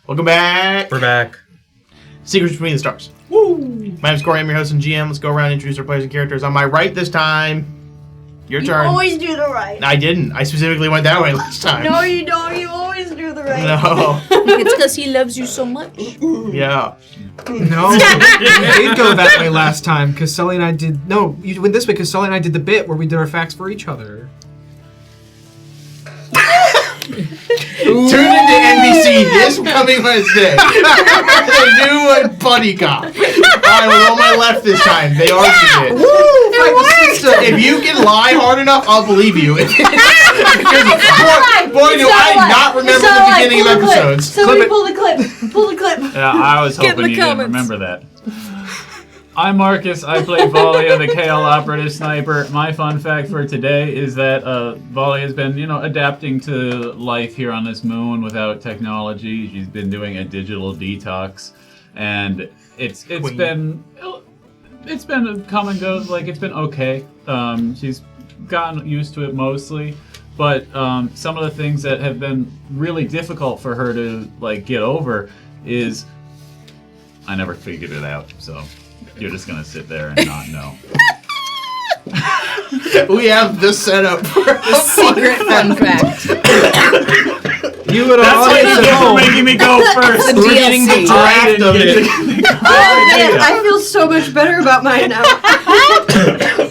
Welcome back. We're back. Secrets Between the Stars. Woo! My name's Corey. I'm your host and GM. Let's go around and introduce our players and characters. On my right this time. Your turn. You always do the right. I didn't. I specifically went that way last time. No, you don't. You always do the right. No. It's because he loves you so much. Yeah. No, you did go that way last time because Sully and I did. No, you went this way because Sully and I did the bit where we did our facts for each other. Tune into NBC this coming Wednesday. The new buddy cop. Alright, we're on my left this time. They argued it. Woo! It worked! If you can lie hard enough, I'll believe you. Because boy, do I not remember the beginning of episodes. Somebody pull the clip. Pull the clip. Yeah, I was hoping you didn't remember that. I'm Marcus. I play Valia, the KL operative sniper. My fun fact for today is that Valia has been, adapting to life here on this moon without technology. She's been doing a digital detox, and it's been a come and go. Like, it's been okay. She's gotten used to it mostly, but some of the things that have been really difficult for her to get over is I never figured it out. So. You're just gonna sit there and not know. We have the setup for a secret fun fact. You would That's why you're making me go first. The We're getting the DLC. draft of it. Oh man, I feel so much better about mine now.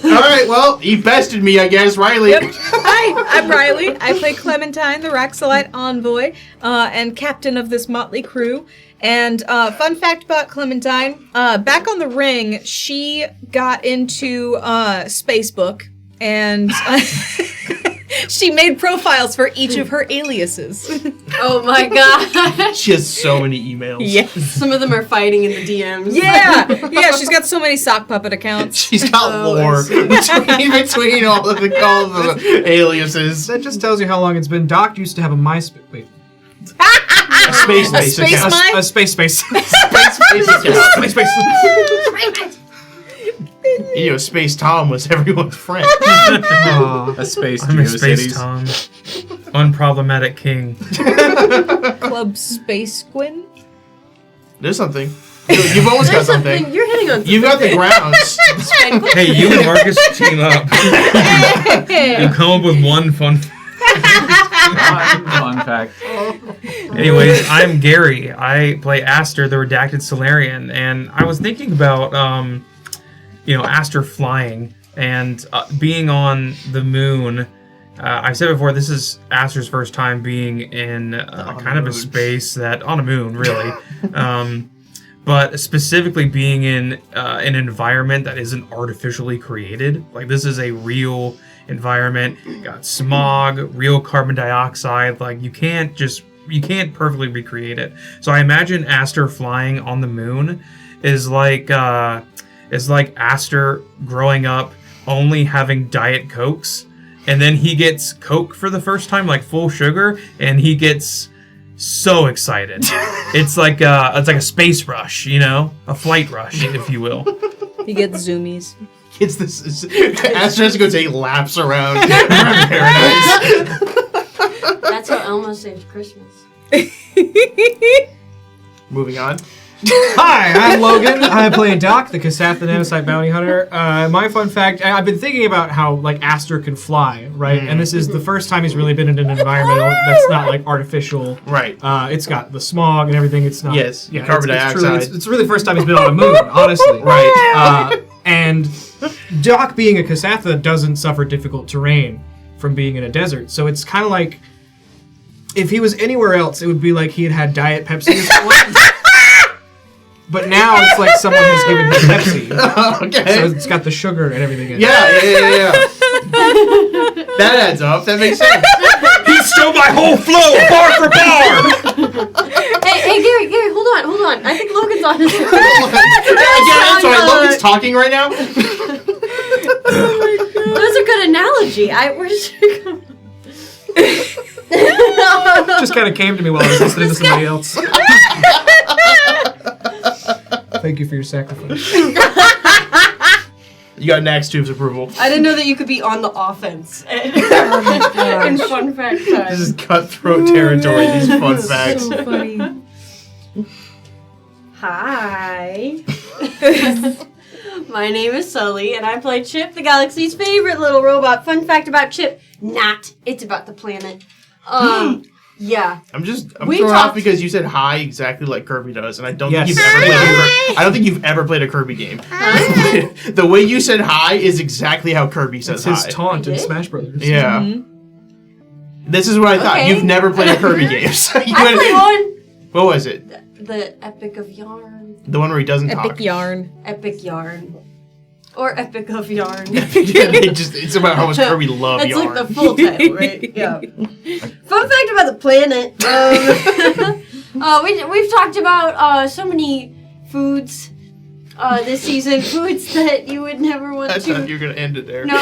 Alright, well, he bested me, I guess. Riley. Yep. Hi, I'm Riley. I play Clementine, the Raxolite envoy, and captain of this motley crew. And fun fact about Clementine, back on the ring, she got into Spacebook, and she made profiles for each of her aliases. Oh my god. She has so many emails. Yes. Some of them are fighting in the DMs. Yeah, she's got so many sock puppet accounts. She's got lore between all of the aliases. That just tells you how long it's been. Doc used to have a MySpace. Wait. A space space mine? A space space. Space Tom was everyone's friend. A space I'm a Space Geocities. Tom. Unproblematic king. Club Space Quinn? There's something. You've always got something. You're hitting on something. You've got the grounds. Hey, you and Marcus team up. You come up with one fun. Fun fact. Anyways, I'm Gary. I play Aster, the redacted Solarian, and I was thinking about, Aster flying and being on the moon. I've said before, this is Aster's first time being in kind of a space that on a moon, really, but specifically being in an environment that isn't artificially created. Like, this is a real environment. You got smog, real carbon dioxide. Like, you can't perfectly recreate it. So I imagine Aster flying on the moon is like Aster growing up only having Diet Cokes, and then he gets Coke for the first time, like full sugar, and he gets so excited. It's like a space rush, a flight rush, if you will. He gets zoomies. Aster has to go take laps around paradise. That's how Elmo saved Christmas. Moving on. Hi, I'm Logan. I play Doc, the Kassath, the Nanosite bounty hunter. My fun fact, I've been thinking about how, Aster can fly, right? And this is the first time he's really been in an environment that's not, artificial. Right. It's got the smog and everything. It's not... Yes, yeah, carbon dioxide. It's really the first time he's been on a moon, honestly. Right. And Doc, being a Kasatha, doesn't suffer difficult terrain from being in a desert. So it's kind of like... If he was anywhere else, it would be like he had Diet Pepsi or something. But now it's like someone has given him Pepsi. Okay. So it's got the sugar and everything in it. Yeah. That adds up. That makes sense. He stole my whole flow, bar for bar! Hey, Gary, hold on. I think Logan's on his phone. Again, sorry, Logan's talking right now. Oh my god. That was a good analogy. Just kind of came to me while I was listening to somebody else. Thank you for your sacrifice. You got Nax Tube's approval. I didn't know that you could be on the offense. In fun fact time. This is cutthroat territory, these fun facts. So funny. Hi. My name is Sully, and I play Chip, the galaxy's favorite little robot. Fun fact about Chip, it's about the planet. Yeah. I'm We thrown talked- off because you said hi exactly like Kirby does, and I don't think Yes. I don't think you've ever played a Kirby game. The way you said hi is exactly how Kirby says That's hi. his taunt in did? Smash Brothers. Yeah. This is what I thought. Okay. You've never played a Kirby game. So you I play one. What was it? The Epic of Yarn. The one where he doesn't talk. Epic yarn. Epic Yarn. Or Epic of Yarn. It's about how much Kirby loves That's yarn. like the full title, right? Yeah. Fun fact about the planet. We've talked about so many foods this season. Foods that you would never want I to. thought you were gonna end it there. No.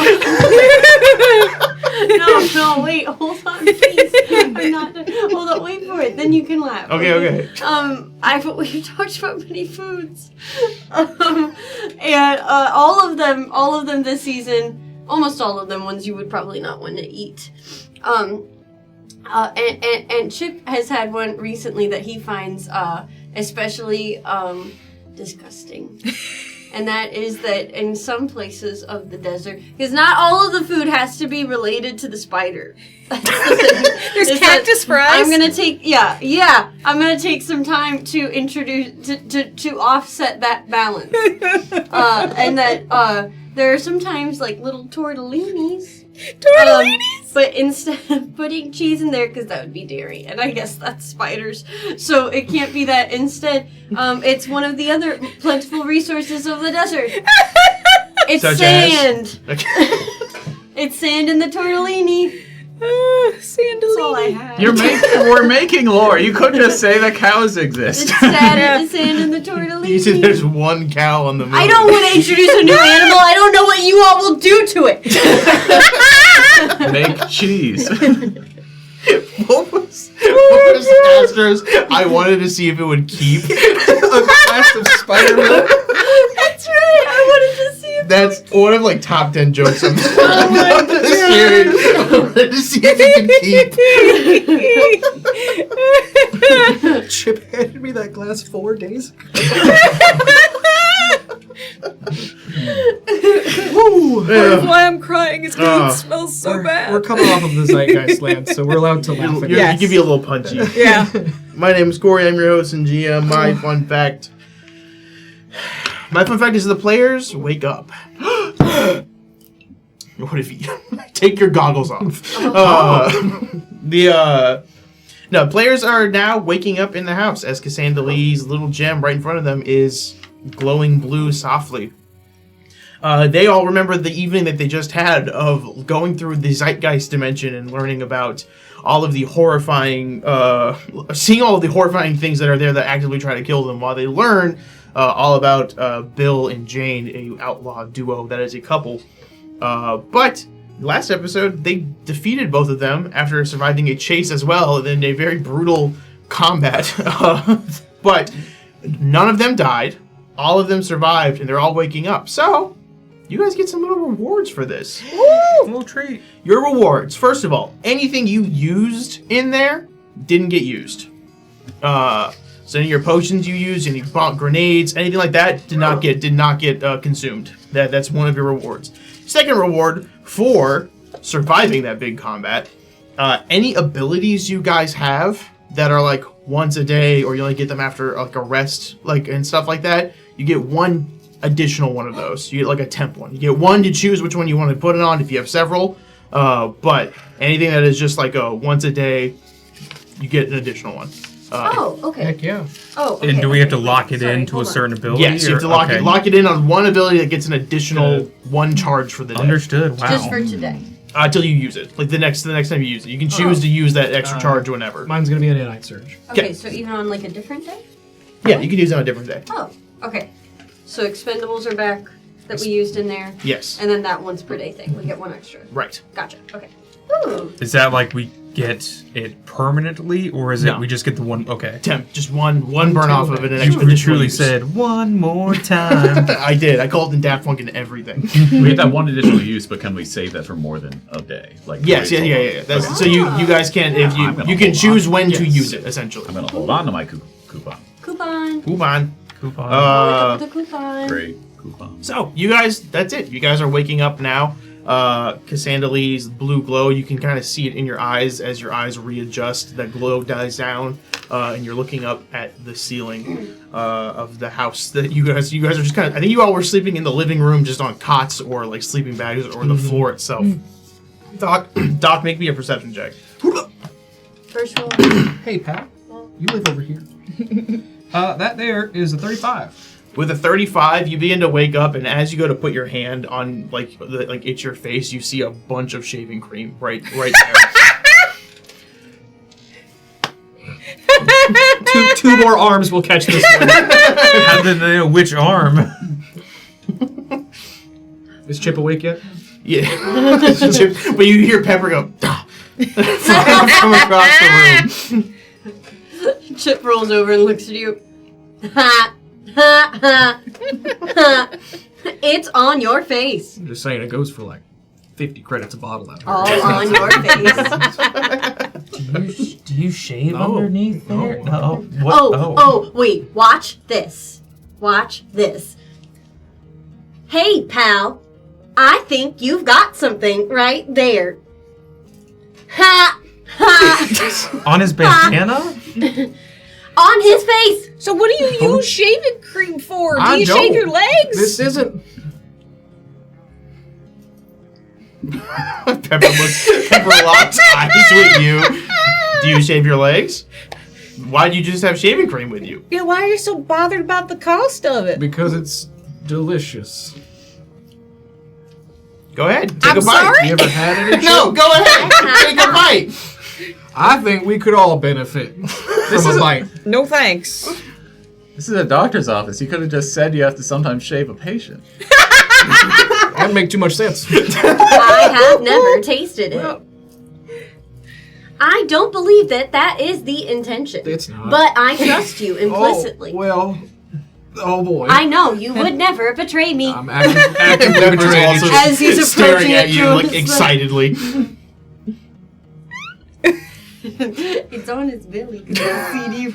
no, wait, hold on, please. I'm not done. Hold on, wait for it, then you can laugh. Okay. We've talked about many foods. And all of them this season, almost all of them, ones you would probably not want to eat. And Chip has had one recently that he finds especially disgusting. And that is that in some places of the desert, because not all of the food has to be related to the spider. There's It's cactus fries. I'm gonna take I'm gonna take some time to introduce to offset that balance. And that there are sometimes like little tortellinis. But instead of putting cheese in there, because that would be dairy, and I guess that's spiders, so it can't be that. Instead, it's one of the other plentiful resources of the desert. It's Such sand. as? It's sand in the tortellini. That's all I have. We're making lore. You couldn't just say that cows exist. It's sand in the tortellini. You said there's one cow on the moon. I don't want to introduce a new animal. I don't know what you all will do to it. Make cheese. What was Astro's? I wanted to see if it would keep a glass of spider milk. That's right. I wanted to see if That's one of like top 10 jokes on this Oh my series. I wanted to see if it could keep. Chip handed me that glass 4 days ago. That's why I'm crying. It's because it smells so bad. We're coming off of the Zeitgeist land, so we're allowed to laugh at You give you a little punchy. Yeah. My name is Corey. I'm your host and GM. My fun fact is the players wake up. What if you take your goggles off? No, players are now waking up in the house as Cassandra Lee's little gem right in front of them is glowing blue softly. They all remember the evening that they just had of going through the Zeitgeist dimension and learning about all of the horrifying, seeing all of the horrifying things that are there that actively try to kill them, while they learn all about Bill and Jane, a outlaw duo that is a couple. But last episode, they defeated both of them after surviving a chase as well in a very brutal combat. But none of them died. All of them survived, and they're all waking up. So, you guys get some little rewards for this. A little treat. Your rewards. First of all, anything you used in there didn't get used. So any of your potions you used, any bomb grenades, anything like that did not get consumed. That's one of your rewards. Second reward for surviving that big combat. Any abilities you guys have that are like once a day, or you only get them after like a rest, like and stuff like that, you get one additional one of those. You get like a temp one. You get one to choose which one you want to put it on if you have several. But anything that is just like a once a day, you get an additional one. okay. Heck yeah. Oh, okay. And do we have to lock it Sorry, into a hold on. certain ability? Yes, you have to lock it in on one ability that gets an additional one charge for the day. Understood. Wow. Just for today. Until you use it. Like the next time you use it. You can choose to use that extra charge whenever. Mine's gonna be an Night Surge. Okay, so even on like a different day? Yeah, you can use it on a different day. Oh, okay. So expendables are back that we used in there. Yes. And then that once per day thing. We get one extra. Right. Gotcha. Okay. Ooh. Is that like we get it permanently, or is it No. we just get the one? Okay. Temp, just one burn off of it and You extra additional truly use. said one more time. I did. I called it Daft Punk and everything. We get that one additional use, but can we save that for more than a day? Like Yes, yeah. That's, so you guys can if I'm gonna you can hold choose on. when to Yes. use it essentially. I'm gonna hold on to my coupon. Coupon. Coupon. Coupon. Wake up with a coupon. Great coupon. So, you guys, that's it. You guys are waking up now. Cassandalee's blue glow, you can kind of see it in your eyes as your eyes readjust. That glow dies down, and you're looking up at the ceiling of the house that you guys are just kind of, I think you all were sleeping in the living room just on cots or like sleeping bags or the floor itself. Doc, make me a perception check. First roll. Hey, pal. You live over here. That there is a 35. With a 35, you begin to wake up, and as you go to put your hand on, like it's your face, you see a bunch of shaving cream right there. Two more arms will catch this one. How did they know which arm? Is Chip awake yet? Yeah. But you hear Pepper go, "Ah," from across the room. Chip rolls over and looks at you. Ha! Ha! Ha! Ha! It's on your face. I'm just saying, it goes for like 50 credits a bottle out here. All on your face. Do you shave No. underneath No. there? No. What? Oh, wait. Watch this. Watch this. Hey, pal. I think you've got something right there. Ha! Ha! On his bandana? On his face. So what do you use shaving cream for? Do I you don't. shave your legs? This isn't. Pepper locks eyes with you. Do you shave your legs? Why do you just have shaving cream with you? Yeah, why are you so bothered about the cost of it? Because it's delicious. Go ahead, take I'm a bite. sorry? You ever had any? No, go ahead, take a bite. I think we could all benefit from a bite. No thanks. This is a doctor's office. You could have just said you have to sometimes shave a patient. That'd make too much sense. I have never tasted it. I don't believe that is the intention. It's not. But I trust you implicitly. Oh boy. I know you would never betray me. I'm actively Pepper's betraying also you. As he's staring approaching at it you from like the excitedly. It's on his belly because it's CD. You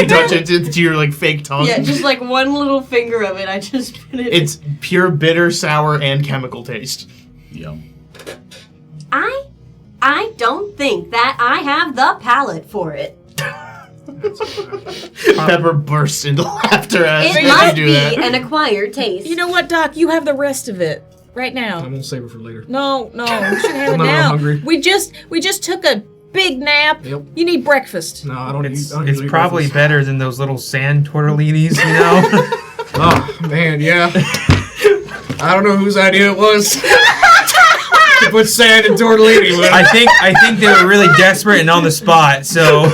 touch it to your like fake tongue. Yeah, just like one little finger of it. I just put it. It's pure bitter, sour, and chemical taste. Yum. I don't think that I have the palate for it. Pepper bursts into laughter as It you must do be that. an acquired taste. You know what, Doc? You have the rest of it right I now. won't save it for later. No, you should have it I'm not now. hungry. We just took a big nap. Yep. You need breakfast. No, I don't It's usually eat probably breakfast. better than those little sand tortellinis, you know? Oh, man, yeah. I don't know whose idea it was. To put sand in tortellini, but I think they were really desperate and on the spot, so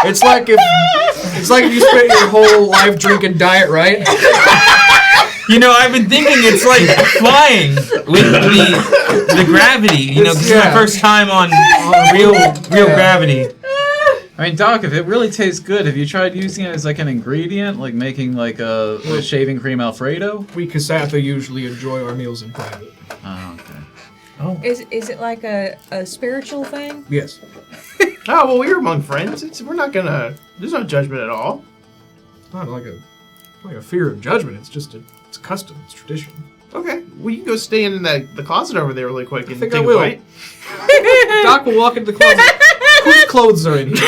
it's like if you spent your whole life drinking Diet Right. you know, I've been thinking it's like flying with the gravity, you know, 'cause this is my first time on real gravity. I mean, Doc, if it really tastes good, have you tried using it as like an ingredient, like making like a shaving cream Alfredo? We Kasatha usually enjoy our meals in private. Oh, okay. Is it like a spiritual thing? Yes. Oh, well, we're among friends. We're not gonna. There's no judgment at all. It's not like a fear of judgment. It's just it's custom. It's tradition. Okay, well, you can go stand in the closet over there really quick and think take I a will. bite. Doc will walk into the closet. Whose clothes are in here?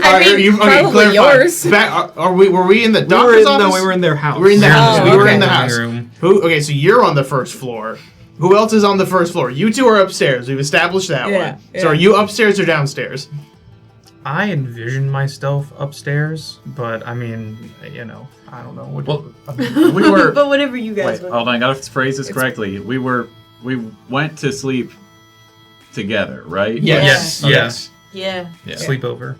Probably yours. Were we in the We doctor's office? No, we were in their house. We were in the house. We were okay. in the house. Room. Okay, so you're on the first floor. Who else is on the first floor? You two are upstairs. We've established that one. So yeah. are you upstairs or downstairs? I envision myself upstairs, but I mean, you know, I don't know. Well, we were. But whatever you guys Wait, want. hold on. I gotta phrase this correctly. We went to sleep together, right? Yes. Okay. Yes. Yeah. Yeah. Sleepover.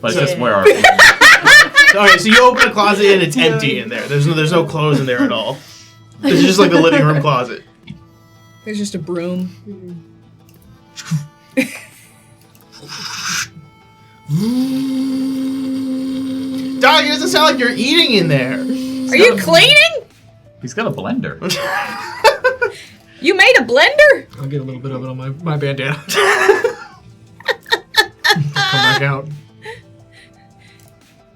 But So- just where are Okay, so you open a closet and it's empty in there. There's no clothes in there at all. This is just like the living room closet. There's just a broom. Dog, it doesn't sound like you're eating in there. Are you cleaning? He's got a blender. You made a blender? I'll get a little bit of it on my bandana. Come back out.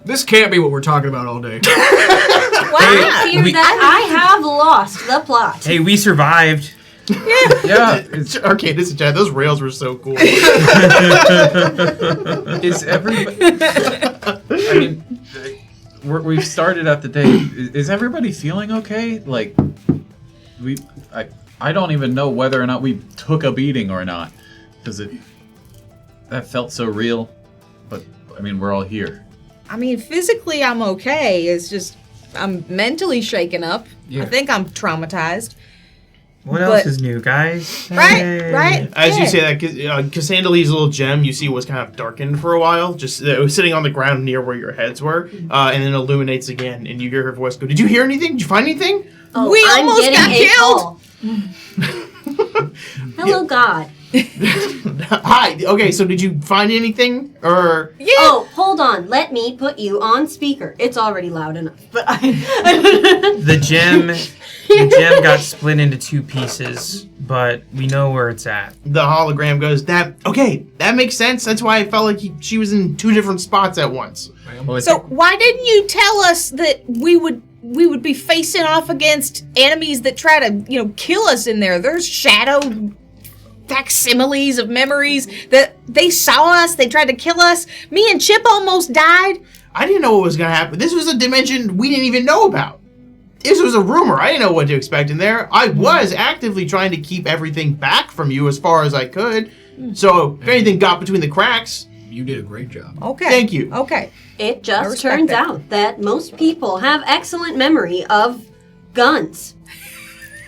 This can't be what we're talking about all day. I fear that I have lost the plot. Hey, we survived. Yeah. Arcade, this is Chad. Those rails were so cool. Is everybody? I mean, we've started out the day. Is everybody feeling okay? Like, I don't even know whether or not we took a beating or not, because that felt so real. But I mean, we're all here. I mean, physically I'm okay. It's just I'm mentally shaken up. Yeah. I think I'm traumatized. What else is new, guys? Right. As you say that, Cassandalee's little gem, you see, was kind of darkened for a while. Just it was sitting on the ground near where your heads were, and then illuminates again, and you hear her voice go, "Did you hear anything? Did you find anything?" Oh, We I'm almost getting got a call. Hello, God. Hi. Okay, so did you find anything, or? Yeah. Oh, hold on. Let me put you on speaker. It's already loud enough, but The gem got split into 2 pieces, but we know where it's at. The hologram goes, that makes sense. That's why I felt like she was in 2 different spots at once. So why didn't you tell us that we would be facing off against enemies that try to, kill us in there? There's shadow facsimiles of memories that they saw us, they tried to kill us. Me and Chip almost died. I didn't know what was going to happen. This was a dimension we didn't even know about. This was a rumor. I didn't know what to expect in there. I was actively trying to keep everything back from you as far as I could. So if anything got between the cracks... You did a great job. Okay. Thank you. Okay. it I just respect turns that. out that most people have excellent memory of guns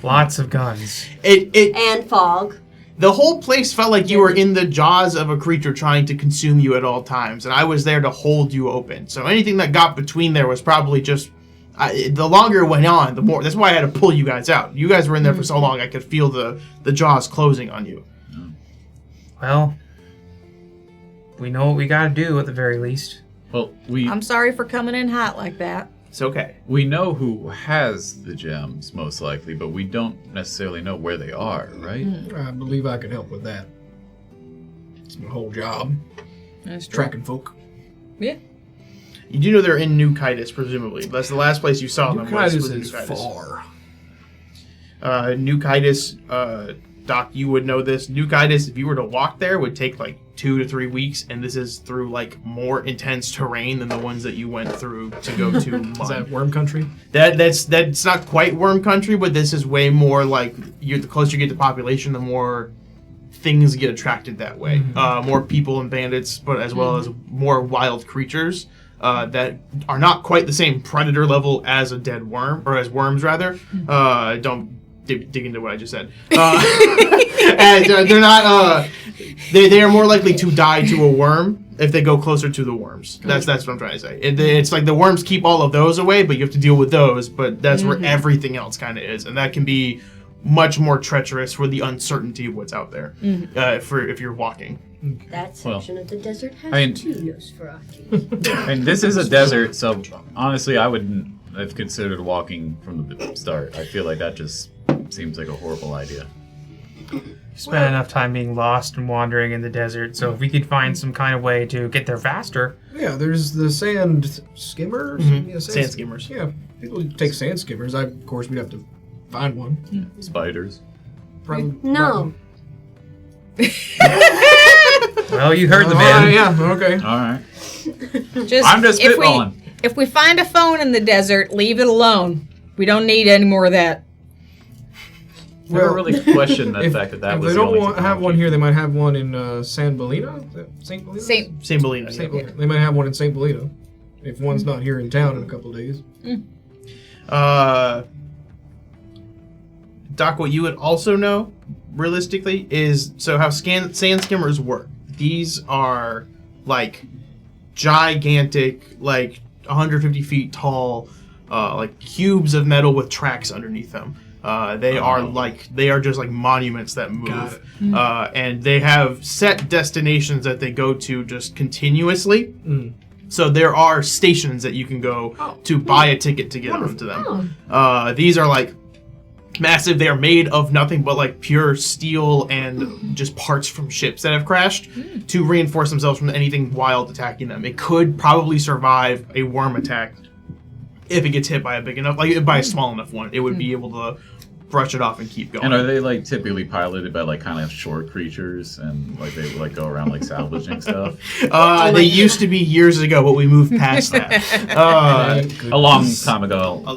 Lots of guns. and fog. The whole place felt like you were in the jaws of a creature trying to consume you at all times, and I was there to hold you open. So anything that got between there was probably just... the longer it went on, the more... That's why I had to pull you guys out. You guys were in there for so long, I could feel the jaws closing on you. Well, we know what we gotta do at the very least. Well, I'm sorry for coming in hot like that. It's okay. we know who has the gems, most likely, but we don't necessarily know where they are, right? I believe I could help with that. It's my whole job. That's Tracking folk. Yeah. You do know they're in New Keidas, presumably. That's the last place you saw them. Was Keidas New is Keidas. far. New Keidas, Doc, you would know this. New Keidas, if you were to walk there, would take like 2 to 3 weeks, and this is through like more intense terrain than the ones that you went through to go to. Is that Worm Country? That's not quite Worm Country, but this is way more like the closer you get to population, the more things get attracted that way. More people and bandits, but as well as more wild creatures that are not quite the same predator level as a dead worm, or as worms rather. Don't dig into what I just said. And they're not. They are more likely to die to a worm if they go closer to the worms. That's what I'm trying to say. It's like the worms keep all of those away, but you have to deal with those. But that's where everything else kind of is, and that can be much more treacherous for the uncertainty of what's out there. If you're walking. That section of the desert has I mean- 2 Nosferatu. And this is a desert, so honestly, I wouldn't have considered walking from the start. I feel like that just seems like a horrible idea. Spent enough time being lost and wandering in the desert, so if we could find some kind of way to get there faster. Yeah, there's the sand skimmers. Yeah, Sand skimmers. Yeah, people take sand skimmers. Of course, we'd have to find one. Spiders. Probably. No. Well, you heard the All man. right, yeah, okay. All right. I'm just spitballing. If we find a phone in the desert, leave it alone. We don't need any more of that. Never really questioned that fact that If was they the only don't have technology. one here, they might have one in San Bellino. St. Bellino? Same. St. Bellina. St. Bellino. They might have one in St. Bellino. If one's not here in town in a couple of days. Doc, what you would also know, realistically, is so how sand skimmers work. These are like gigantic, like 150 feet tall, like cubes of metal with tracks underneath them. They are just like monuments that move, and they have set destinations that they go to just continuously. So there are stations that you can go to buy a ticket to get onto them. These are like massive. They are made of nothing but like pure steel and just parts from ships that have crashed to reinforce themselves from anything wild attacking them. It could probably survive a worm attack if it gets hit by a big enough, like by a small enough one. It would be able to brush it off and keep going. And are they like typically piloted by like kind of short creatures and like they like go around like salvaging stuff? They used to be years ago, but we moved past that. A long time ago. A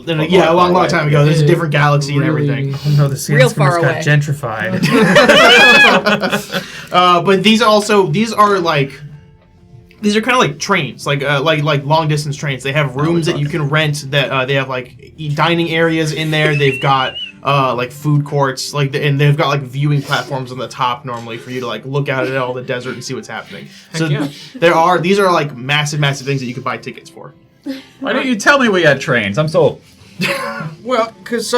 long time ago. There's a different galaxy and everything. Oh no, the sand Real skimmers far got away. gentrified. But these are kind of like trains, like long distance trains. They have rooms that you can rent. That they have like dining areas in there. They've got like food courts, and they've got like viewing platforms on the top normally for you to like look out at all the desert and see what's happening. So these are like massive things that you could buy tickets for. Why didn't you tell me we had trains? I'm sold. Well, because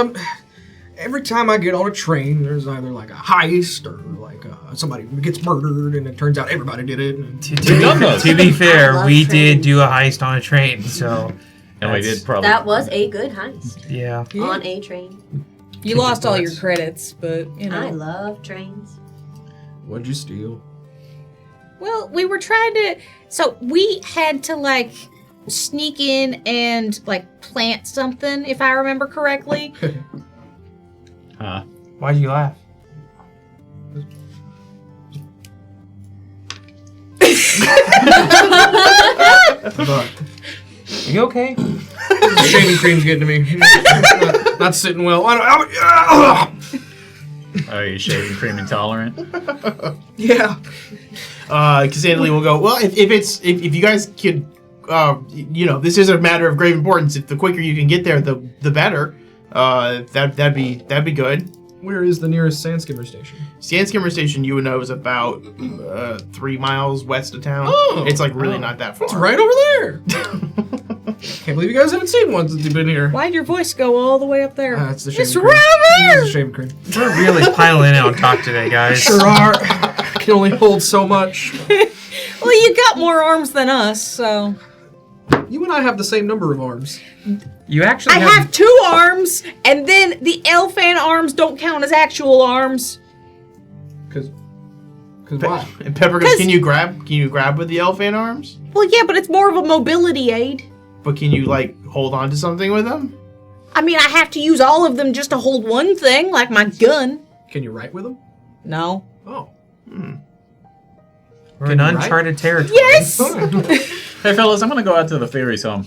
every time I get on a train, there's either like a heist or like somebody gets murdered, and it turns out everybody did it. And To be I fair, love we did trains. do a heist on a train, so And we did probably. That was a good heist yeah. on a train. You lost all your credits, but you know. I love trains. What'd you steal? Well, we were trying to. So we had to like sneak in and like plant something, if I remember correctly. Huh. Why'd you laugh? Are you okay? Shaving cream's getting to me. Not sitting well. Are you shaving cream intolerant? Yeah. Cassandra Lee will go, well, if you guys could, this is a matter of grave importance. If the quicker you can get there, the better. That'd be good. Where is the nearest sand skimmer station? Sand skimmer station, you would know, is about 3 miles west of town. Oh. It's like really not that far. It's right over there. Can't believe you guys haven't seen one since you've been here. Why'd your voice go all the way up there? It's the shaving It's cream. right It's over the shaving cream. We're really piling in on talk today, guys. Sure are. I can only hold so much. Well, you got more arms than us, so. You and I have the same number of arms. You actually I have 2 arms, and then the elfan arms don't count as actual arms. Cause why? And Pepper goes, 'Cause- can you grab with the elfan arms? Well, yeah, but it's more of a mobility aid. But can you like hold on to something with them? I mean, I have to use all of them just to hold one thing, like my gun. Can you write with them? No. Oh. We're in uncharted territory. Yes! Hey fellas, I'm gonna go out to the fairies home.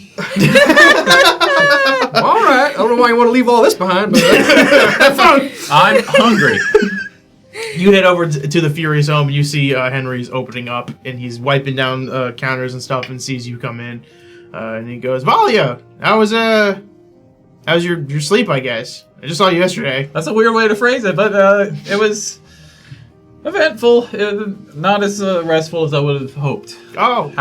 All right. I don't know why you want to leave all this behind, but have fun. I'm hungry. You head over to the Fury's home, and you see Henry's opening up, and he's wiping down counters and stuff, and sees you come in, and he goes, "Valia, how was your sleep? I guess I just saw you yesterday." That's a weird way to phrase it, but it was eventful. Not as restful as I would have hoped. Oh,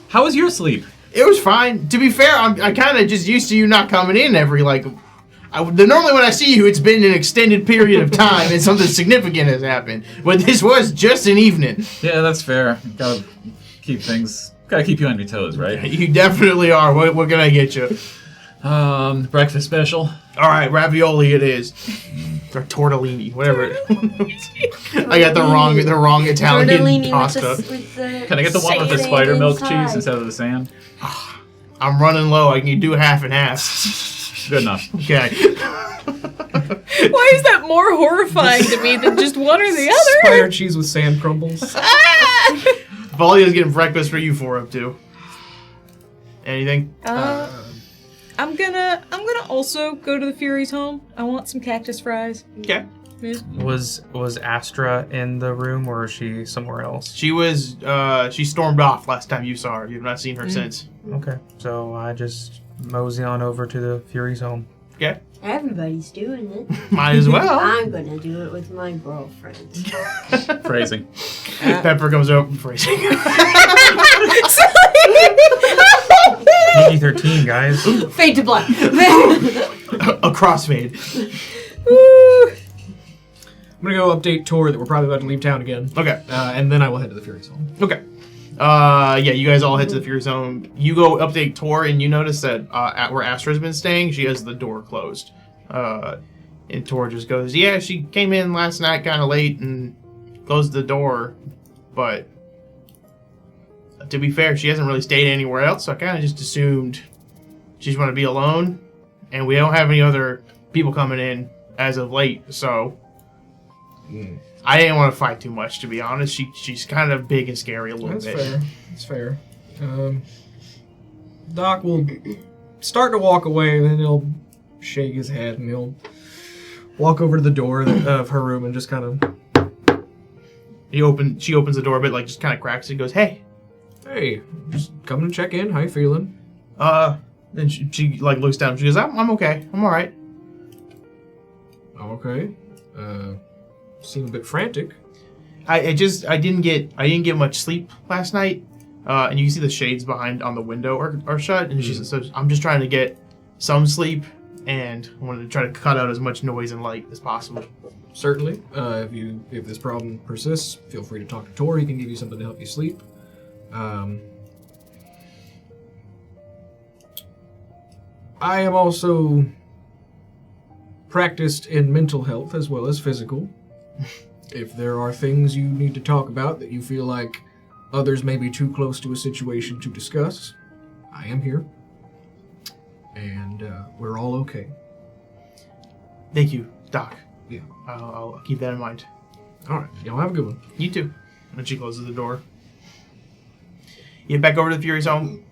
How was your sleep? it was fine. To be fair, I kind of just used to you not coming in every normally when I see you, it's been an extended period of time and something significant has happened. But this was just an evening. Yeah, that's fair. Gotta keep you on your toes, right? You definitely are. What can I get you? Breakfast special. All right, ravioli it is. Or tortellini, whatever. I got the wrong Italian Tortellini pasta. with the Can I get the one with the sand spider milk inside. cheese instead of the sand? I'm running low. I can do half and half. Good enough. Okay. Why is that more horrifying to me than just one or the other? Spider cheese with sand crumbles. Valia's getting breakfast for you 4 up to. Anything? I'm gonna also go to the Fury's home. I want some cactus fries. Okay. Was Astra in the room, or is she somewhere else? She was. She stormed off last time you saw her. You've not seen her since. Okay, so I just mosey on over to the Fury's home. Okay. Everybody's doing it. Might as well. I'm gonna do it with my girlfriend. Phrasing. Pepper comes over phrasing. PG-13, guys. Fade to black. A crossfade. I'm gonna go update Tor that we're probably about to leave town again. Okay. And then I will head to the Fury's home. Okay. Yeah, you guys all head to the Fury Zone. You go update Tor, and you notice that at where Astra's been staying, she has the door closed. And Tor just goes, yeah, she came in last night kind of late and closed the door. But to be fair, she hasn't really stayed anywhere else, so I kind of just assumed she's going to be alone. And we don't have any other people coming in as of late, so I didn't want to fight too much, to be honest. She's kind of big and scary a little bit. That's fair. Doc will start to walk away, and then he'll shake his head, and he'll walk over to the door of her room and just kind of... She opens the door a bit, like, just kind of cracks it and goes, hey, just coming to check in. How you feeling? Then she like looks down. She goes, I'm okay. I'm all right. Okay. Seem a bit frantic. I didn't get much sleep last night. And you can see the shades behind on the window are shut. And she says, so I'm just trying to get some sleep, and I wanted to try to cut out as much noise and light as possible. Certainly. If this problem persists, feel free to talk to Tor. He can give you something to help you sleep. I am also practiced in mental health as well as physical. If there are things you need to talk about that you feel like others may be too close to a situation to discuss, I am here. And we're all okay. Thank you, Doc. Yeah. I'll keep that in mind. All right. Y'all have a good one. You too. And she closes the door. You get back over to the Fury's home.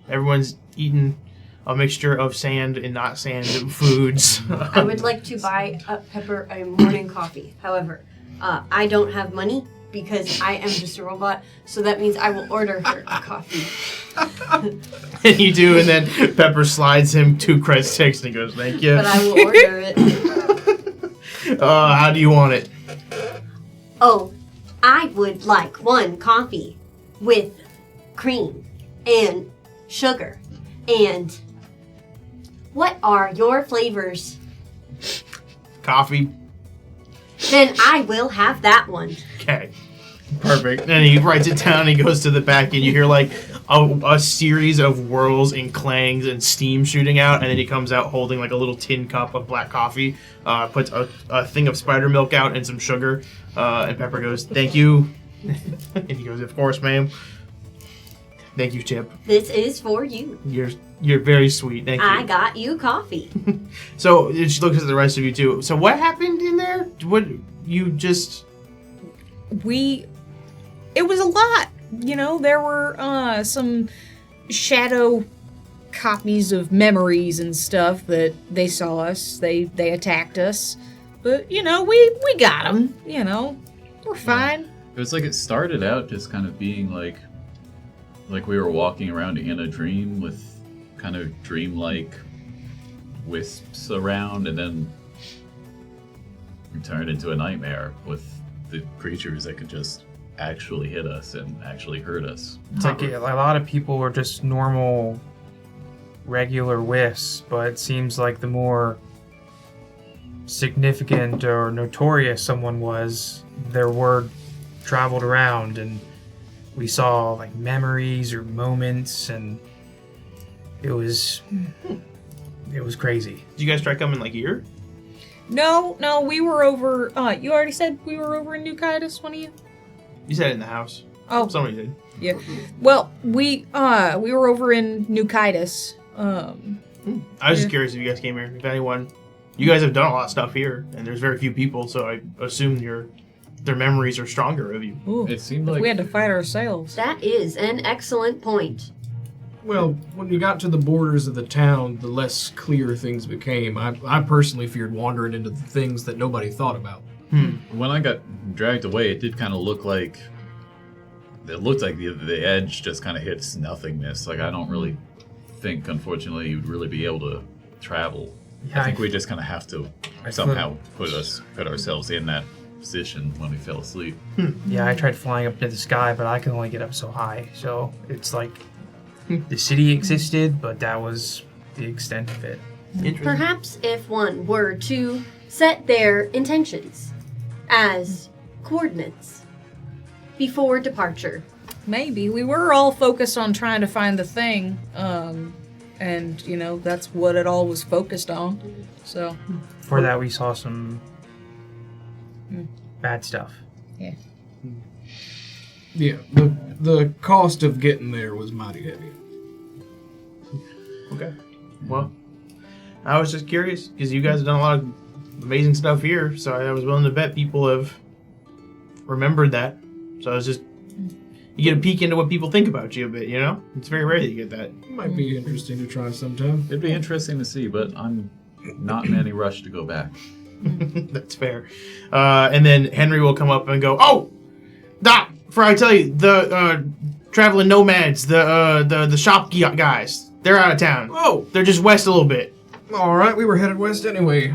Everyone's eating a mixture of sand and not sand foods. I would like to buy Pepper a morning coffee. However, I don't have money because I am just a robot, so that means I will order her a coffee. And you do, and then Pepper slides him 2 cred sticks and he goes, thank you. But I will order it. How do you want it? Oh, I would like 1 coffee with cream and sugar. And what are your flavors? Coffee. Then I will have that one. Okay. Perfect. And he writes it down and he goes to the back and you hear like a series of whirls and clangs and steam shooting out, and then he comes out holding like a little tin cup of black coffee, puts a thing of spider milk out and some sugar, and Pepper goes, thank you. And he goes, of course, ma'am. Thank you, Chip. This is for you. You're very sweet. Thank you. I got you coffee. So she looks at the rest of you too. So what happened in there? What you just? It was a lot. You know, there were some shadow copies of memories and stuff that they saw us. They attacked us, but you know, we got them. You know, we're fine. It was like it started out just kind of being like we were walking around in a dream with kind of dreamlike wisps around, and then we turned into a nightmare with the creatures that could just actually hit us and actually hurt us. It's like a lot of people were just normal, regular wisps, but it seems like the more significant or notorious someone was, their word traveled around, and we saw like memories or moments, and it was crazy. Did you guys try coming like here? No, we were over. You already said we were over in New Keidas, one of you? You said it in the house. Oh, Somebody did. yeah. Well, we were over in New Keidas. I was just curious if you guys came here. If anyone, you guys have done a lot of stuff here, and there's very few people, so I assume their memories are stronger of you. Ooh, It seemed like we had to fight ourselves. That is an excellent point. Well, when we got to the borders of the town, the less clear things became. I personally feared wandering into the things that nobody thought about. when I got dragged away, it did kind of look like the edge just kind of hits nothingness. Like, I don't really think, unfortunately, you'd really be able to travel. Yeah, I think we just kind of have to somehow put ourselves in that position when we fell asleep. Yeah, I tried flying up to the sky, but I can only get up so high. So it's like the city existed, but that was the extent of it. Perhaps if one were to set their intentions as coordinates before departure. Maybe we were all focused on trying to find the thing. and that's what it all was focused on. So For that, we saw some bad stuff. yeah. Yeah, the cost of getting there was mighty heavy. Okay. Well, I was just curious because you guys have done a lot of amazing stuff here, so I was willing to bet people have remembered that. So I was just, you get a peek into what people think about you a bit, It's very rare that you get that. Might be interesting to try sometime. It'd be interesting to see, but I'm not in any rush to go back. That's fair. And then Henry will come up and go, "Oh, Doc, for I tell you, the traveling nomads, the shop guys, they're out of town. Oh, They're just west a little bit." all right. We were headed west anyway.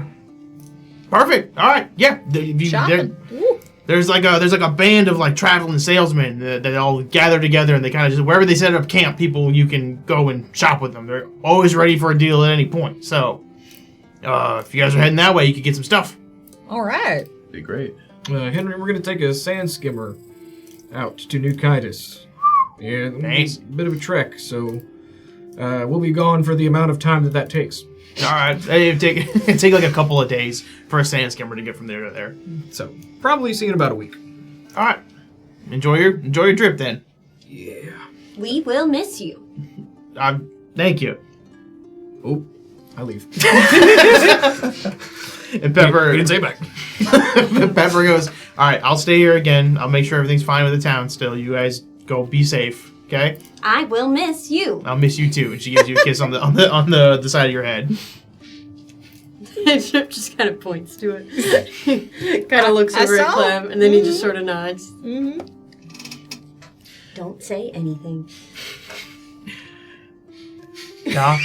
Perfect. All right. Yeah. Shopping. Woo. There's like a band of like traveling salesmen that all gather together, and they kind of just wherever they set up camp, people you can go and shop with them. They're always ready for a deal at any point. So, if you guys are heading that way, you could get some stuff. All right. Be great. Henry, we're gonna take a sand skimmer out to New Keidas. Yeah, Nice. it's a bit of a trek, so we'll be gone for the amount of time that takes. All right. It'd take like a couple of days for a sand skimmer to get from there to there. So probably see you in about a week. All right. Enjoy your trip then. Yeah. We will miss you. Thank you. Oh, I leave. And Pepper. We didn't say back. Pepper goes, "All right, I'll stay here again. I'll make sure everything's fine with the town still. You guys go be safe, okay? I will miss you. I'll miss you too." And she gives you a kiss on the side of your head. Chip just kind of points to it. Kind of looks I over at saw. Clem, and then he just sort of nods. Mm-hmm. Don't say anything. Yeah.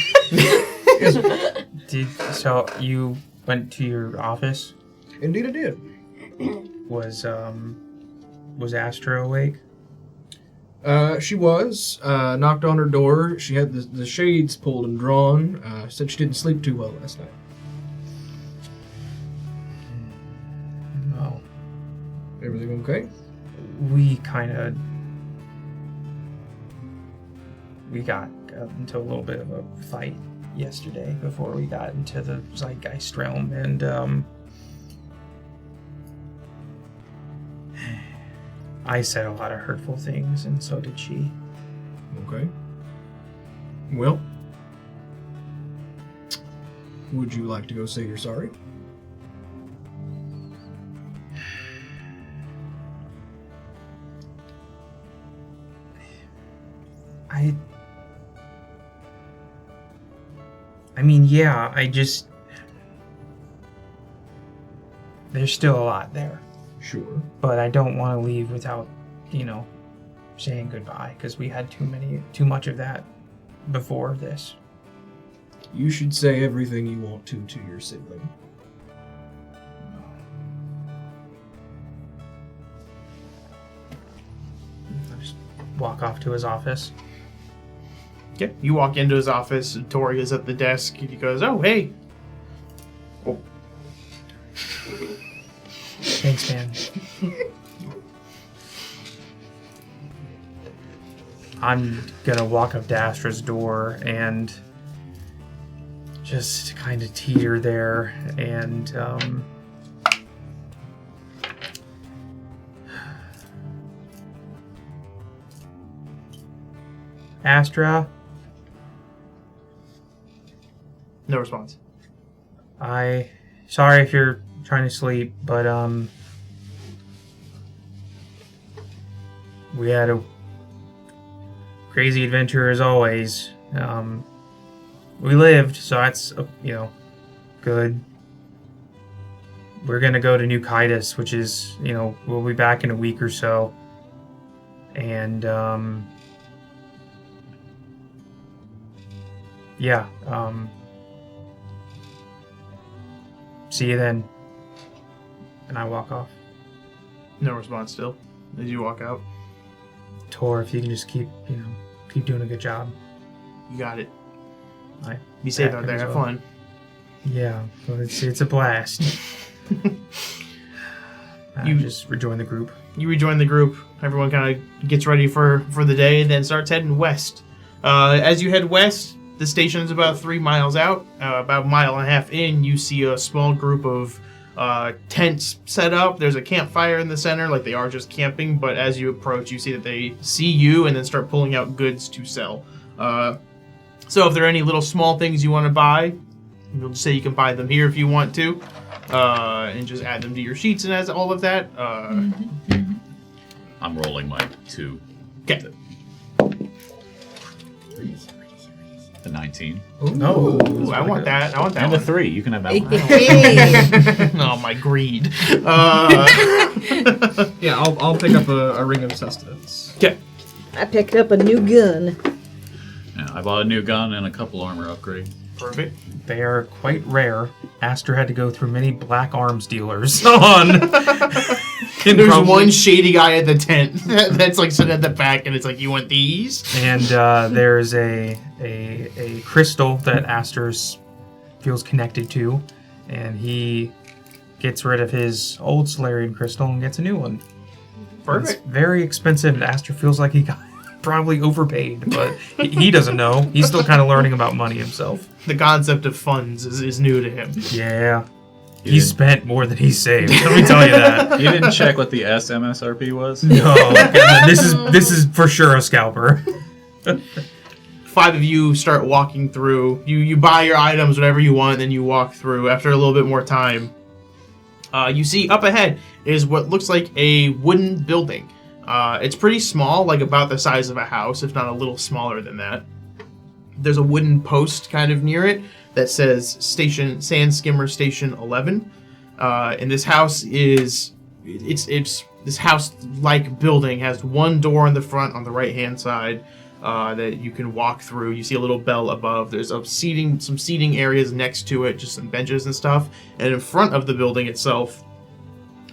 So you went to your office? Indeed, I did. Was Astra awake? She was knocked on her door. She had the shades pulled and drawn. Said she didn't sleep too well last night. No. Everything okay? We got into a little bit of a fight yesterday before we got into the Zeitgeist realm, and I said a lot of hurtful things, and so did she. Okay. Well, would you like to go say you're sorry? I mean, yeah, there's still a lot there. Sure. But I don't want to leave without, saying goodbye, because we had too much of that before this. You should say everything you want to your sibling. I just walk off to his office. Yeah, you walk into his office, and Tori is at the desk, and he goes, "Oh, hey." Oh. Thanks, man. I'm gonna walk up to Astra's door and just kind of teeter there and Astra, No response. sorry if you're trying to sleep, but we had a crazy adventure as always. We lived, so that's good. We're gonna go to New Keidas, which is we'll be back in a week or so, and see you then. And I walk off. No response still as you walk out. Tor, if you can just keep doing a good job. You got it. I Be safe Yeah, out there. as Have well. fun. Yeah, well, it's a blast. I You- just rejoin the group. You rejoin the group. Everyone kind of gets ready for the day, then starts heading west. As you head west, The station is about 3 miles out. About a mile and a half in, you see a small group of tents set up. There's a campfire in the center, like they are just camping, but as you approach, you see that they see you and then start pulling out goods to sell. So if there are any little small things you want to buy, you'll just say you can buy them here if you want to, and just add them to your sheets and as all of that. I'm rolling my 2. Okay. The 19. No. Ooh, I want that. I want that And one. the 3. You can have that one. Oh, my greed. Yeah, I'll pick up a ring of sustenance. Okay. I picked up a new gun. Yeah, I bought a new gun and a couple armor upgrades. Perfect. They are quite rare. Aster had to go through many black arms dealers on. There's one shady guy at the tent that's like sitting at the back, and it's like, you want these? And there's a crystal that Aster feels connected to, and he gets rid of his old Solarian crystal and gets a new one. Perfect. It's very expensive, and Aster feels like he got probably overpaid, but he doesn't know. He's still kind of learning about money himself. The concept of funds is new to him. Yeah. He spent more than he saved. Let me tell you that. You didn't check what the MSRP was? No, God, this is for sure a scalper. 5 of you start walking through. You buy your items, whatever you want, then you walk through. After a little bit more time, you see up ahead is what looks like a wooden building. It's pretty small, like about the size of a house, if not a little smaller than that. There's a wooden post kind of near it that says Sand Skimmer Station 11. And this house is this house-like building has one door in the front on the right-hand side that you can walk through. You see a little bell above. There's some seating areas next to it, just some benches and stuff. And in front of the building itself,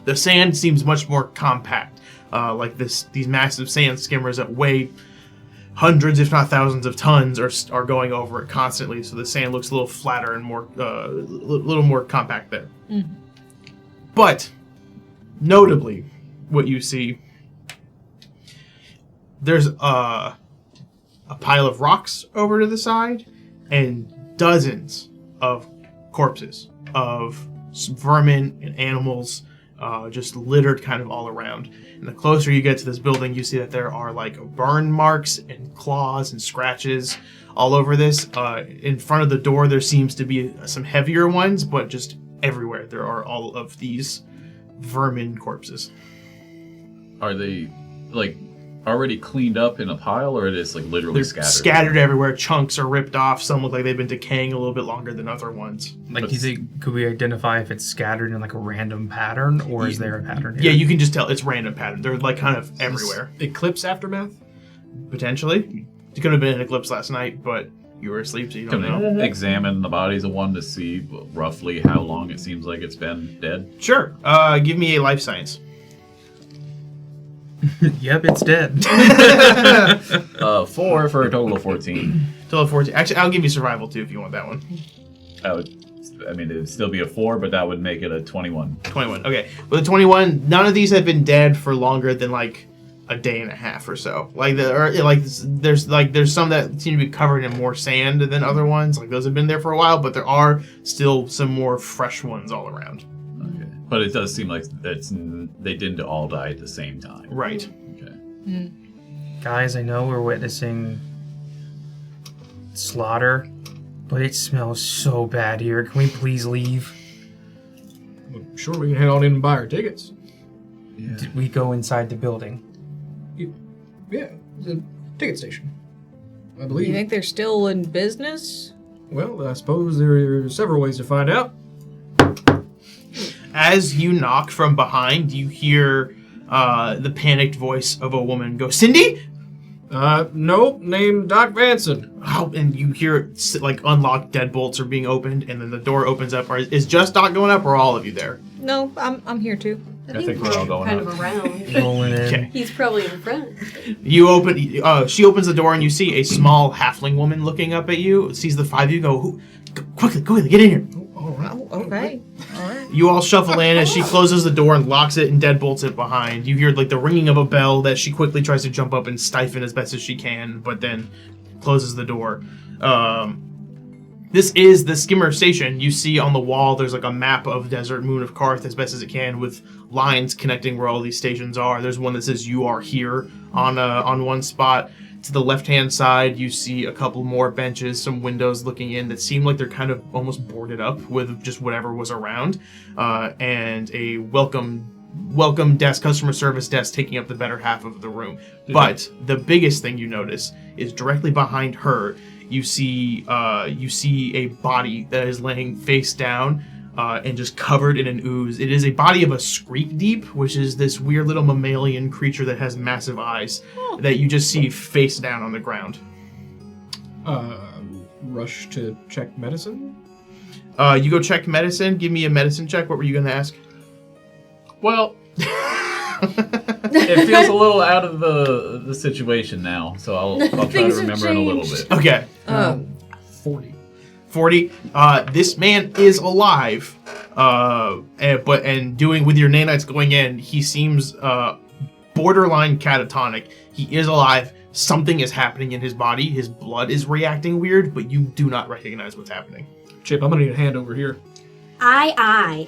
the sand seems much more compact. Like these massive sand skimmers that weigh hundreds, if not thousands, of tons are going over it constantly. So the sand looks a little flatter and more, little more compact there. Mm-hmm. But notably, what you see, there's a pile of rocks over to the side, and dozens of corpses of vermin and animals. Just littered kind of all around. And the closer you get to this building, you see that there are like burn marks and claws and scratches all over this. In front of the door, there seems to be some heavier ones, but just everywhere there are all of these vermin corpses. Are they like already cleaned up in a pile, or it is like literally They're scattered? Scattered everywhere. Chunks are ripped off. Some look like they've been decaying a little bit longer than other ones. Like, do you think, could we identify if it's scattered in like a random pattern, or is there a pattern here? Yeah, you can just tell it's random pattern. They're like kind of everywhere. Eclipse aftermath? Potentially. It could have been an eclipse last night, but you were asleep, so you don't Can know. we examine the bodies of one to see roughly how long it seems like it's been dead? Sure. Give me a life science. Yep, it's dead. 4 for a total of 14. Total of 14. Actually, I'll give you survival too if you want that one. It'd still be a 4, but that would make it a 21. 21. Okay. With a 21, none of these have been dead for longer than like a day and a half or so. There's some that seem to be covered in more sand than other ones. Like those have been there for a while, but there are still some more fresh ones all around. Okay. But it does seem like they didn't all die at the same time. Right. Okay. Guys, I know we're witnessing slaughter, but it smells so bad here. Can we please leave? I'm sure we can head on in and buy our tickets. Yeah. Did we go inside the building? Yeah, the ticket station, I believe. You think they're still in business? Well, I suppose there are several ways to find out. As you knock from behind, you hear the panicked voice of a woman go, "Cindy?" Nope, named Doc Vanson. Oh, and you hear like unlocked deadbolts are being opened, and then the door opens up. Is just Doc going up, or all of you there? No, I'm here too. I think we're all going kind up. of around. Rolling in. Okay. He's probably in front. You open. She opens the door, and you see a small halfling woman looking up at you. Sees the 5 of you. Go quickly, get in here. All right. Oh, okay. All right. You all shuffle in as she closes the door and locks it and deadbolts it behind. You hear like the ringing of a bell that she quickly tries to jump up and stifle as best as she can, but then closes the door. This is the skimmer station. You see on the wall, there's like a map of Desert Moon of Karth as best as it can with lines connecting where all these stations are. There's one that says you are here on one spot. To the left-hand side, you see a couple more benches, some windows looking in that seem like they're kind of almost boarded up with just whatever was around, and a welcome desk, customer service desk taking up the better half of the room. But the biggest thing you notice is directly behind her, you see a body that is laying face down and just covered in an ooze. It is a body of a screek deep, which is this weird little mammalian creature that has massive eyes that you just see face down on the ground. Rush to check medicine? You go check medicine. Give me a medicine check. What were you going to ask? Well, it feels a little out of the situation now, so I'll try to Things have remember in a little changed. bit. Okay. 40. This man is alive, and doing with your nanites going in, he seems borderline catatonic. He is alive. Something is happening in his body. His blood is reacting weird, but you do not recognize what's happening. Chip, I'm gonna need a hand over here. I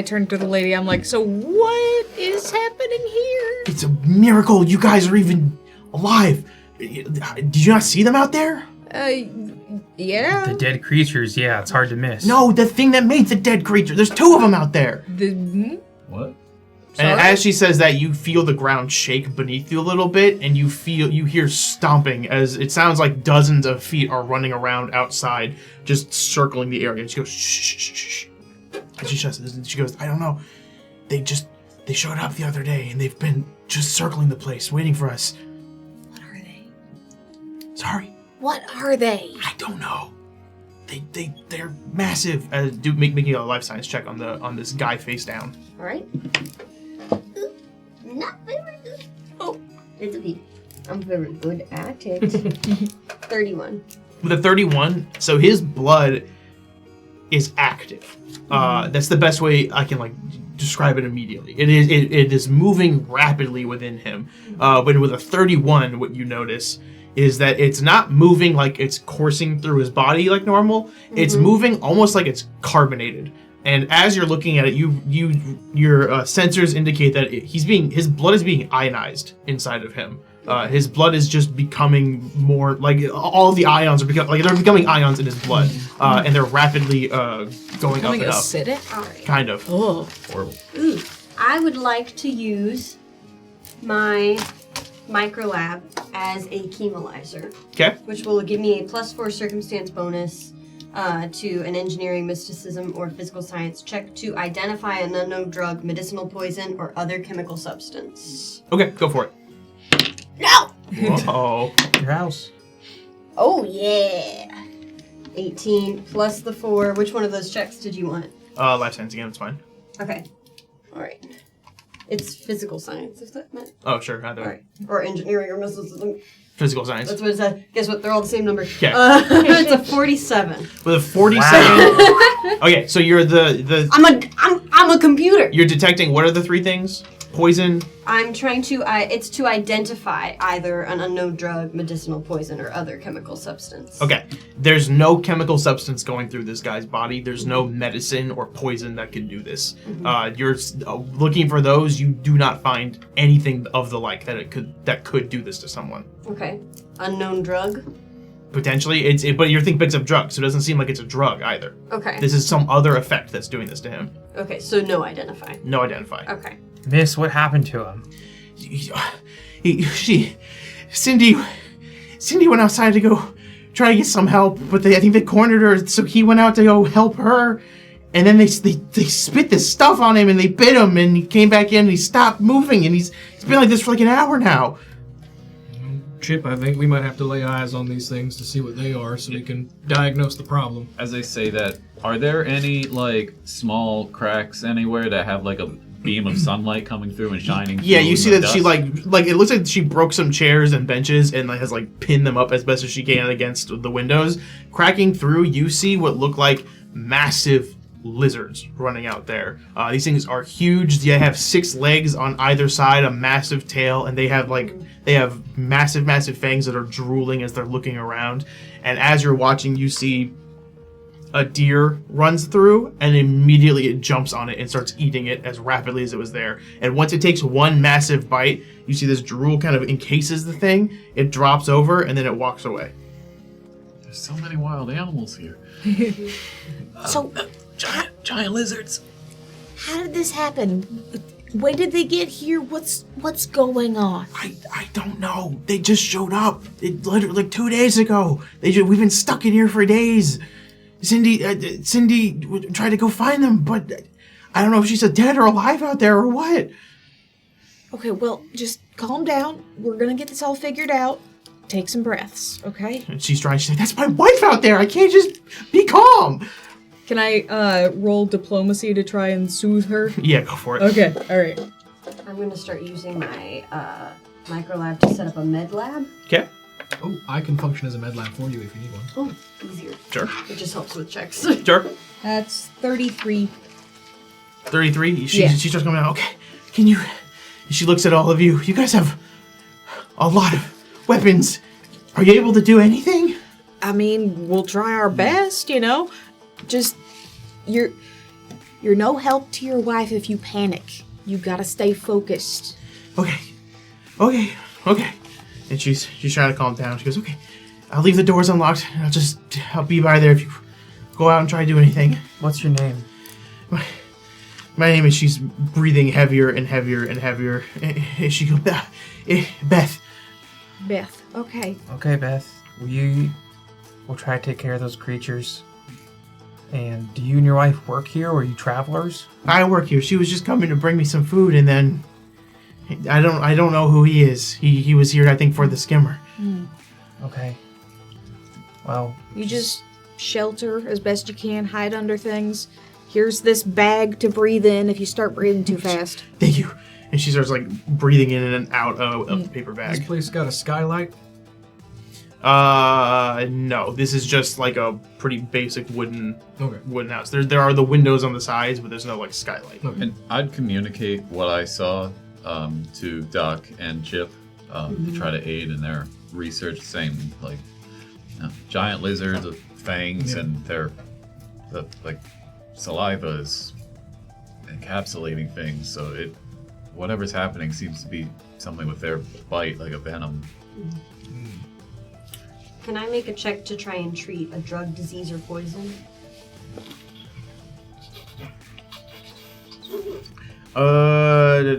turned to the lady. I'm like, so what is happening here? It's a miracle you guys are even alive. Did you not see them out there? Yeah. The dead creatures, yeah, it's hard to miss. No, the thing that made the dead creature. There's two of them out there. What? And as she says that, you feel the ground shake beneath you a little bit, and you hear stomping as it sounds like dozens of feet are running around outside, just circling the area. And she goes, shh, shh, shh, shh. And she goes, I don't know. They showed up the other day, and they've been just circling the place, waiting for us. What are they? Sorry. What are they? I don't know. They're massive. Making a life science check on this guy face down. All right. Not very good. Oh, it's okay. I'm very good at it. 31. With a 31, so his blood is active. That's the best way I can describe it immediately. It is moving rapidly within him. But with a 31, what you notice is that it's not moving like it's coursing through his body like normal. Mm-hmm. It's moving almost like it's carbonated. And as you're looking at it, your sensors indicate that his blood is being ionized inside of him. His blood is just becoming more like all of the ions are they're becoming ions in his blood, and they're rapidly going up and up. Acidic? All right. Kind of. Oh. Horrible. Ooh, I would like to use my microlab as a chemolizer, Okay. which will give me a +4 circumstance bonus to an engineering, mysticism, or physical science check to identify an unknown drug, medicinal poison, or other chemical substance. Okay, go for it. No! Oh. Your house. Oh, yeah. 18 plus the 4. Which one of those checks did you want? Life science again. It's fine. Okay. All right. It's physical science, if that meant. Oh, sure. Either All right. Or engineering or mysticism. physical science. That's what it said. Guess what? They're all the same number. Okay. It's a 47. With a 47. Okay, so you're the. I'm a computer. You're detecting what are the three things? Poison. I'm trying to. It's to identify either an unknown drug, medicinal poison, or other chemical substance. Okay. There's no chemical substance going through this guy's body. There's no medicine or poison that can do this. Mm-hmm. You're looking for those. You do not find anything of the like that could do this to someone. Okay. Unknown drug. Potentially, but you're thinking picks up drugs, so it doesn't seem like it's a drug either. Okay. This is some other effect that's doing this to him. Okay. So no identify. No identify. Okay. Miss, what happened to him? Cindy went outside to go try to get some help, but I think they cornered her, so he went out to go help her, and then they spit this stuff on him and they bit him, and he came back in and he stopped moving, and he's been like this for like an hour now. Chip, I think we might have to lay eyes on these things to see what they are so we can diagnose the problem. As I say that, are there any like small cracks anywhere that have like a beam of sunlight coming through and shining Yeah, through you see the that she dust? like it looks like she broke some chairs and benches and has pinned them up as best as she can against the windows. Cracking through, you see what look like massive lizards running out there. These things are huge. They have 6 legs on either side, a massive tail, and they have massive fangs that are drooling as they're looking around. And as you're watching, you see a deer runs through, and immediately it jumps on it and starts eating it as rapidly as it was there. And once it takes one massive bite, you see this drool kind of encases the thing, it drops over, and then it walks away. There's so many wild animals here. So, Giant lizards. how did this happen? When did they get here? What's going on? I don't know. They just showed up. It literally like 2 days ago. We've been stuck in here for days. Cindy tried to go find them, but I don't know if she's dead or alive out there or what. Okay, well, just calm down. We're gonna get this all figured out. Take some breaths, okay? And she's trying to say, that's my wife out there. I can't just be calm. Can I roll diplomacy to try and soothe her? Yeah, go for it. Okay, alright. I'm going to start using my microlab to set up a med lab. Okay. Oh, I can function as a med lab for you if you need one. Oh, easier. Sure. It just helps with checks. Sure. That's 33. 33. She Yeah. starts coming out. Okay. Can you... She looks at all of you. You guys have a lot of weapons. Are you able to do anything? I mean, we'll try our best, you know? Just, you're no help to your wife if you panic. You gotta stay focused. Okay. And she's trying to calm down. She goes, okay, I'll leave the doors unlocked. I'll be by there if you go out and try to do anything. What's your name? My name is, she's breathing heavier and heavier and heavier. She goes, Beth. Beth, okay. Okay, Beth. We'll try to take care of those creatures. And do you and your wife work here, or are you travelers? I work here. She was just coming to bring me some food, and then I don't know who he is. He was here, I think, for the skimmer. Okay. Well, You just shelter as best you can, hide under things. Here's this bag to breathe in if you start breathing too fast. Thank you. And she starts like breathing in and out of the paper This bag. place got a skylight. No. This is just like a pretty basic wooden Okay. house. There are the windows on the sides, but there's no like skylight. Okay. And I'd communicate what I saw to Doc and Chip to try to aid in their research. Same, like, giant lizards with fangs, and their saliva is encapsulating things. So whatever's happening seems to be something with their bite, like a venom. Can I make a check to try and treat a drug, disease, or poison? I'm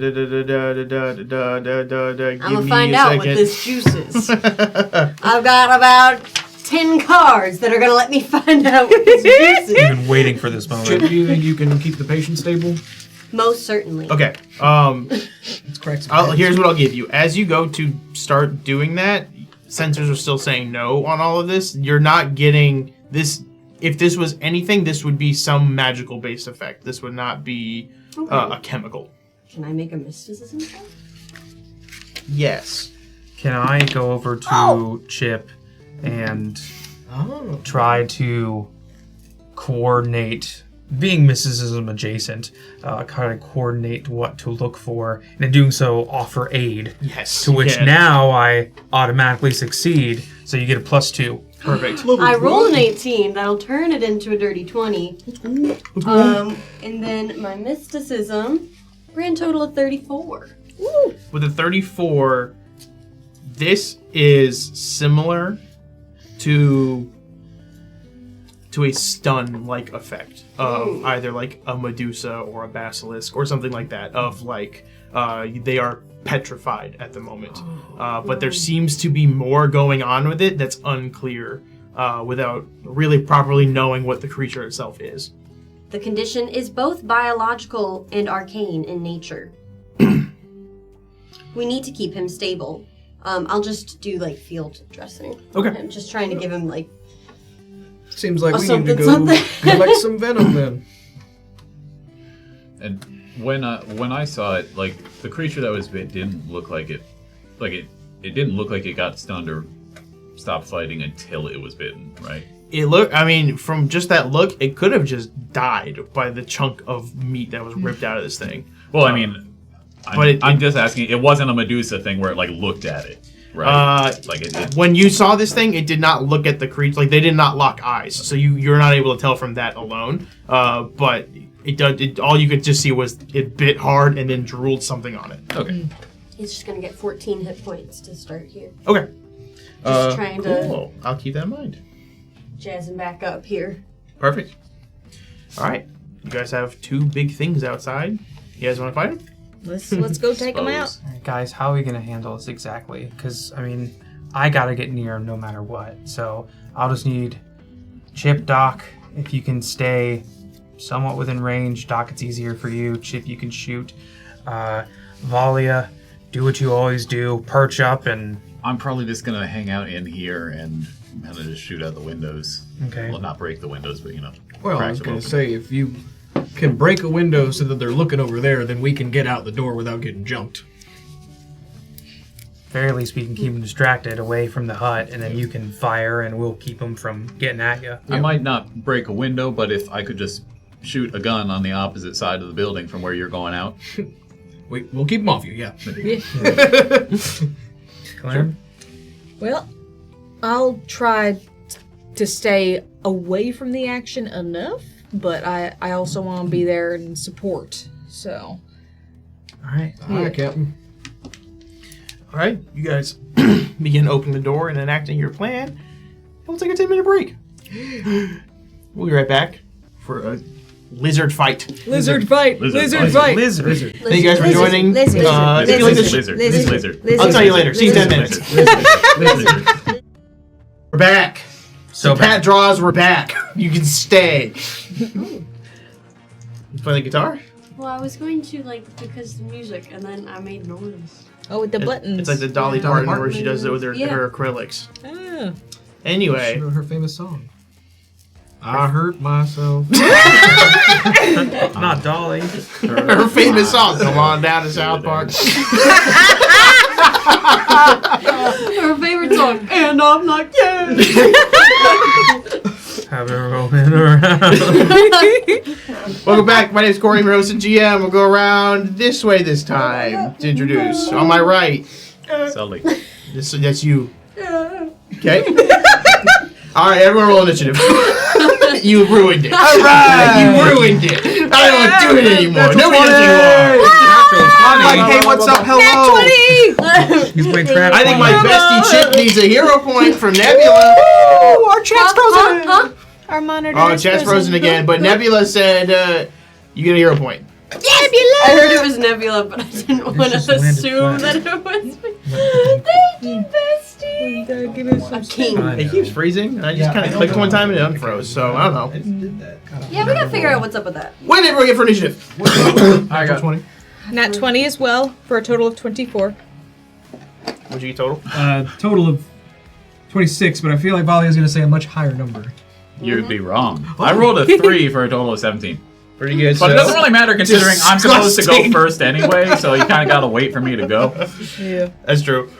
gonna find out what this juice is. I've got about 10 cards that are gonna let me find out what this juice is. I've been waiting for this Chip, moment. do you think you can keep the patient stable? Most certainly. Okay. Let's crack some heads. Here's what I'll give you. As you go to start doing that, sensors are still saying no on all of this. You're not getting this. If this was anything, this would be some magical based effect. This would not be a chemical. Can I make a mysticism check? Yes. Can I go over to Chip and try to coordinate, being mysticism adjacent, kind of coordinate what to look for, and in doing so offer aid. Yes. To which yeah. now I automatically succeed, so you get a +2. Perfect. I roll an 18. That'll turn it into a dirty 20. And then my mysticism, grand total of 34. Woo! With a 34, this is similar to a stun-like effect of either like a Medusa or a basilisk or something like that. Of like they are petrified at the moment, but there seems to be more going on with it that's unclear without really properly knowing what the creature itself is. The condition is both biological and arcane in nature. We need to keep him stable. I'll just do like field dressing. Okay. I'm just trying to give him like Seems like we need to something, go something. collect some venom then. And when I saw it, like, the creature that was bit didn't look like it. Like, it didn't look like it got stunned or stopped fighting until it was bitten, right? It looked. I mean, from just that look, it could have just died by the chunk of meat that was ripped out of this thing. Well, I mean, I'm just asking. It wasn't a Medusa thing where it like looked at it, right? When you saw this thing, it did not look at the creature. Like they did not lock eyes, so you're not able to tell from that alone. But all you could just see was it bit hard and then drooled something on it. Okay. He's just gonna get 14 hit points to start here. Okay. Just trying to Cool. I'll keep that in mind. jazz him back up here. Perfect. All right. You guys have 2 big things outside. You guys want to fight them? Let's go take them out. All right, guys, how are we gonna handle this exactly? Because I mean, I gotta get near him no matter what. So I'll just need Chip, Doc. If you can stay somewhat within range, Doc, it's easier for you. Chip, you can shoot. Valia, do what you always do. Perch up and. I'm probably just gonna hang out in here and kind of just shoot out the windows. Okay. Well, not break the windows, but Well, I crack was them going open. to say, if you can break a window so that they're looking over there, then we can get out the door without getting jumped. Very least we can keep them distracted away from the hut, and then you can fire, and we'll keep them from getting at you. I might not break a window, but if I could just shoot a gun on the opposite side of the building from where you're going out. We'll keep them off you, yeah. Glenn? Well, I'll try to stay away from the action enough, but I also want to be there and support. So. All right. Hi, Captain. All right. You guys begin opening the door and enacting your plan. We'll take a 10-minute break. We'll be right back for a lizard fight. Lizard fight! Lizard fight! Lizard. Thank you guys for joining. Lizard. If you like this- Lizard. I'll tell you later. See you in 10 minutes. Lizard. We're back. So Pat bad. draws, we're back. You can stay. You play the guitar? Well, I was going to because the music, and then I made noise. Oh, with the buttons. It's like the Dolly Yeah. Parton where she does it with her, Yeah. her acrylics. Ah. Anyway. She wrote her famous song. I hurt myself. Not Dolly. Her famous song, Come On Down to South Park. Her favorite song, and I'm not gay. Have it rolling around. Welcome back. My name is Corey, I'm your host and GM. We'll go around this way this time to introduce. On my right, Sully. that's you. Okay? All right, everyone roll initiative. You ruined it. All right. You ruined it. I don't want to do it anymore. Nobody does it anymore. Like, hey, what's up? Hello. He's playing trap. I think my bestie Chip needs a hero point from Nebula. Oh, our chat's frozen. Our monitor. Oh, chat's frozen again, but Nebula said you get a hero point. I heard it was Nebula, but I didn't want to just landed assume flat. that it was me. Thank you, bestie. Give us A king. It keeps freezing, and I just kind of clicked one time and it unfroze, so I don't know. Yeah, we gotta figure out what's up with that. What did everyone get for initiative? I got 20. Nat 20 as well, for a total of 24. What'd you get total? Total of 26, but I feel like Valia's going to say a much higher number. You'd be wrong. I rolled a 3 for a total of 17. Pretty good. But it doesn't really matter considering I'm supposed to go Disgusting. first anyway, so you kind of gotta wait for me to go. Yeah. That's true.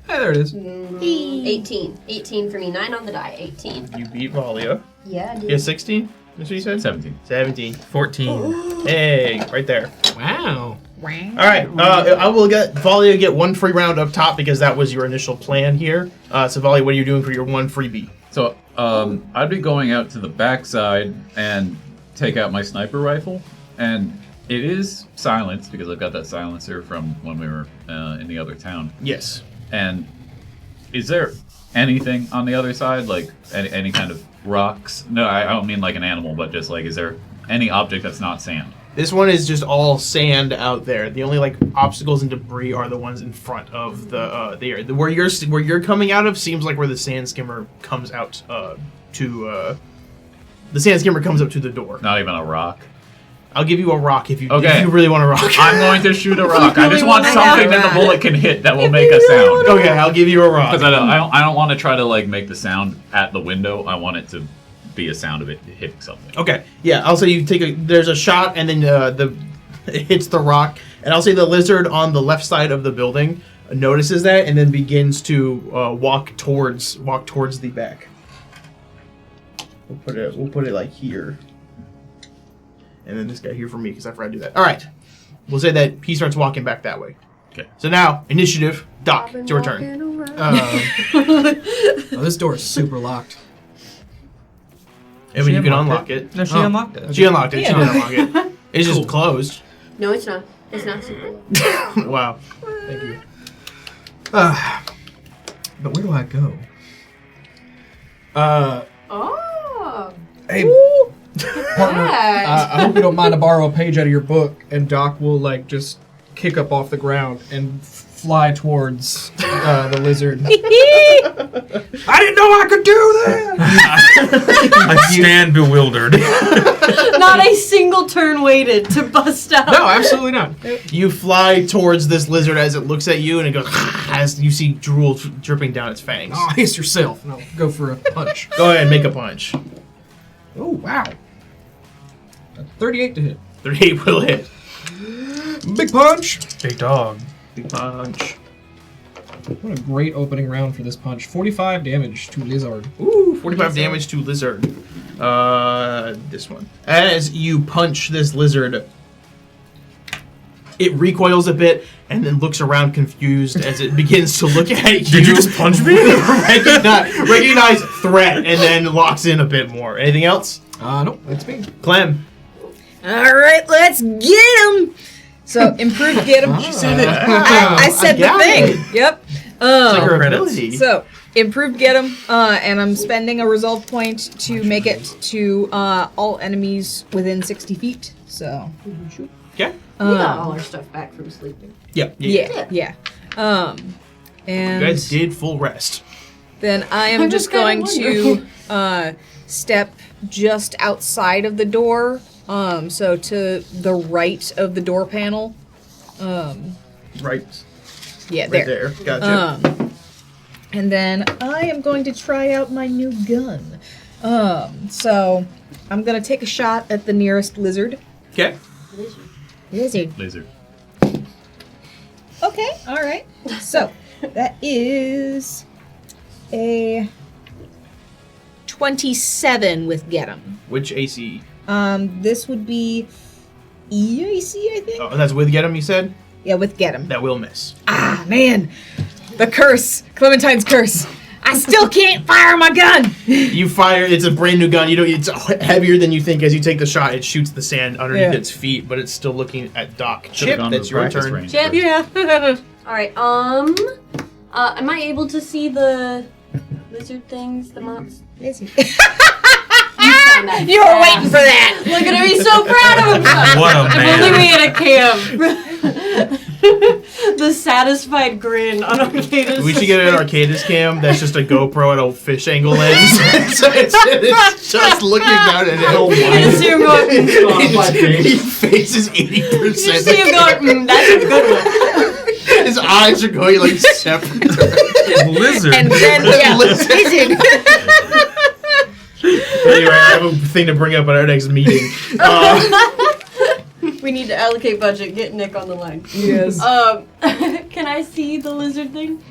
Hey, there it is. 18. 18 for me. 9 on the die. 18. You beat Valia. Yeah, I You did. get 16? That's what you said? 17. 17. 14. Hey, right there. Wow. All right, I will get Valia get one free round up top because that was your initial plan here. So Valia, what are you doing for your one freebie? So, I'd be going out to the backside and take out my sniper rifle, and it is silenced because I've got that silencer from when we were in the other town. Yes. And is there anything on the other side, like any kind of rocks? No, I don't mean like an animal, but just like, is there any object that's not sand? This one is just all sand out there. The only obstacles and debris are the ones in front of the area. Where you're coming out of seems like where the sand skimmer comes out to. The sand skimmer comes up to the door. Not even a rock. I'll give you a rock if you Okay. really want a rock. I'm going to shoot a rock. I just want I something know. that the bullet can hit that will make a sound. Okay, I'll give you a rock. Because I don't want to try to like make the sound at the window. I want it to be a sound of it hitting something. Okay, yeah, I'll say you there's a shot and then it hits the rock, and I'll say the lizard on the left side of the building notices that and then begins to walk towards the back. We'll put it like here, and then this guy here for me because I forgot to do that. All right, we'll say that he starts walking back that way. Okay. So now initiative, Doc. It's your turn. This door is super locked. And when you can unlock it. No, she unlocked it. She unlocked it. Yeah. She didn't unlock it. It's just closed. No, it's not. It's not secret. Wow. Thank you. But where do I go? Oh. Hey, partner. Yes. I hope you don't mind to borrow a page out of your book, and Doc will like just kick up off the ground and fly towards the lizard. I didn't know I could do that. I stand bewildered. Not a single turn waited to bust out. No, absolutely not. You fly towards this lizard as it looks at you, and it goes as you see drool dripping down its fangs. Oh, haste yourself. And I'll go for a punch. Go ahead, make a punch. Oh, wow. 38 to hit. 38 will hit. Big punch. Big dog. Big punch. What a great opening round for this punch. 45 damage to lizard. Ooh, 45 damage to lizard. This one. As you punch this lizard, it recoils a bit and then looks around confused as it begins to look at you. Did you just punch me? recognize threat and then locks in a bit more. Anything else? Nope, that's me. Clem. All right, let's get him. So improved get him. She said it. I said the got thing. it. Yep. It's like her credits. ability. So improved get him, and I'm spending a resolve point to make it to all enemies within 60 feet. So Okay. We got all our stuff back from sleeping. Yeah. yeah. And You guys did full rest. then I am I'm just just kinda going to step just outside of the door. So to the right of the door panel. Right. Yeah, Right there. Gotcha. And then I am going to try out my new gun. So I'm gonna take a shot at the nearest lizard. Okay. Lizard. Lizard. Okay, alright. So that is a 27 with get 'em. Which AC? This would be EAC, I think? Oh, and that's with get him, you said? Yeah, with get 'em. That will miss. Ah, man. The curse. Clementine's curse. I still can't fire my gun. You fire, it's a brand new gun. You know, it's heavier than you think. As you take the shot, it shoots the sand underneath Yeah. its feet, but it's still looking at Doc. Should've Chip, gone to that's the your practice turn. range Chip. first. Yeah. Alright, am I able to see the lizard things, the monsters? You were waiting for that. Look at him, he's so proud of himself. What a If only we man. had a cam. The satisfied grin on Keidas. We should get an Keidas cam that's just a GoPro at a fish angle lens. So it's just looking down at it. Oh You can see him going, His face is 80%. you see him going, that's a good one. His eyes are going like separate. Lizard. And then, yeah, Lizard. Anyway, I have a thing to bring up at our next meeting. We need to allocate budget, get Nick on the line. Yes. Can I see the lizard thing?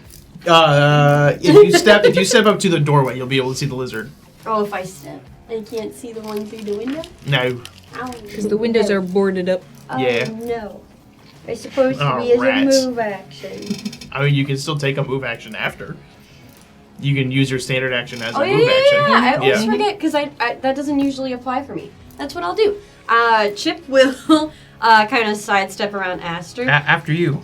If you step up to the doorway, you'll be able to see the lizard. Oh, if I step, I can't see the one through the window? No. Because the windows are boarded up. Oh, Yeah. no. It's supposed to Oh, be as rats. a move action. I mean, you can still take a move action after. You can use your standard action as Oh, a yeah, move yeah, action. yeah. I always Yeah. forget because I that doesn't usually apply for me. That's what I'll do. Chip will kind of sidestep around Aster. After you.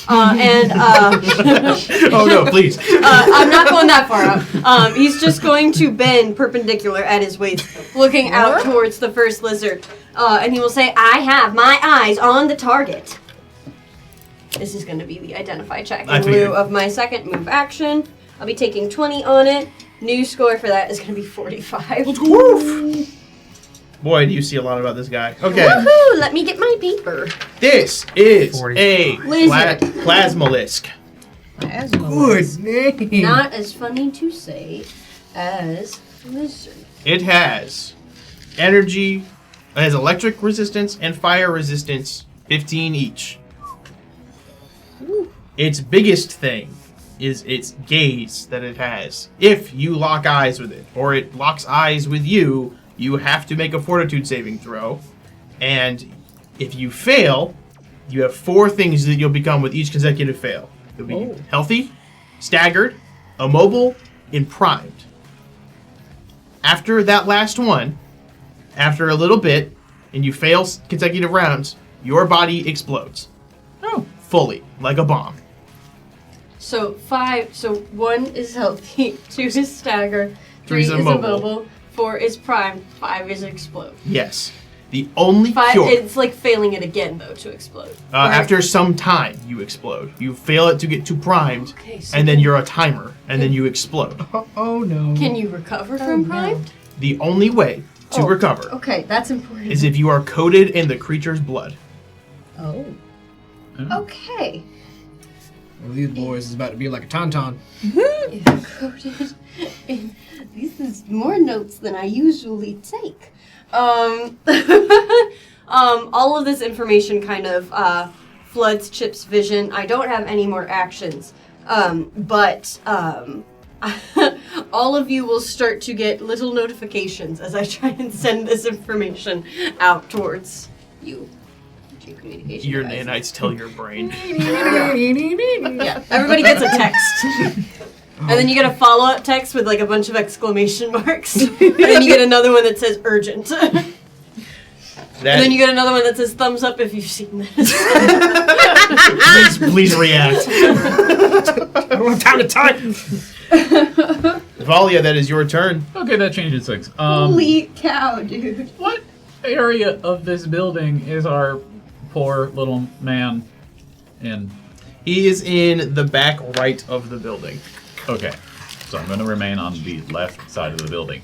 And Oh no, please. I'm not going that far out. He's just going to bend perpendicular at his waist, looking out towards the first lizard. And he will say, I have my eyes on the target. This is going to be the identify check. I In figured. lieu of my second move action, I'll be taking 20 on it. New score for that is going to be 45. Woof. Boy, do you see a lot about this guy. Okay, Woohoo! Let me get my paper. this is 40. a Lizard. plasmalisk. Good name. Not as funny to say as lizard. It has energy, it has electric resistance and fire resistance, 15 each. Its biggest thing is its gaze that it has. If you lock eyes with it, or it locks eyes with you, you have to make a fortitude saving throw. And if you fail, you have 4 things that you'll become with each consecutive fail. You'll be healthy, staggered, immobile, and primed. After that last one, after a little bit, and you fail consecutive rounds, your body explodes. Oh. Fully, like a bomb. So 5. So 1 is healthy, 2 is stagger, 3 is is immobile. immobile, 4 is primed, 5 is explode. Yes. The only 5. cure... It's like failing it again though to explode. Right? After some time, you explode. You fail it to get too primed, Okay, so and then you're a timer, and then you explode. Oh no. Can you recover from primed? The only way to recover Okay, that's important. is if you are coated in the creature's blood. Oh. Okay. One of these boys is about to be like a tauntaun. Coded in, this is more notes than I usually take. All of this information kind of floods Chip's vision. I don't have any more actions, but all of you will start to get little notifications as I try and send this information out towards you. Communication Your device. nanites tell your brain. Yeah, everybody gets a text. And then you get a follow-up text with like a bunch of exclamation marks. And then you get another one that says urgent. And then you get another one that says thumbs up if you've seen this. please react. I don't have time to type. Valia, that is your turn. Okay, that changes things. Holy cow, dude. What area of this building is our poor little man in? He is in the back right of the building. Okay, so I'm going to remain on the left side of the building.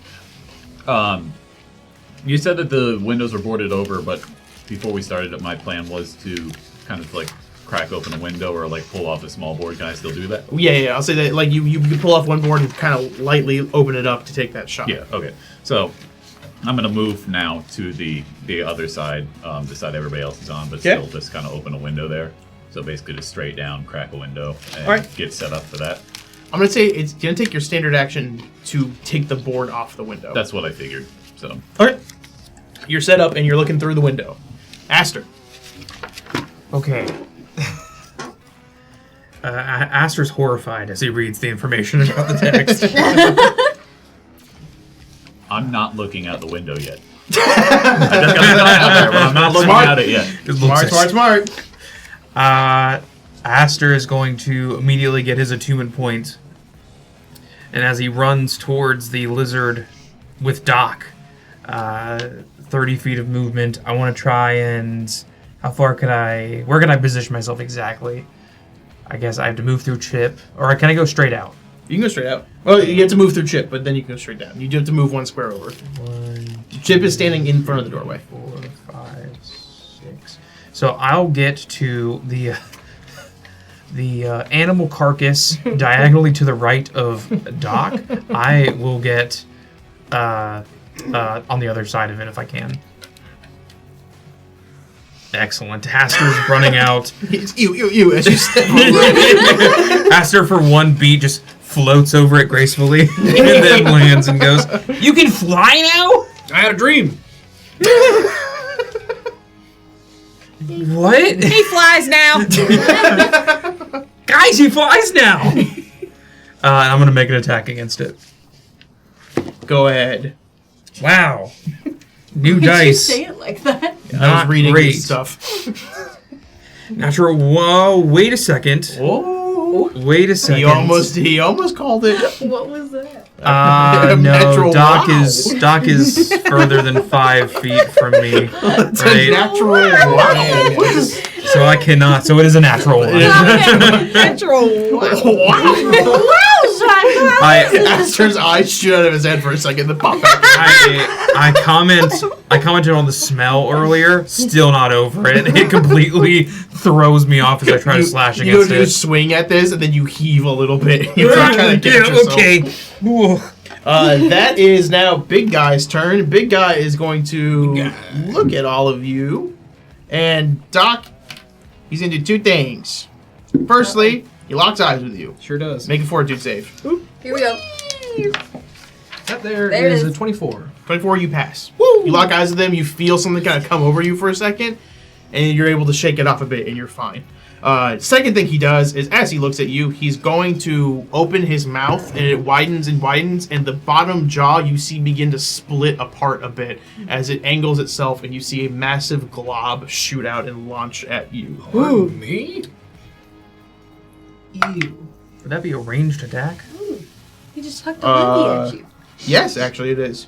You said that the windows were boarded over, but before we started, my plan was to kind of like crack open a window or like pull off a small board. Can I still do that? Yeah. I'll say that like you pull off one board and kind of lightly open it up to take that shot. Yeah, okay. So I'm going to move now to the other side, the side everybody else is on, but still just kind of open a window there. So basically just straight down, crack a window, and get set up for that. I'm going to say it's going to take your standard action to take the board off the window. That's what I figured. So Okay. You're set up and you're looking through the window. Aster. Okay. Aster's horrified as he reads the information about the text. I'm not looking out the window yet. I just got the sign out there, but I'm not looking Smart. at it yet. Smart. Aster is going to immediately get his attunement point. And as he runs towards the lizard with Doc, 30 feet of movement, I want to try and... where can I position myself exactly? I guess I have to move through Chip, or can I go straight out? You can go straight out. Well, you have to move through Chip, but then you can go straight down. You do have to move one square over. Chip is standing in front of the doorway. 4, 5, 6. So I'll get to the animal carcass diagonally to the right of Doc. I will get on the other side of it if I can. Excellent. Aster's running out. It's you, as you step over it. Aster, for one beat, just floats over it gracefully and then lands and goes, "You can fly now?" I had a dream. What? He flies now. Guys, he flies now! I'm going to make an attack against it. Go ahead. Wow. New Did you dice. say it like that? I Not was reading great. his stuff. Natural. Whoa, wait a second. Oh. Wait a second. He almost called it. What was that? No, Natural Doc wow. is further than 5 feet from me. It's a Right? natural wow. So I cannot. So it is a natural one. Natural. Aster's eyes shoot out of his head for a second, then pop back. I commented on the smell earlier. Still not over it. It completely throws me off as I try to slash You against go to it. swing at this, and then you heave a little bit. You try to catch yourself. Okay. Ooh. That is now Big Guy's turn. Big Guy is going to look at all of you, and Doc, he's going to do 2 things. Firstly, He locks eyes with you. Sure does. Make a fortitude save. Here we go. That there There it is is. a 24. 24, you pass. You lock eyes with them, you feel something kind of come over you for a second, and you're able to shake it off a bit, and you're fine. Second thing he does is, as he looks at you, he's going to open his mouth, and it widens and widens, and the bottom jaw you see begin to split apart a bit as it angles itself, and you see a massive glob shoot out and launch at you. Ooh, me? Ew. Would that be a ranged attack? He just hucked a lady at you. Yes, actually it is.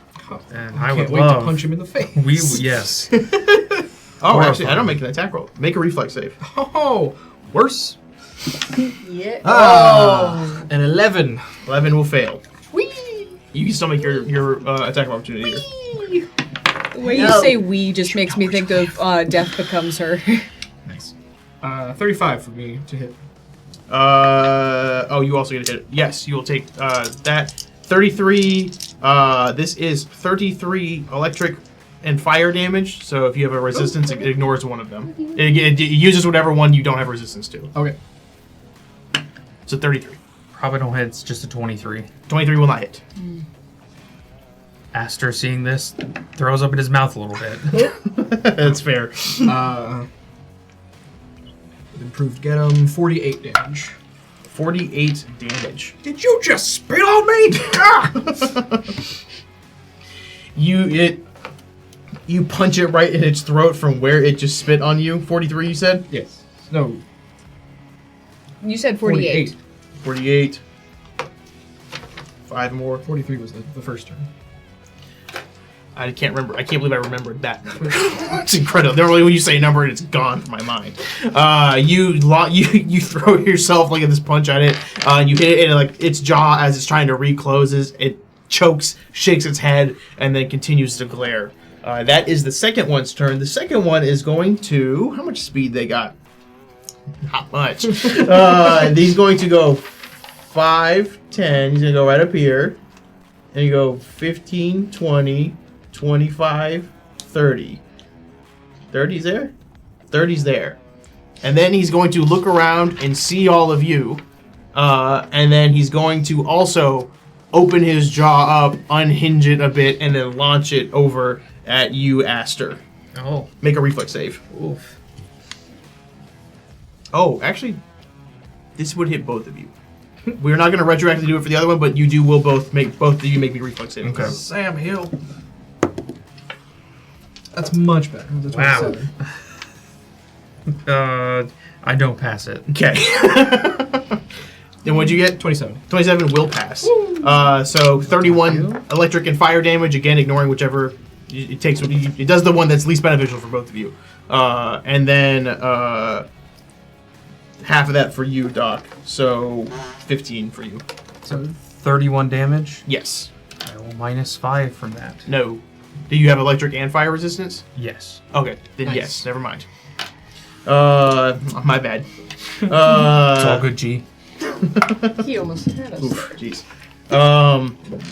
And I I would can't wait to love. punch him in the face. Yes. Oh, actually, I Horrifying. don't make an attack roll. Make a reflex save. Oh, worse. Yeah. An 11. 11 will fail. Whee! You can still make your attack of opportunity here. The way you No. say "we" just makes me think of Death Becomes Her. Nice. 35 for me to hit. Oh, you also get a hit. Yes, you will take that. 33. This is 33 electric and fire damage. So if you have a resistance, it ignores one of them. It uses whatever one you don't have resistance to. Okay. So 33. Probably don't hit. It's just a 23. 23 will not hit. Aster, seeing this, throws up in his mouth a little bit. That's fair. Improved get him 48 damage. 48 damage. Did you just spit on me? You punch it right in its throat from where it just spit on you. 43, you said? Yes. No. You said 48. 48. 5 more. 43 was the first turn. I can't remember. I can't believe I remembered that number. It's incredible. Normally, when you say a number, it's gone from my mind. You throw yourself like at this punch at it. You hit it, and like its jaw as it's trying to recloses, it chokes, shakes its head, and then continues to glare. That is the second one's turn. The second one is going to. How much speed they got? Not much. He's going to go 5, 10. He's going to go right up here. And you go 15, 20, 25, 30. 30's there? 30's there. And then he's going to look around and see all of you. And then he's going to also open his jaw up, unhinge it a bit, and then launch it over at you, Aster. Oh. Make a reflex save. Oof. Oh, actually, this would hit both of you. We're not going to retroactively do it for the other one, but you will both of you make me reflex saving throws. Sam Hill. That's much better. That's Wow. 27. I don't pass it. Okay. Then what'd you get? 27. 27 will pass. So 31 electric and fire damage, again, ignoring whichever it takes. It does the one that's least beneficial for both of you. And then half of that for you, Doc. So 15 for you. So 31 damage. Yes. I will minus 5 from that. No. Do you have electric and fire resistance? Yes. Okay, then Nice. yes. Never mind. My bad. It's all good, G. He almost had us. Oof, jeez.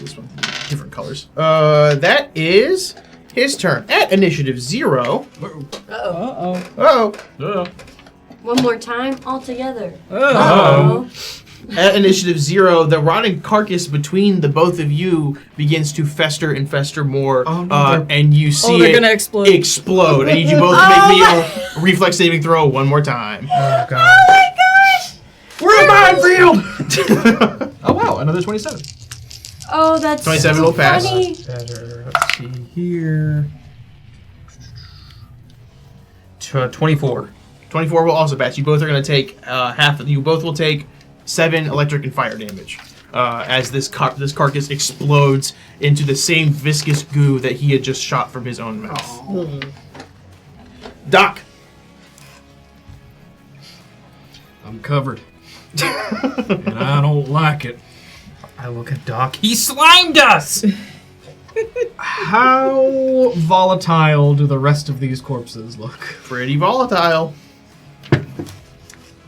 This one, different colors. That is his turn. At initiative 0. Uh-oh. Oh. One more time, all together. Uh-oh. At initiative 0, the rotting carcass between the both of you begins to fester and fester more. Oh, no, and you see they're it gonna explode. explode. I need you both to make me a reflex saving throw one more time. Oh, God. We're in a minefield! Oh, wow. Another 27. Oh, that's 27 so will pass. funny. Better. Let's see here. 24. 24 will also pass. You both are going to take half. You both will take 7 electric and fire damage as this carcass explodes into the same viscous goo that he had just shot from his own mouth. Doc. I'm covered. And I don't like it. I look at Doc. He slimed us! How volatile do the rest of these corpses look? Pretty volatile.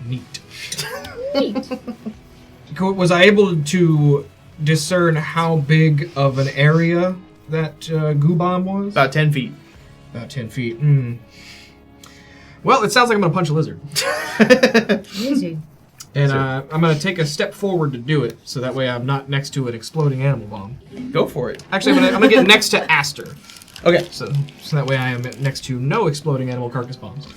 Neat. Was I able to discern how big of an area that goo bomb was? About 10 feet. About 10 feet. Well, it sounds like I'm going to punch a lizard. Easy. And I'm going to take a step forward to do it, so that way I'm not next to an exploding animal bomb. Go for it. Actually, I'm gonna get next to Aster. Okay. So that way I am next to no exploding animal carcass bombs.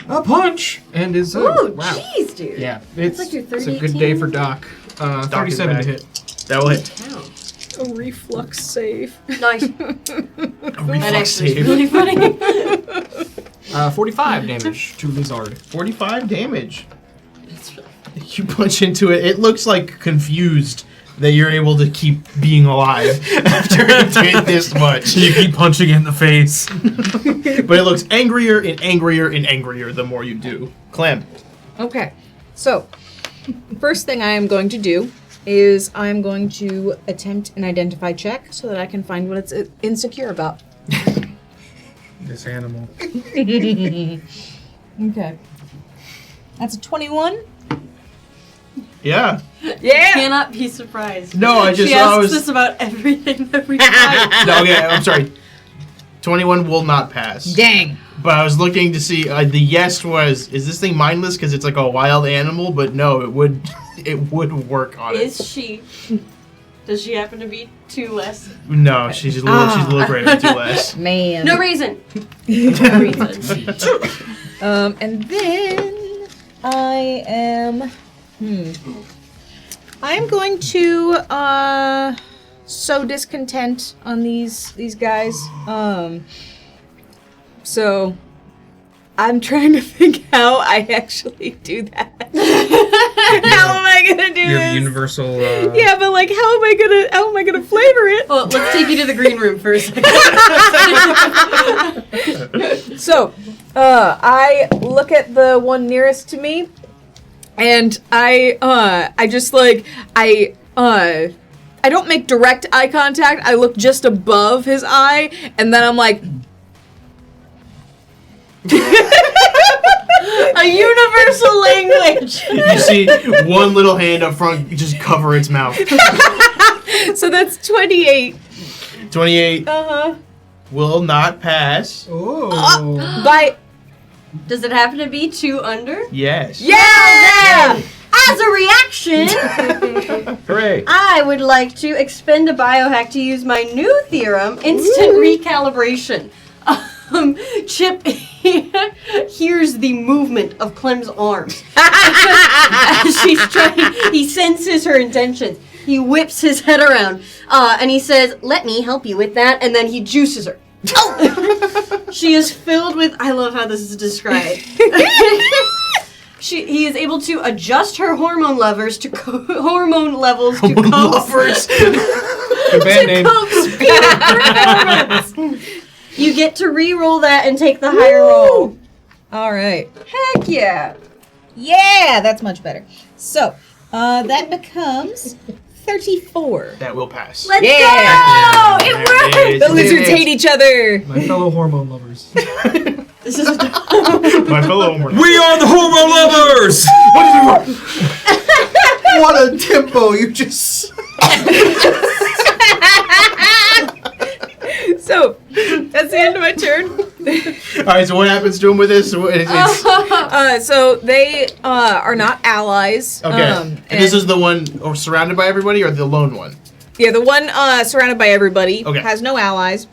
A punch! And is... Ooh, wow. jeez, dude. Yeah, it's like your a good day for Doc. 37 to hit. That will hit. A reflux save. Nice. A That reflex actually is save. really funny. 45 damage to Lizard. 45 damage. You punch into it. It looks like confused that you're able to keep being alive after it did this much. You keep punching it in the face. But it looks angrier and angrier and angrier the more you do. Clem. Okay, so first thing I am going to do is I'm going to attempt an identify check so that I can find what it's insecure about. This animal. Okay. That's a 21. Yeah. Yeah! Cannot be surprised. No, I She asks us about everything that we try. No, okay, I'm sorry. 21 will not pass. Dang. But I was looking to see, the yes was, is this thing mindless because it's like a wild animal? But no, it would work on Is it. she? Does she happen to be 2 less? No, she's a little greater than 2 less. Man. No reason. No reason. And then I am... I'm going to sow discontent on these guys. So I'm trying to think how I actually do that. How am I gonna do Your this? universal. Yeah, but like, how am I gonna flavor it? Well, let's take you to the green room for a second. So, I look at the one nearest to me, and I just like, I don't make direct eye contact. I look just above his eye, and then I'm like, A universal language. You see one little hand up front just cover its mouth. so that's 28. 28 Uh-huh. will not pass. Oh. By, Does it happen to be 2 under? Yes. yeah! As a reaction, Hooray! I would like to expend a biohack to use my new theorem, instant recalibration. Chip hears the movement of Clem's arms. As she's trying, he senses her intentions. He whips his head around, and he says, "Let me help you with that," and then he juices her. Oh! She is filled with, I love how this is described. He is able to adjust her hormone levels to hormone levels to coax, Lovers. Good band name. coax peak performance. You get to re-roll that and take the higher roll. All right. Heck yeah. Yeah, that's much better. So, that becomes 34. That will pass. Let's Yeah. go! There It worked! is. The lizards hate each other. My fellow hormone lovers. This is My fellow homework. We are the hormone lovers! What a tempo you just... So, that's the end of my turn. Alright, so what happens to him with this? So they are not allies. Okay. And this is the one surrounded by everybody or the lone one? Yeah, the one surrounded by everybody Okay. has no allies.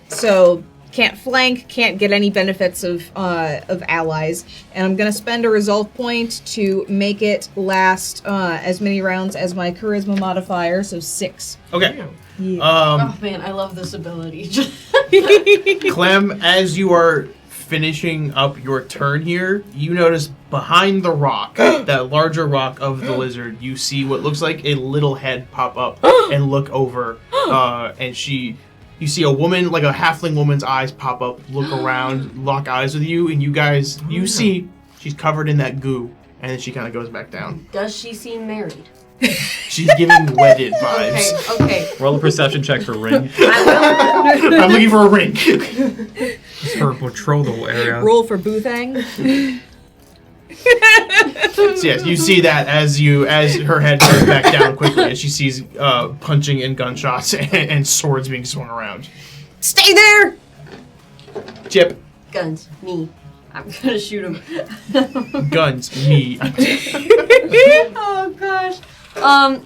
So can't flank, can't get any benefits of allies. And I'm gonna spend a resolve point to make it last as many rounds as my charisma modifier, so 6. Okay. Yeah. Oh man, I love this ability. Clem, as you are finishing up your turn here, you notice behind the rock, that larger rock of the lizard, you see what looks like a little head pop up and look over, and you see a woman, like a halfling woman's eyes pop up, look around, lock eyes with you, and you see she's covered in that goo, and then she kind of goes back down. Does she seem married? She's giving wedded vibes. Okay. Roll a perception check for ring. I'm looking for a ring. It's her betrothal area. Roll for Boothang. So yes, you see that as her head goes back down quickly as she sees punching and gunshots and swords being swung around. Stay there! Chip. Guns. Me. I'm gonna shoot him. Guns, me. Oh gosh.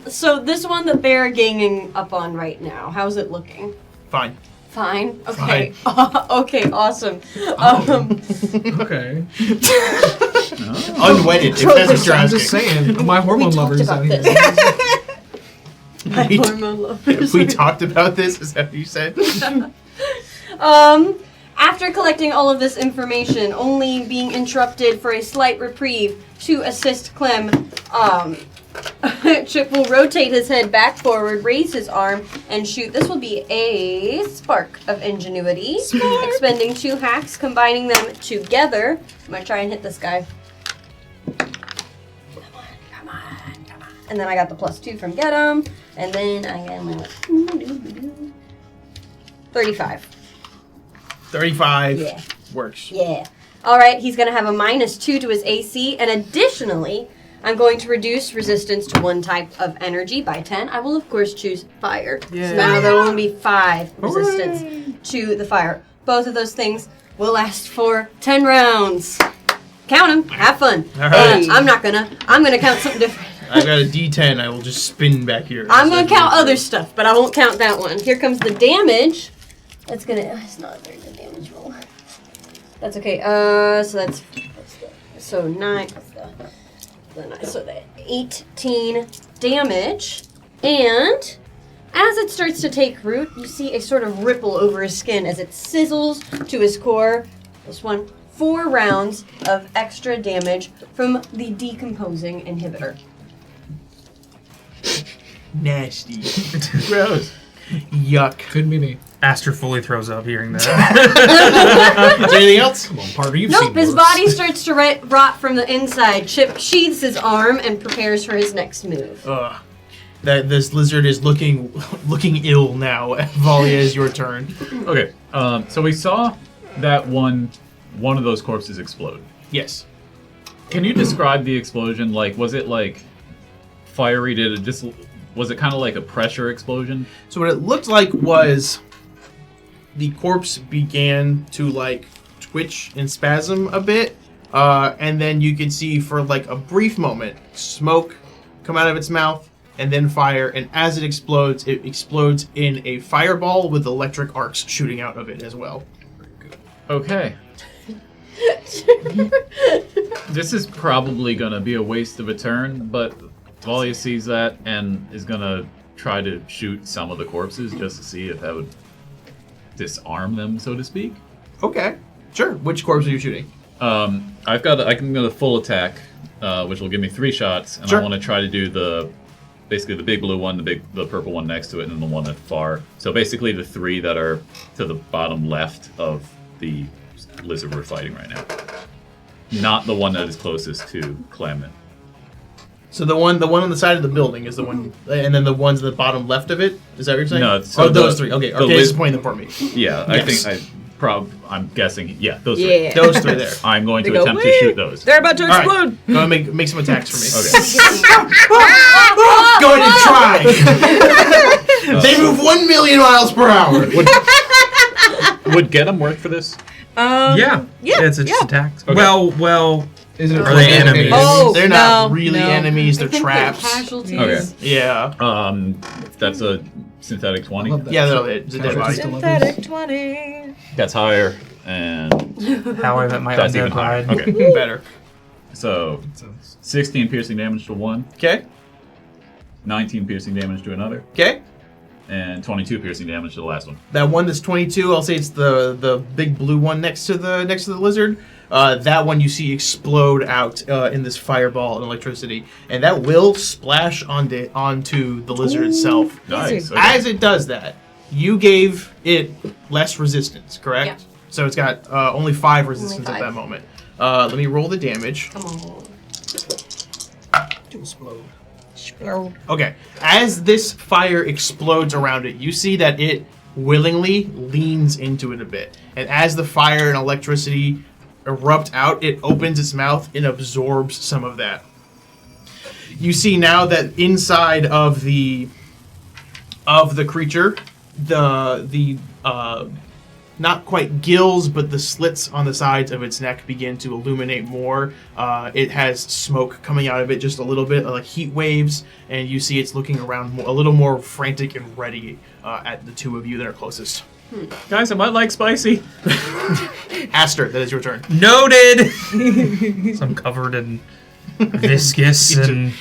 So this one that they're ganging up on right now, how's it looking? Fine. Fine. Okay. Okay. Awesome. Okay. Unwedded, if that's what you're I'm asking. just saying, my hormone lovers out here. We, Hormone lovers. we talked about this, is that what you said? After collecting all of this information, only being interrupted for a slight reprieve to assist Clem, Chip will rotate his head back forward, raise his arm, and shoot. This will be a spark of ingenuity. Expending 2 hacks, combining them together. I'm gonna try and hit this guy. Come on. And then I got the +2 from Get 'em. And then I got my 35. 35 Yeah. works. Yeah. All right, he's going to have a -2 to his AC, and additionally, I'm going to reduce resistance to one type of energy by 10. I will, of course, choose fire. Yeah. So now there will only be 5 resistance to the fire. Both of those things will last for 10 rounds. Count them. Have fun. All right. I'm going to count something different. I've got a D10. I will just spin back here. I'm going to count other stuff, but I won't count that one. Here comes the damage. It's not a very good damage roll. That's okay. So 9. So the 18 damage, and as it starts to take root, you see a sort of ripple over his skin as it sizzles to his core. This one, 4 rounds of extra damage from the decomposing inhibitor. Nasty. Gross. Yuck. Couldn't be me. Aster fully throws up hearing that. Is there anything else? Come on, Parker, you've Nope, seen his worse. body starts to rot from the inside. Chip sheathes his arm and prepares for his next move. That this lizard is looking ill now. Valia, is your turn. Okay, so we saw that one of those corpses explode. Yes. Can you describe the explosion? Like, was it like fiery? Was it kind of like a pressure explosion? So what it looked like was the corpse began to like twitch and spasm a bit, and then you could see for like a brief moment smoke come out of its mouth, and then fire. And as it explodes in a fireball with electric arcs shooting out of it as well. Okay. This is probably going to be a waste of a turn, but Valia sees that and is going to try to shoot some of the corpses just to see if that would disarm them, so to speak. Okay, sure. Which corpse are you shooting? I can go the full attack, which will give me 3 shots, and Sure. I want to try to do basically the big blue one, the purple one next to it, and then the one at far. So basically the 3 that are to the bottom left of the lizard we're fighting right now. Not the one that is closest to Clement. So the one on the side of the building is the one, and then the ones at the bottom left of it. Is that what you're saying? No, so those the- 3. Okay, the Arcadius is liz- pointing them for me. Yeah, Yes. I'm guessing. Yeah, those 3. Yeah. Those 3 there. I'm going to They go, attempt to "Wee!" shoot those. They're about to All right. explode. Go and make some attacks for me. Okay. Go ahead and try. They move 1 million miles per hour. Would Get 'em work for this? Yeah, it's just yeah. attacks. Okay. Well, Is it Are they enemies? Oh, They're not no, really no. enemies. I They're think traps. they're casualties. Okay. Yeah. That's a synthetic 20. love that. Yeah, no, it's a dead body. Synthetic 20. That's higher, and how I met my that's undead even higher. bride. Okay. Better. So 16 piercing damage to one, Okay. 19 piercing damage to another, Okay. and 22 piercing damage to the last one. That one that's 22. I'll say it's the big blue one next to the lizard. That one you see explode out in this fireball and electricity, and that will splash onto the lizard itself. Nice. Okay. As it does that, you gave it less resistance, correct? Yeah. So it's got only 5 resistance Only at 5. that moment. Let me roll the damage. Come on. To explode. Explode. Okay. As this fire explodes around it, you see that it willingly leans into it a bit. And as the fire and electricity erupt out, it opens its mouth and absorbs some of that. You see now that inside of the creature, the not quite gills, but the slits on the sides of its neck begin to illuminate more. It has smoke coming out of it just a little bit, like heat waves, and you see it's looking around a little more frantic and ready at the two of you that are closest. Guys, I might like spicy. Aster, that is your turn. Noted! So I'm covered in viscous and...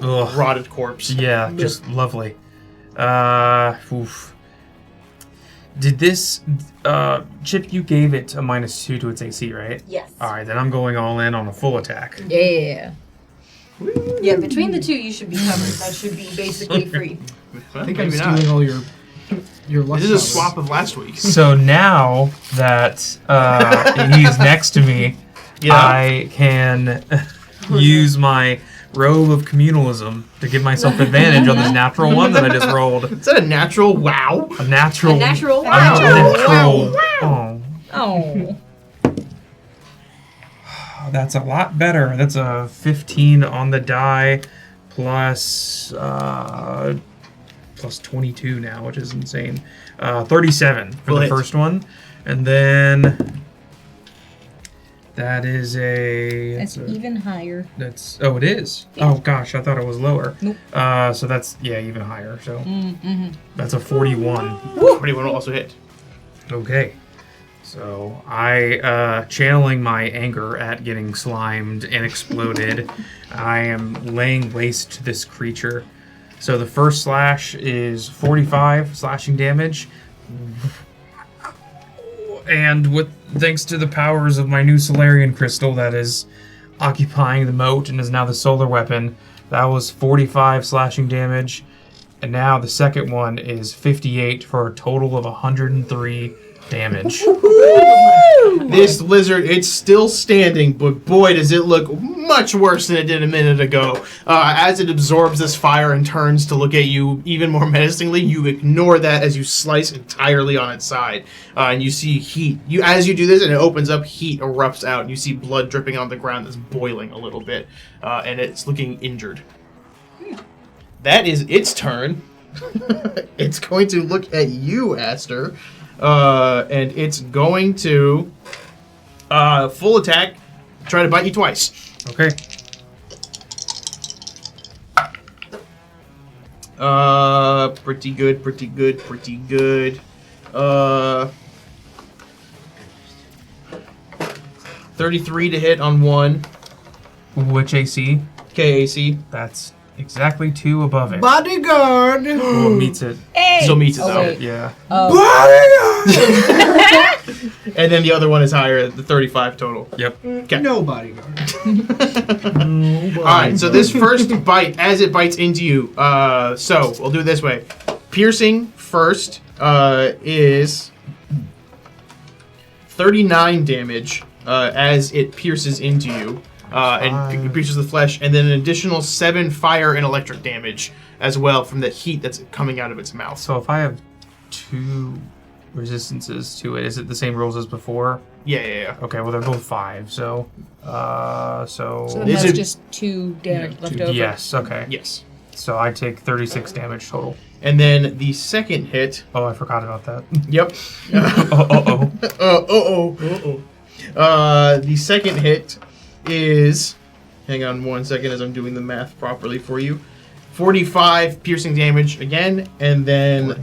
ugh. Rotted corpse. Yeah, just lovely. Oof. Did this... Chip, you gave it a -2 to its AC, right? Yes. Alright, then I'm going all in on a full attack. Yeah. Yeah, between the two, you should be covered. That should be basically free. I think Maybe I'm not. stealing all your luck. This is a powers. swap of last week. So now that he's next to me, I can use my robe of communalism to give myself advantage on this natural one that I just rolled. Is that a natural wow? A natural. A natural A wow. natural. Oh. Oh. That's a lot better. That's a 15 on the die plus 22 now, which is insane. 37 for Will the hit. first one. And then that is That's a... even higher. That's oh, it is. Oh gosh, I thought it was lower. Nope. So that's even higher. So that's a 41. 21 will also hit. Okay. So I channeling my anger at getting slimed and exploded. I am laying waste to this creature. So the first slash is 45 slashing damage. And with thanks to the powers of my new Solarian crystal that is occupying the moat and is now the solar weapon, that was 45 slashing damage. And now the second one is 58 for a total of 103 damage. This lizard, it's still standing, but boy, does it look much worse than it did a minute ago. As it absorbs this fire and turns to look at you even more menacingly, you ignore that as you slice entirely on its side. And you see heat. As you do this and it opens up, heat erupts out. And you see blood dripping on the ground that's boiling a little bit. And it's looking injured. That is its turn. It's going to look at you, Aster. And it's going to full attack, try to bite you twice. Okay. Pretty good, pretty good, pretty good. 33 to hit on one. Which AC? KAC. That's exactly 2 above it. Bodyguard. Well, it meets it. Hey! Still meets it though. wait. Yeah. And then the other one is higher, the 35 total. Yep. Okay. No bodyguard. Alright, so this first bite, as it bites into you, so we'll do it this way. Piercing first is 39 damage as it pierces into you. And pierces the flesh, and then an additional 7 fire and electric damage as well from the heat that's coming out of its mouth. So if I have 2 resistances to it, is it the same rules as before? Yeah. Okay, well they're both 5, so So Is that's it- just 2 damage left over. yes, okay. Yes. So I take 36 damage total. And then the second hit. Oh, I forgot about that. Yep. The second hit is. Hang on 1 second as I'm doing the math properly for you. 45 piercing damage again, and then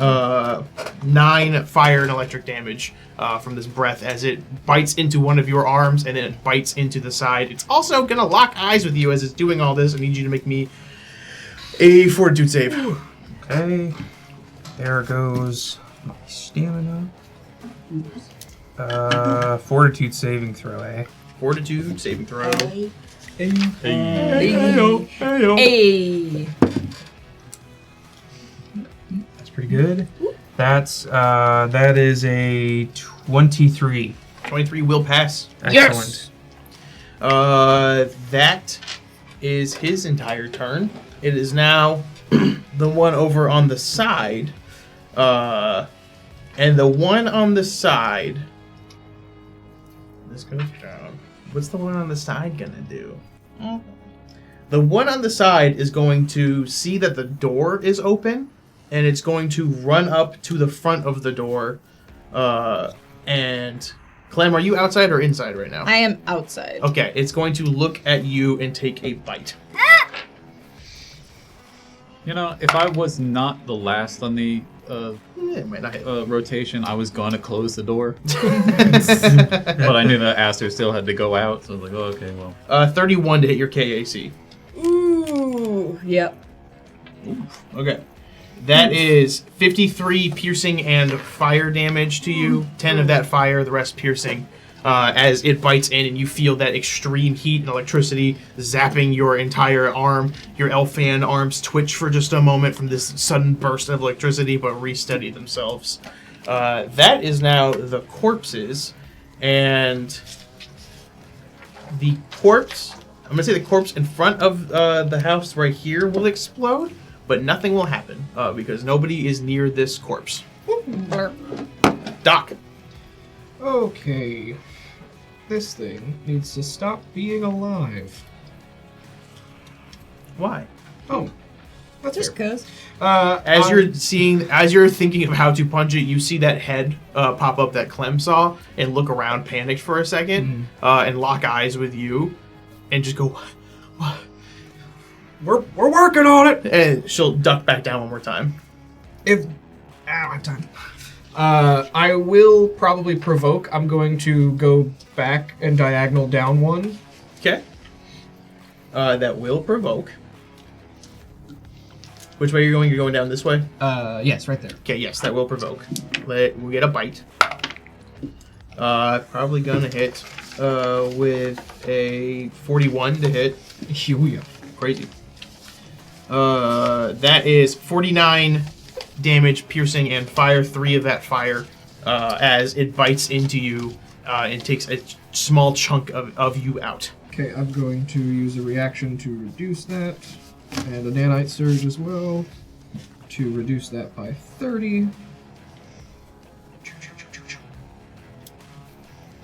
9 fire and electric damage from this breath as it bites into one of your arms and then it bites into the side. It's also going to lock eyes with you as it's doing all this. I need you to make me a fortitude save. Okay. There goes my stamina. Fortitude saving throw, eh? Fortitude saving throw. Hey. That's pretty good. That is a 23. 23 will pass. Excellent. That is his entire turn. It is now the one over on the side. And the one on the side. This goes down. What's the one on the side gonna do? The one on the side is going to see that the door is open, and it's going to run up to the front of the door, And Clem, are you outside or inside right now? I am outside. Okay, it's going to look at you and take a bite. You know, if I was not the last on the It might not hit. rotation, I was going to close the door. But I knew that Aster still had to go out, so I was like, oh, okay, well. 31 to hit your KAC. Ooh. Yep. Okay. That is 53 piercing and fire damage to you. 10 of that fire, the rest piercing. As it bites in and you feel that extreme heat and electricity zapping your entire arm. Your Elfan arms twitch for just a moment from this sudden burst of electricity, but resteady themselves. That is now the corpses. And the corpse, I'm going to say the corpse in front of the house right here will explode, but nothing will happen because nobody is near this corpse. Doc. Okay. This thing needs to stop being alive. Why? Oh. That's Just fair. cause. As you're thinking of how to punch it, you see that head pop up that Clem saw and look around, panicked for a second, and lock eyes with you, and just go, "What?" We're working on it. And she'll duck back down one more time. I have time. I will probably provoke. I'm going to go back and diagonal down one. Okay. That will provoke. Which way are you going? You're going down this way? Yes, right there. Okay, yes, that will provoke. We'll get a bite. Probably gonna hit with a 41 to hit. Huya. Crazy. That is 49 damage, piercing, and fire. 3 of that fire as it bites into you and takes a small chunk of you out. Okay, I'm going to use a reaction to reduce that, and a nanite surge as well to reduce that by 30.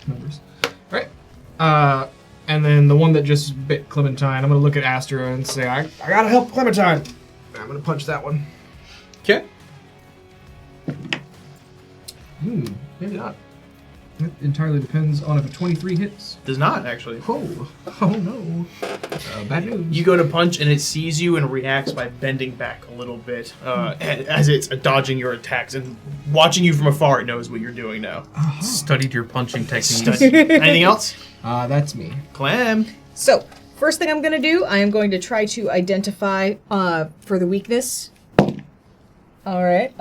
Numbers. All right. And then the one that just bit Clementine, I'm going to look at Astra and say, I gotta help Clementine. I'm going to punch that one. Okay. Maybe not. It entirely depends on if a 23 hits. Does not, actually. Oh no. Bad news. You go to punch, and it sees you and reacts by bending back a little bit as it's dodging your attacks. And watching you from afar, it knows what you're doing now. Studied your punching techniques. Anything else? That's me. Clem. So, first thing I'm going to do, I am going to try to identify for the weakness. All right,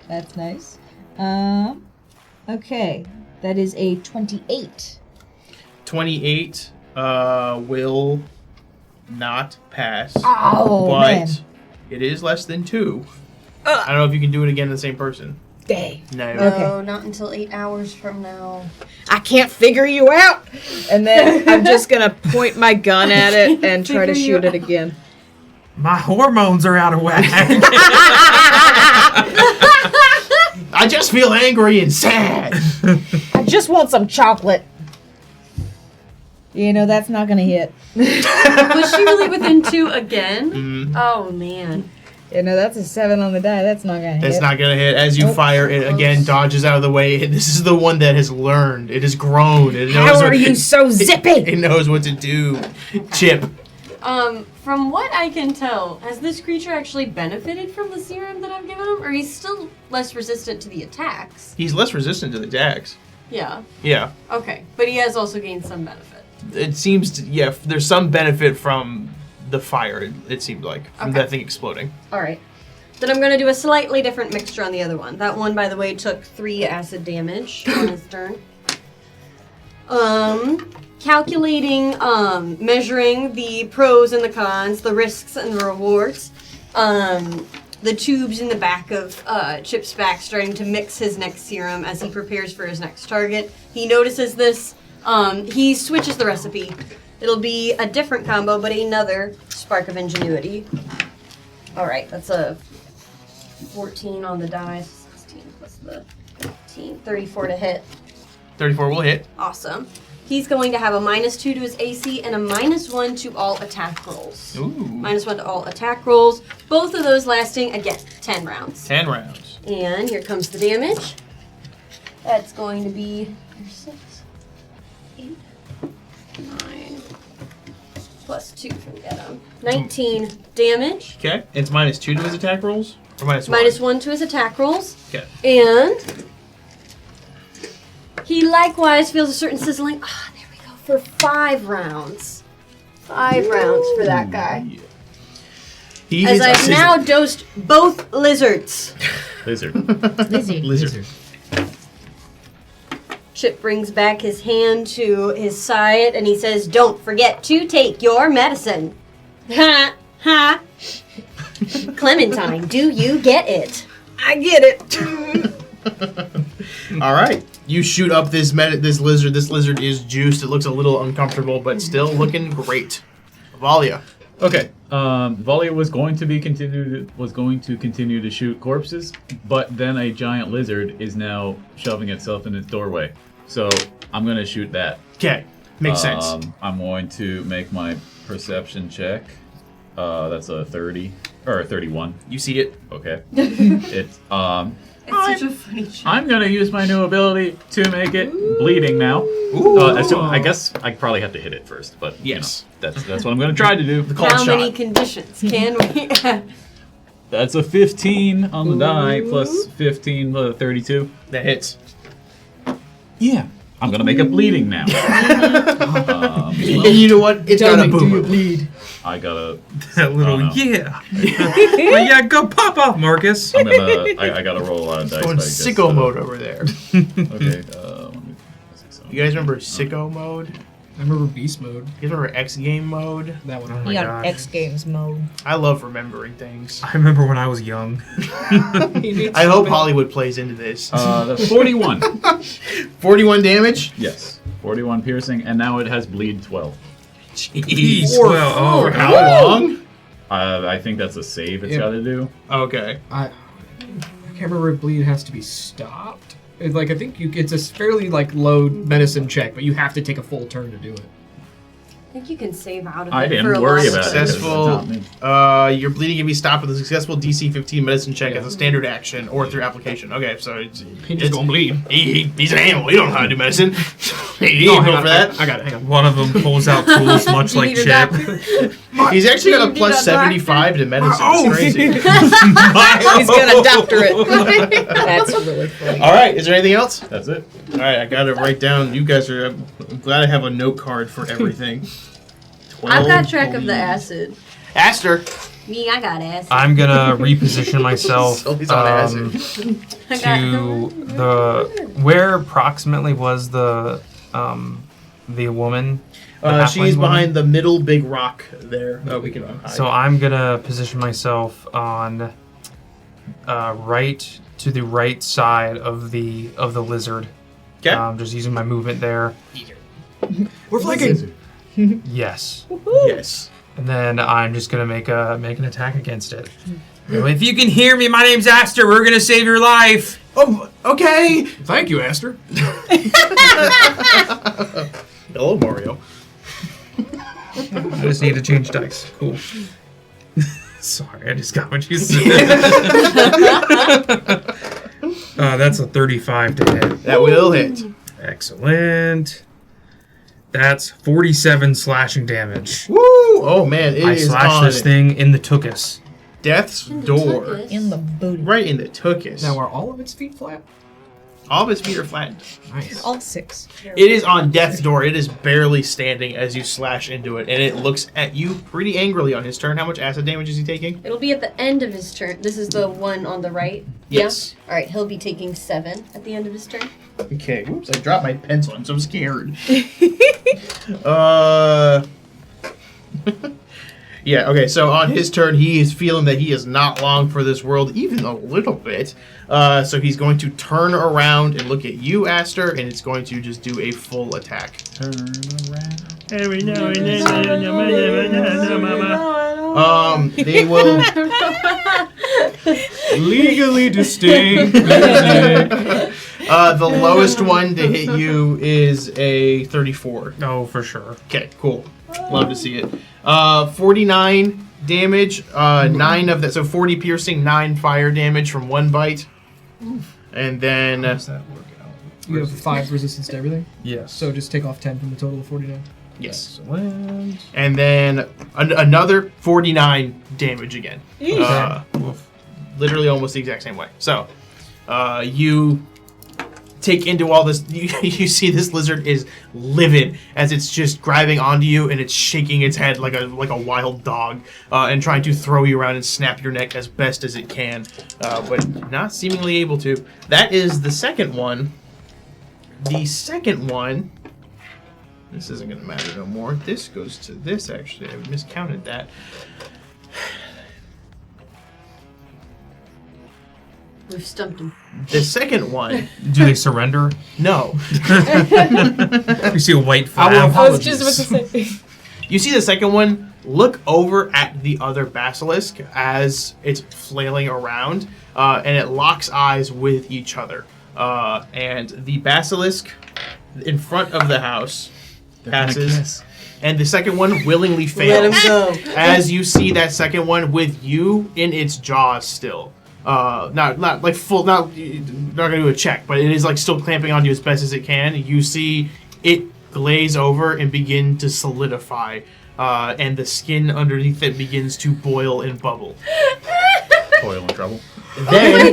that's nice. Okay, that is a 28. 28 will not pass. Oh, but man. it is less than 2. I don't know if you can do it again to the same person. Dang. No. Okay. No, not until 8 hours from now. I can't figure you out. And then I'm just going to point my gun at it and try to shoot it again. My hormones are out of whack. I just feel angry and sad. I just want some chocolate. You know, that's not going to hit. Was she really within 2 again? Oh, man. You know, that's a 7 on the die. That's not going to hit. It's not going to hit. As you fire, it again dodges out of the way. This is the one that has learned. It has grown. It knows How are you so zippy? It knows what to do. Chip. From what I can tell, has this creature actually benefited from the serum that I've given him? Or he's still less resistant to the attacks? He's less resistant to the attacks. Yeah. Yeah. Okay. But he has also gained some benefit. It seems to, yeah, there's some benefit from the fire, it seemed like, from that thing exploding. Alright. Then I'm going to do a slightly different mixture on the other one. That one, by the way, took 3 acid damage on his turn. Calculating, measuring the pros and the cons, the risks and the rewards. The tubes in the back of Chip's back starting to mix his next serum as he prepares for his next target. He notices this. He switches the recipe. It'll be a different combo, but another spark of ingenuity. Alright, that's a 14 on the die. 16 plus the 15. 34 to hit. 34 will hit. Awesome. He's going to have a -2 to his AC and a -1 to all attack rolls. Ooh. -1 to all attack rolls. Both of those lasting, again, 10 rounds. 10 rounds. And here comes the damage. That's going to be 6, 8, 9, plus 2 from Gedam. 19 damage. Okay. It's -2 to his attack rolls? Or -1? -1 to his attack rolls. Okay. And he likewise feels a certain sizzling. Ah, there we go. For 5 rounds. 5 rounds for that guy. Yeah. He As is I've now dosed both lizards. Lizard. Lizard. Chip brings back his hand to his side and he says, "Don't forget to take your medicine." Ha! Ha! Clementine, do you get it? I get it. All right. You shoot up this lizard. This lizard is juiced. It looks a little uncomfortable, but still looking great. Valia. Okay. Valia was going to continue to shoot corpses, but then a giant lizard is now shoving itself in its doorway. So I'm gonna shoot that. Okay. Makes sense. I'm going to make my perception check. That's a 30 or a 31. You see it. Okay. It's It's such a funny joke. I'm gonna use my new ability to make it bleeding now. So I guess I probably have to hit it first, but Yes. that's what I'm gonna try to do. The cold How shot. many conditions can we add? That's a 15 on the die plus 15, 32. That hits. Yeah, I'm gonna make it bleeding now. And you know what? It's got a boom. bleed? I gotta. That little no. yeah. Well, yeah, go pop off, Marcus. I'm gonna. I gotta roll a lot of dice. Going but I guess, sicko mode over there. Okay. Let me, You guys remember sicko mode? I remember beast mode. You guys remember X game mode? That one. Oh my You got gosh. X Games mode. I love remembering things. I remember when I was young. I hope Hollywood plays into this. That's 41. 41 damage? Yes, 41 piercing, and now it has bleed 12. Jeez. Well, oh, For how long? I think that's a save it's Yeah. got to do. Okay. I can't remember if bleed has to be stopped. It's like I think it's a fairly low medicine check, but you have to take a full turn to do it. I think you can save out of it I for didn't a worry long about time. it. Successful. It's not me. Your bleeding can be stopped with a successful DC 15 medicine check Yeah. as a standard action or through application. Okay, so He's gonna bleed. he's an animal. He don't know how to do medicine. He Oh, ain't hang built on, for that. I got it. Hang on. one of them pulls out tools much You like need a Chip. doctor. He's actually got a You plus need a doctor. 75 to medicine. Oh. It's crazy. He's gonna doctor it. That's really funny. All right, is there anything else? That's it. All right, I got to write down. You guys are. I'm glad I have a note card for everything. I've 12 the acid. bleed. Aster. Me, I got acid. I'm gonna reposition myself So he's on acid. I got to the where approximately was the woman. The halfling She's woman? behind the middle big rock there. Oh, we can hide. So I'm gonna position myself on right to the right side of the lizard. Okay. Just using my movement there. We're flanking. Yes. Yes. And then I'm just gonna make an attack against it. If you can hear me, my name's Aster. We're gonna save your life. Oh, okay. Thank you, Aster. Hello, Mario. I just need to change dice. Cool. Sorry, I just got what you said. That's a 35 to hit. That will hit. Excellent. That's 47 slashing damage. Woo! Oh man, it I is slash on this thing in the tuchus. Death's door. In the booty. Right in the tuchus. Now, are all of its feet flat? All of its feet are flattened. Nice. All 6. It is on death's door. It is barely standing as you slash into it, and it looks at you pretty angrily on his turn. How much acid damage is he taking? It'll be at the end of his turn. This is the one on the right. Yes. Yeah? All right, he'll be taking 7 at the end of his turn. Okay. Whoops! I dropped my pencil. I'm so scared. Yeah, okay, so on his turn, he is feeling that he is not long for this world, even a little bit. So he's going to turn around and look at you, Aster, and it's going to just do a full attack. Turn around. Every now and then. They will. Legally distinct. The lowest one to hit you is a 34. Oh, for sure. Okay, cool. Love to see it. 49 damage, 9 of that, so 40 piercing, 9 fire damage from one bite. And then How does that work out? You have 5 resistance to everything, Yes. so just take off 10 from the total of 49. Yes. Excellent. And then another 49 damage again. Literally almost the exact same way. So, you take into all this. You see this lizard is livid as it's just grabbing onto you and it's shaking its head like a wild dog and trying to throw you around and snap your neck as best as it can, but not seemingly able to. That is the second one. The second one. This isn't going to matter no more. This goes to this, actually. I miscounted that. We've stumped him. The second one, Do they surrender? no. You see a white I will flag. I was just about to say. You see the second one look over at the other basilisk as it's flailing around, and it locks eyes with each other. And the basilisk in front of the house passes, and the second one willingly fails. Let him go. As you see that second one with you in its jaws still. Not like full, not gonna do a check, but it is like still clamping on you as best as it can. You see it glaze over and begin to solidify, and the skin underneath it begins to boil and bubble. Toil and trouble. Then,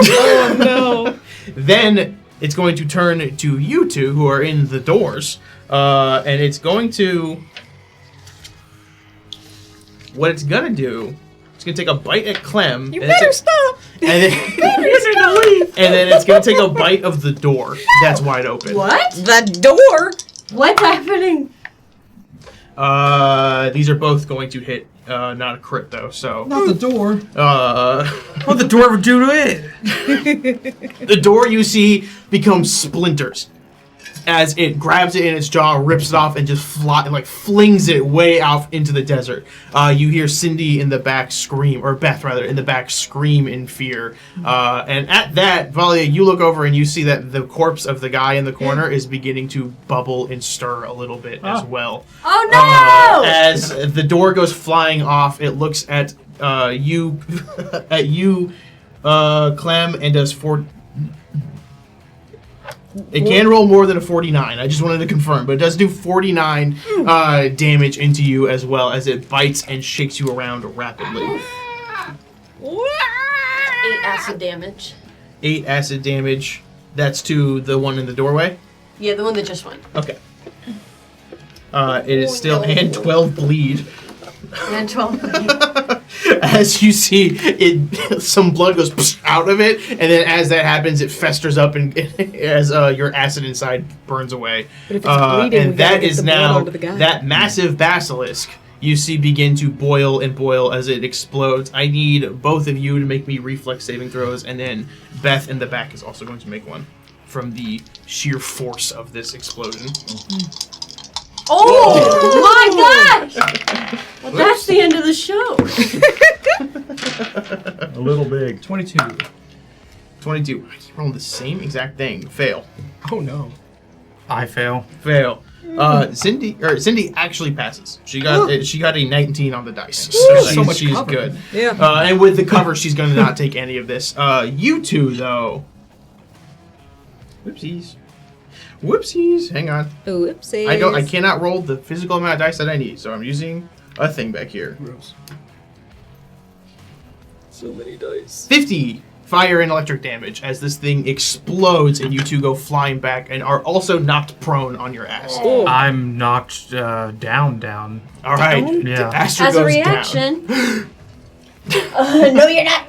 Oh no. then it's going to turn to you two who are in the doors, and it's going to. What it's gonna do. It's gonna take a bite at Clem. You and better stop. And then, and then it's gonna take a bite of the door that's wide open. What? The door. What's happening? These are both going to hit, not a crit though. So, Not the door. What the door would do to it? the door you see becomes splinters as it grabs it in its jaw, rips it off, and just flings it way out into the desert. You hear Cindy in the back scream, or Beth rather, in the back scream in fear. And at that, Valia, you look over and you see that the corpse of the guy in the corner is beginning to bubble and stir a little bit as well. Oh no! As the door goes flying off, it looks at you, Clem, and does It can roll more than a 49. I just wanted to confirm, but it does do 49 damage into you as well as it bites and shakes you around rapidly. 8 acid damage. 8 acid damage. That's to the one in the doorway. Yeah, the one that just went. Okay. It is still and 12 bleed. And 12. As you see, it some blood goes out of it, and then as that happens, it festers up, and as your acid inside burns away. But if it's bleeding, and we gotta that get is the blood now onto the guy. that massive basilisk. You see begin to boil and boil as it explodes. I need both of you to make me reflex saving throws, and then Beth in the back is also going to make one from the sheer force of this explosion. Oh my gosh! Well, that's the end of the show. A little big. 22. 22. I keep rolling the same exact thing. Fail. Oh no. I fail. Fail. Cindy actually passes. She got a 19 on the dice, so So much she's cover. good. Yeah. And with the cover, she's going to not take any of this. You two though. Whoopsies. Hang on. Oopsies. I cannot roll the physical amount of dice that I need, so I'm using a thing back here. Gross. So many dice. 50 fire and electric damage as this thing explodes and you two go flying back and are also knocked prone on your ass. Oh. I'm knocked down. All right. Yeah. Aster As a goes reaction. down. No, you're not.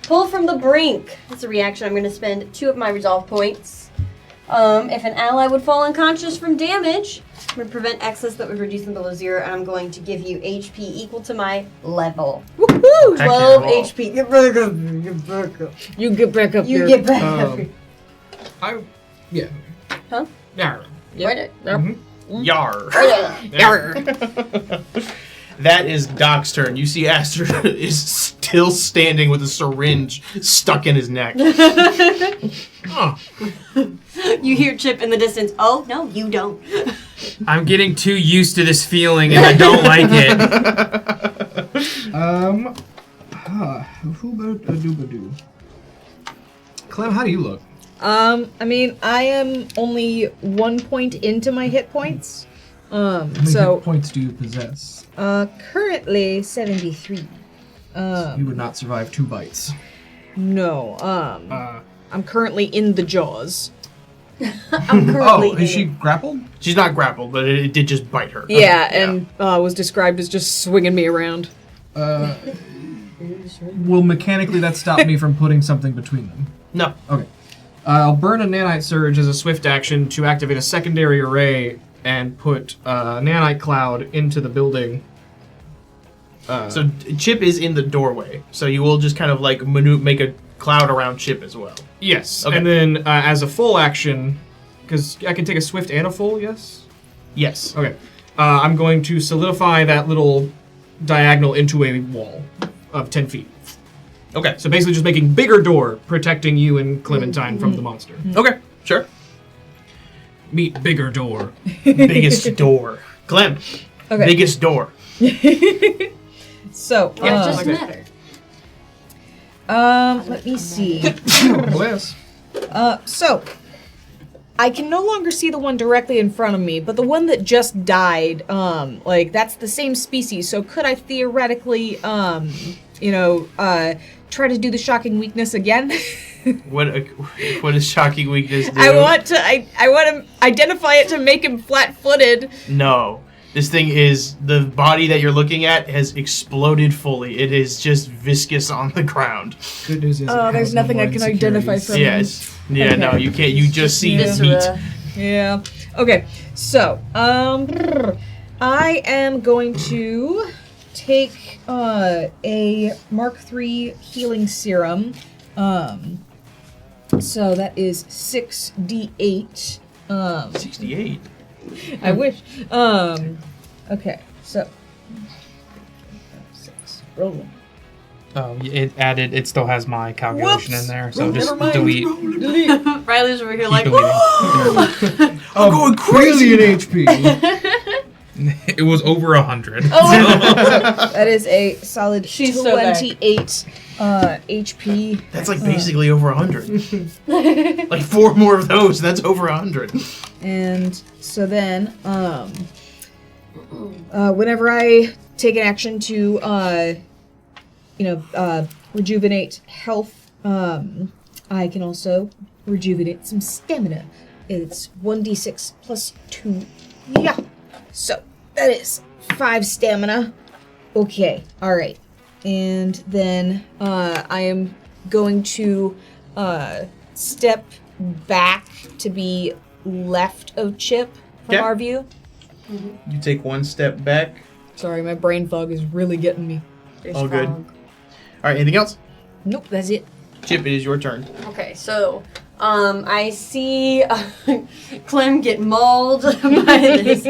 Pull from the brink. As a reaction, I'm going to spend 2 of my resolve points. If an ally would fall unconscious from damage, I'm going to prevent excess that would reduce them below 0, and I'm going to give you HP equal to my level. Woohoo! 12 yeah. HP. Get back up. Get back up. You get back up You here. get back up. Yeah. Huh? Yeah. Right. Yar. Yarr. That is Doc's turn. You see Aster is still standing with a syringe stuck in his neck. You hear Chip in the distance. Oh, no, you don't. I'm getting too used to this feeling and I don't like it. Clem, how do you look? I mean, I am only 1 point into my hit points. How many hit points do you possess? Currently 73. You would not survive 2 bites. No, I'm currently in the jaws. I'm currently is she grappled? She's not grappled, but it did just bite her. Yeah, and was described as just swinging me around. Will mechanically that stop me from putting something between them? No. Okay. I'll burn a nanite surge as a swift action to activate a secondary array and put a nanite cloud into the building. So Chip is in the doorway, so you will just kind of like make a cloud around Chip as well. Yes. Okay. And then as a full action, because I can take a swift and a full, yes? Yes. Okay. I'm going to solidify that little diagonal into a wall of 10 feet. Okay. So basically just making bigger door, protecting you and Clementine from the monster. Okay. Sure. Meet bigger door. Biggest door. Clem. Okay. Biggest door. So, What just matter? let me see. Bless. So, I can no longer see the one directly in front of me, but the one that just died, like, that's the same species, so could I theoretically, try to do the shocking weakness again? What does shocking weakness do? I want to identify it to make him flat-footed. No. This thing is, the body that you're looking at has exploded fully. It is just viscous on the ground. Good news is There's nothing I can identify from him. Yes. Yeah, Okay. no, you can't. You just see meat. Viscera. Yeah. Okay. So, I am going to take a Mark III healing serum. So that is 6d8. 68. I wish. Okay. So 6. Rolling. Oh, it still has my calculation Whoops! in there, so Never just mind. delete. Riley's over here like, Keep deleting. I'm going crazy. Billion HP. It was over 100. That is a solid She's so back. 28 HP. That's like basically over 100. Like 4 more of those, and that's over 100. And so then, whenever I take an action to, rejuvenate health, I can also rejuvenate some stamina. It's 1d6 plus 2. Yeah. So, that is 5 stamina. Okay, alright. And then, I am going to, step back to be left of Chip from Okay. our view. You take 1 step back. Sorry, my brain fog is really getting me. All good. Alright, anything else? Nope, that's it. Chip, it is your turn. Okay, so I see Clem get mauled by this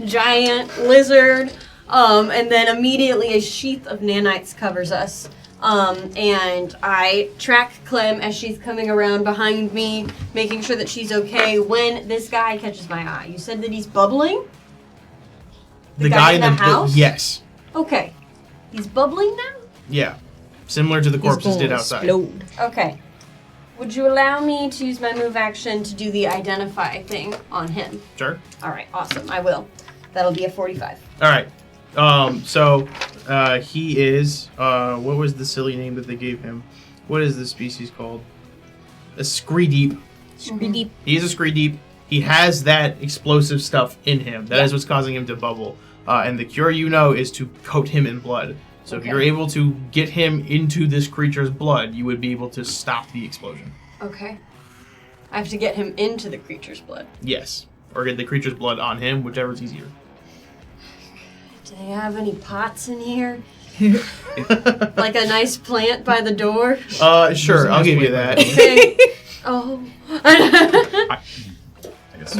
giant lizard, and then immediately a sheath of nanites covers us. And I track Clem as she's coming around behind me, making sure that she's okay when this guy catches my eye. You said that he's bubbling? The guy in the house? Yes. Okay. He's bubbling now? Yeah. Similar to the corpses did outside. Explode. Okay. Would you allow me to use my move action to do the identify thing on him? Sure. Alright, awesome. I will. That'll be a 45. Alright. He is, what was the silly name that they gave him? What is this species called? A Screedeep. Screedeep. He is a Screedeep. He has that explosive stuff in him. That is what's causing him to bubble. And the cure is to coat him in blood. So if you're able to get him into this creature's blood, you would be able to stop the explosion. Okay. I have to get him into the creature's blood. Yes. Or get the creature's blood on him, whichever's easier. Do they have any pots in here? Like a nice plant by the door? Sure, I'll give you that. Okay. Oh. I guess.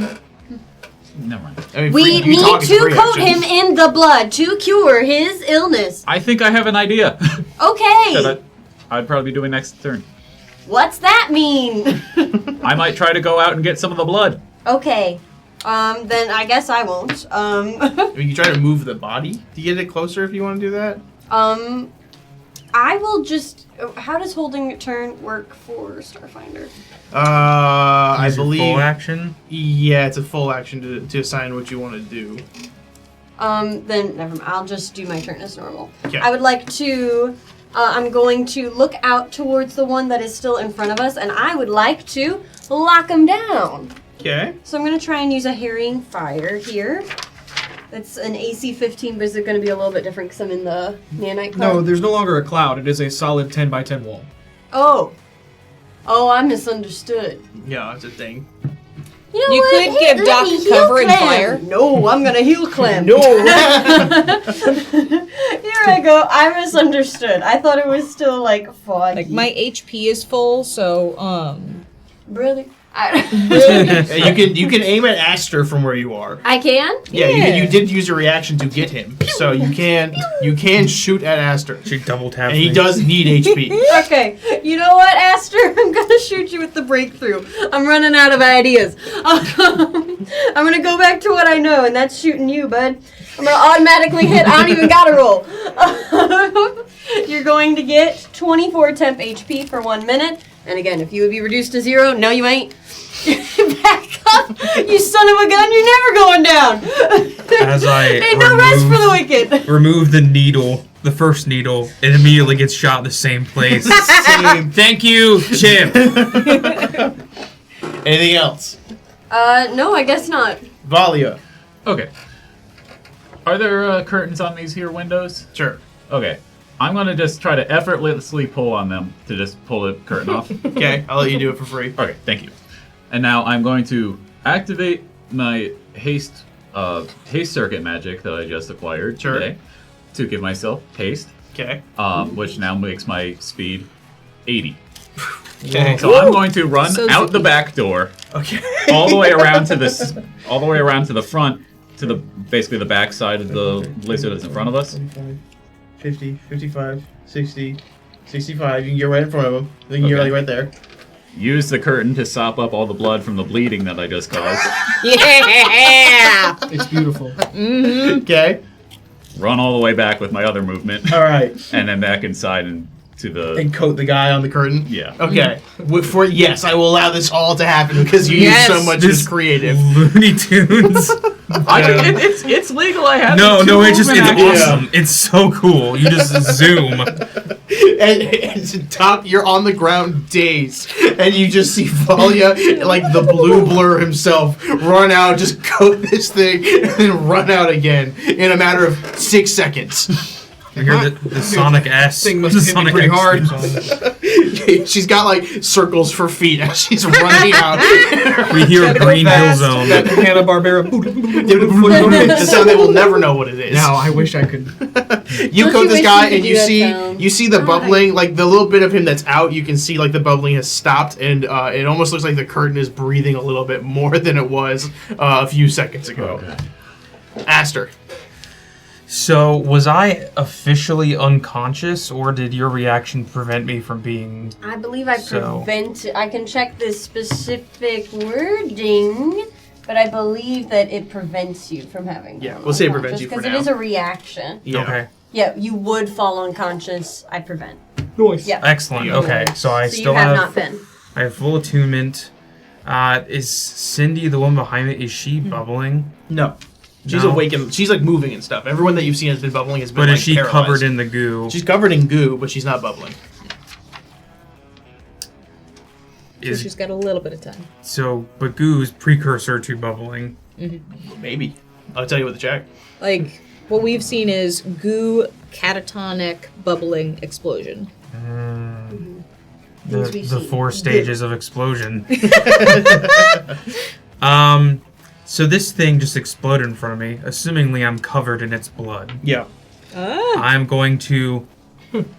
Never mind. I mean, We free- you talk need is to free coat action. him in the blood to cure his illness. I think I have an idea. Okay. that I'd probably be doing next turn. What's that mean? I might try to go out and get some of the blood. Okay. Then I guess I won't. I mean, you try to move the body to get it closer if you want to do that. I will just. How does holding a turn work for Starfinder? I Is it believe. full action. Yeah, it's a full action to assign what you want to do. Then never mind. I'll just do my turn as normal. Okay. I would like to. I'm going to look out towards the one that is still in front of us, and I would like to lock him down. Okay. So I'm going to try and use a harrying fire here. It's an AC 15, but is it going to be a little bit different because I'm in the nanite cloud? No, there's no longer a cloud. It is a solid 10 by 10 wall. Oh, I misunderstood. Yeah, that's a thing. You know You what? could give let Doc me heal cover and Clem. fire. No, I'm going to heal Clem. No. Here I go. I misunderstood. I thought it was still like foggy. Like my HP is full, so Really? You can aim at Aster from where you are. I can? Yeah, Yeah. you did use a reaction to get him, so you can shoot at Aster, She double taps and he me. does need HP. Okay. You know what, Aster? I'm going to shoot you with the breakthrough. I'm running out of ideas. I'm going to go back to what I know, and that's shooting you, bud. I'm going to automatically hit. I don't even got to roll. You're going to get 24 temp HP for 1 minute. And again, if you would be reduced to 0, no, you ain't. Back up, you son of a gun! You're never going down. As I Ain't no rest for the wicked. remove the needle, the first needle, it immediately gets shot in the same place. Thank you, Chip. Anything else? No, I guess not. Valia. Okay. Are there curtains on these here windows? Sure. Okay. I'm going to just try to effortlessly pull on them to just pull the curtain off. Okay, I'll let you do it for free. Okay, thank you. And now I'm going to activate my haste circuit magic that I just acquired Sure. today to give myself haste, Okay. which now makes my speed 80. Okay. So I'm going to run So out the zippy. back door, Okay. all the way around to the front, to the basically the back side of the lizard that's in front of us. 45, 50, 55, 60, 65. You can get right in front of him. You can get Okay. right there. Use the curtain to sop up all the blood from the bleeding that I just caused. yeah. It's beautiful. Okay. Run all the way back with my other movement, All right. and then back inside and to the And coat the guy on the curtain. yeah. Okay. Yes, I will allow this all to happen because you Yes. use so much This as creative. Looney Tunes. It's legal. I have No, it's just, it's actions. awesome. It's so cool. You just zoom. And to top, you're on the ground dazed, and you just see Valia, like the blue blur himself, run out, just coat this thing, and then run out again in a matter of 6 seconds. You hear the Sonic S. Thing must the have hit me Sonic pretty X hard. song. She's got like circles for feet as she's running out. We hear Gotta go Green Hill fast. Zone. That Hanna-Barbera. The sound they will never know what it is. Now, I wish I could. You Don't coat you this wish guy, you could and do you that see sound? the bubbling, like the little bit of him that's out. You can see like the bubbling has stopped, and it almost looks like the curtain is breathing a little bit more than it was a few seconds ago. Aster. So, was I officially unconscious, or did your reaction prevent me from being... I believe I So- I can check the specific wording, but I believe that it prevents you from having. Yeah, we'll say it prevents you for because now. it is a reaction. Yeah. Okay, Yeah, you would fall unconscious. I prevent. Nice. Yeah. excellent. Yeah. Okay, so I So you still have not been. I have full attunement. Is Cindy, the one behind me, is she bubbling? No. She's No? awakened. She's like moving and stuff. Everyone that you've seen has been bubbling has been But like is she paralyzed. covered in the goo? She's covered in goo, but she's not bubbling. Is She's got a little bit of time. so, but goo is precursor to bubbling. Maybe. I'll tell you what to check. Like what we've seen is goo, catatonic, bubbling, explosion. Things we've The seen. 4 stages of explosion. So this thing just exploded in front of me. Assumingly, I'm covered in its blood. Yeah. Ah, I'm going to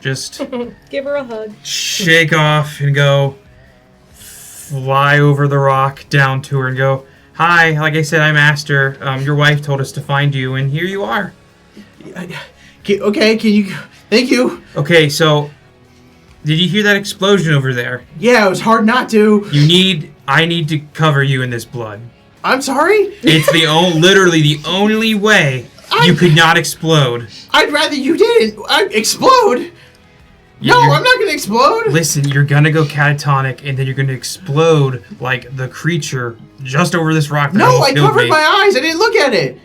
just give her a hug. shake off and go fly over the rock down to her and go, "Hi, like I said, I'm Aster. Your wife told us to find you, and here you are." Okay, can you... Thank you. Okay, so did you hear that explosion over there? Yeah, it was hard not to. I need to cover you in this blood. I'm sorry. It's literally the only way you could not explode. I'd rather you didn't. Explode. No, I'm not gonna explode. Listen, you're gonna go catatonic, and then you're gonna explode like the creature just over this rock. That No, almost I killed covered me. my eyes. I didn't look at it.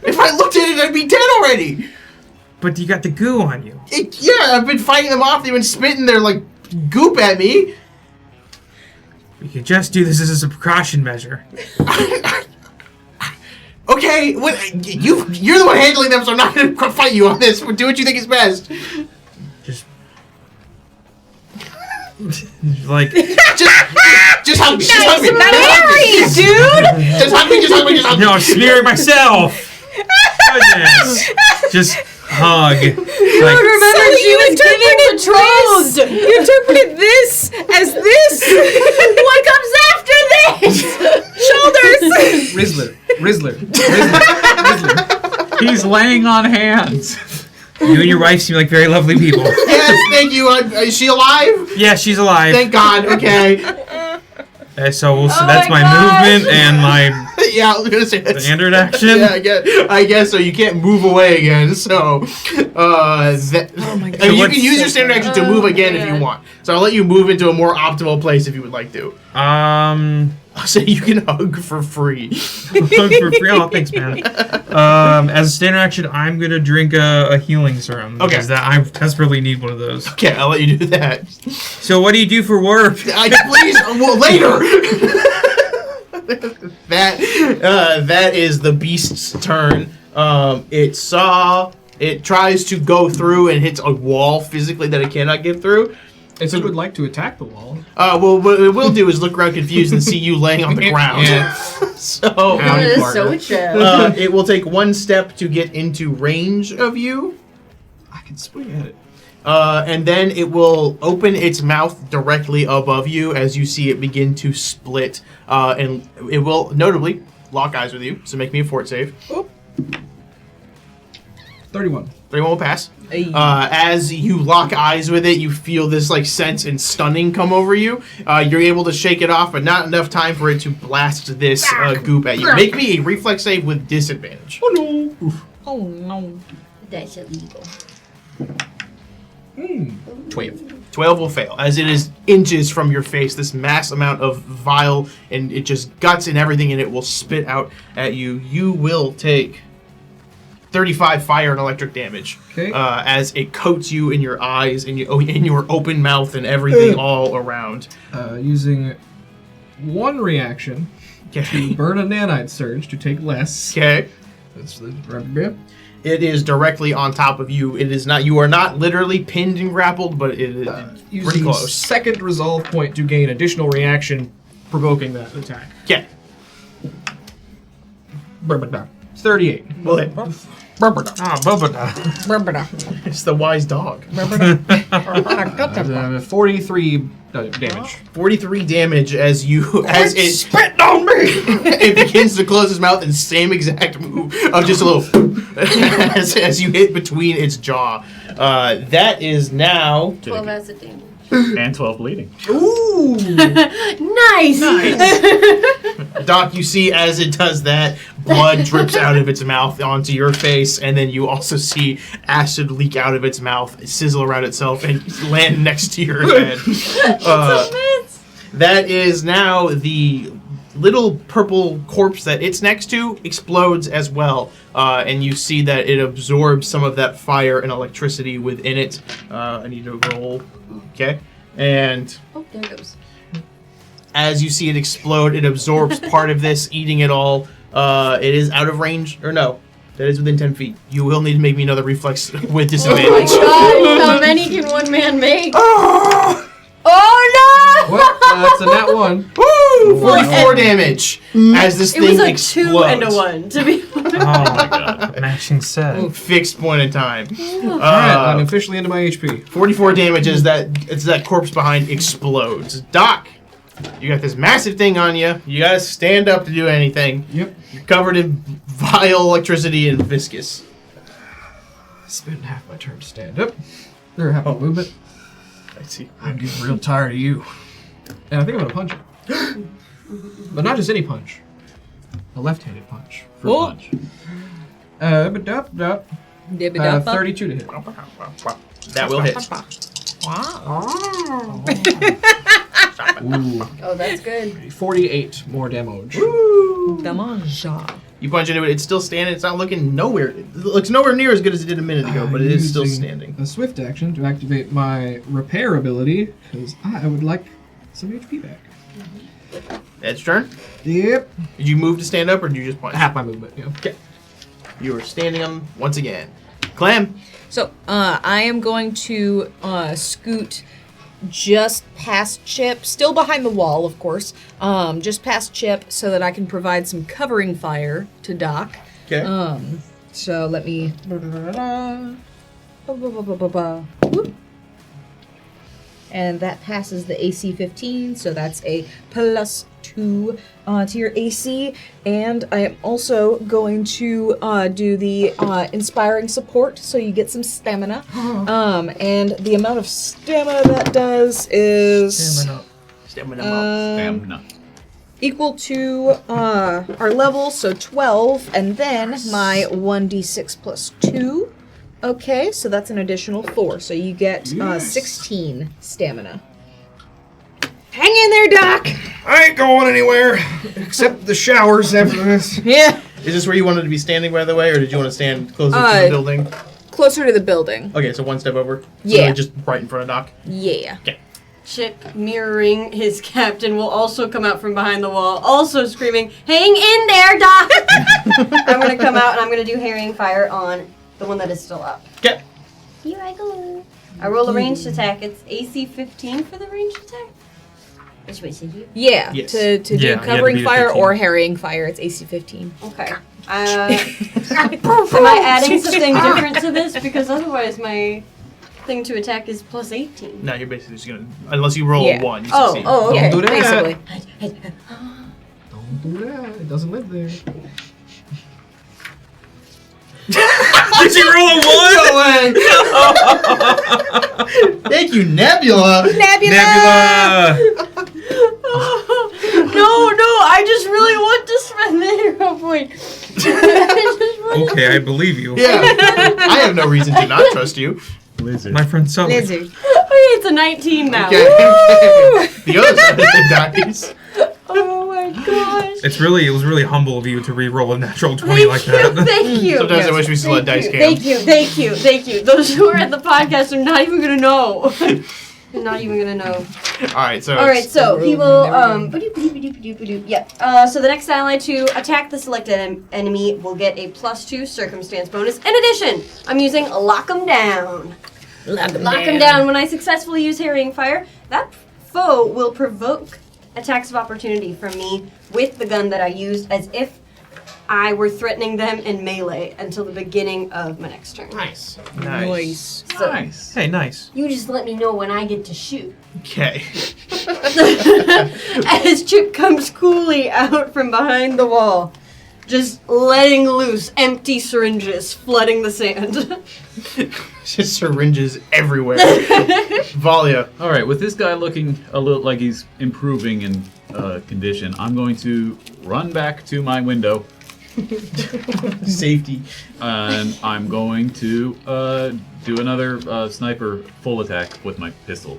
If I looked at it, I'd be dead already. But you got the goo on you. Yeah, I've been fighting them off. They've been spitting their like goop at me. We could just do this as a precaution measure. Okay, you're the one handling them, so I'm not gonna fight you on this. Do what you think is best. Just like Just hug me. Just hug me. Dude! Just hug me. Just hug me. Just hug me. no, I'm smearing myself. Goodness. Just hug. Like, Remember, So she you was getting betrothed. You interpreted this as this. What comes after this? Shoulders. Rizzler. He's laying on hands. you and your wife seem like very lovely people. Yes, thank you. Is she alive? Yeah, she's alive. Thank God. Okay. So Oh that's my my gosh. movement and my Yeah, I was gonna say that. standard action. Yeah, I guess so. You can't move away again. So, Oh my God. I mean, you what's- can use your standard action to move again if you want. So I'll let you move into a more optimal place if you would like to. I'll say you can hug for free. For free. Oh, thanks, man. As a standard action, I'm gonna drink a healing serum. Okay. Because I desperately need one of those. Okay, I'll let you do that. So what do you do for work? Please, well, later. That is the beast's turn. It tries to go through and hits a wall physically that it cannot get through. And so it would like to attack the wall. Well, what it will do is look around confused and see you laying on the ground. Yeah. So That is so partner. chill. it will take one step to get into range of you. I can swing at it. And then it will open its mouth directly above you as you see it begin to split. And it will notably lock eyes with you. So make me a fort save. 31. 31 will pass. As you lock eyes with it, you feel this like sense and stunning come over you. You're able to shake it off, but not enough time for it to blast this goop at you. Make me a reflex save with disadvantage. Oh no. Oh no. That's illegal. 12. 12 will fail, as it is inches from your face, this mass amount of vile, and it just guts and everything, and it will spit out at you. You will take 35 fire and electric damage. Okay. As it coats you in your eyes, and in your open mouth, and everything all around. Using one reaction Okay. to burn a nanite surge to take less. Okay. That's the rubber. It is directly on top of you. It is not. You are not literally pinned and grappled, but it is pretty Using close. second resolve point to gain additional reaction, provoking that attack. Okay. 38. Well, hit. Ah, Bubba. It's the wise dog. 43 damage. 43 damage as it spit on me. It begins to close his mouth in same exact move of just a little as you hit between its jaw. That is now 12 acid damage. And 12 bleeding. ooh. Nice! Doc, you see as it does that, blood drips out of its mouth onto your face, and then you also see acid leak out of its mouth, sizzle around itself, and land next to your head. That is now the little purple corpse that it's next to explodes as well, and you see that it absorbs some of that fire and electricity within it. I need to roll. Okay, and Oh, there it goes. as you see it explode, it absorbs part of this, eating it all. It is out of range, or no, that is within 10 feet. You will need to make me another reflex with Oh my disadvantage. god, how many can one man make? Oh, Oh no! What? That's a nat 1. woo! 44 damage as this It thing was a explodes. 2 and a 1, to be honest. Oh my god. Matching set. Fixed point in time. Alright, I'm officially into my HP. 44 damage as that corpse behind explodes. Doc, you got this massive thing on you. You gotta stand up to do anything. Yep. You're covered in vile electricity and viscous. Spend half my turn to stand up. Or half my movement. I see. I'm getting real tired of you. And I think I'm gonna punch it. But not just any punch. a left-handed punch. Fruit punch. 32 to hit. That will hit. Ooh, Oh, that's good. 48 more damage. You punch into it, it's still standing, it's not looking nowhere. It looks nowhere near as good as it did a minute ago, but it is still Using standing. A swift action to activate my repair ability, because I would like some HP back. Ed's turn. Yep. Did you move to stand up or did you just punch? Half my movement, yeah. Okay. You are standing on once again. Clem. So, I am going to scoot just past Chip, still behind the wall, of course, just past Chip so that I can provide some covering fire to Doc. Okay. So let me... Whoop. And that passes the AC 15, so that's a +2 to your AC. And I am also going to do the inspiring support, so you get some stamina. And the amount of stamina that does is Stamina. equal to our level, so 12, and then my 1d6 plus 2. Okay, so that's an additional 4, so you get 16 stamina. Hang in there, Doc! I ain't going anywhere, except the showers after this. Yeah. Is this where you wanted to be standing, by the way, or did you want to stand closer to the building? Closer to the building. Okay, so one step over. So Yeah. really just right in front of Doc. Yeah. Okay. Chip, mirroring his captain, will also come out from behind the wall, also screaming, "Hang in there, Doc!" I'm going to come out and I'm going to do harrying fire on the one that is still up. Okay. Here I go. I roll a ranged attack. It's AC 15 for the ranged attack. Which way should you? Yeah, Yes. to Yeah, you do had to covering beat a fire 15. or harrying fire, it's AC 15. Okay. Am I adding something different to this? Because otherwise my thing to attack is plus 18. No, you're basically just going to... Unless you roll Yeah. a 1, you Oh, succeed. oh, okay. Don't do that. Basically. Don't do that. It doesn't live there. Did you roll a 1? Thank you, Nebula! Nebula! No, I just really want to spend the hero point. Okay, I believe you. Yeah. I have no reason to not trust you. Lizard. My friend Sully. Okay, it's a 19 now. Okay. The other side of the dice. Oh my gosh. It was really humble of you to re-roll a natural 20 like that. Thank you. Sometimes I wish we still had dice cam. Thank you. Those who are at the podcast are not even gonna know. They're not even gonna know. Alright, so He will yeah. So the next ally to attack the selected enemy will get a +2 circumstance bonus. In addition, I'm using Lock 'em Down. Lock 'em down. When I successfully use harrying fire, that foe will provoke attacks of opportunity from me with the gun that I used, as if I were threatening them in melee until the beginning of my next turn. Nice. Nice. So Nice. Hey, nice. you just let me know when I get to shoot. Okay. As Chip comes coolly out from behind the wall, just letting loose empty syringes flooding the sand. Just syringes everywhere. Valia. All right, with this guy looking a little like he's improving in condition, I'm going to run back to my window, Safety. and I'm going to do another sniper full attack with my pistol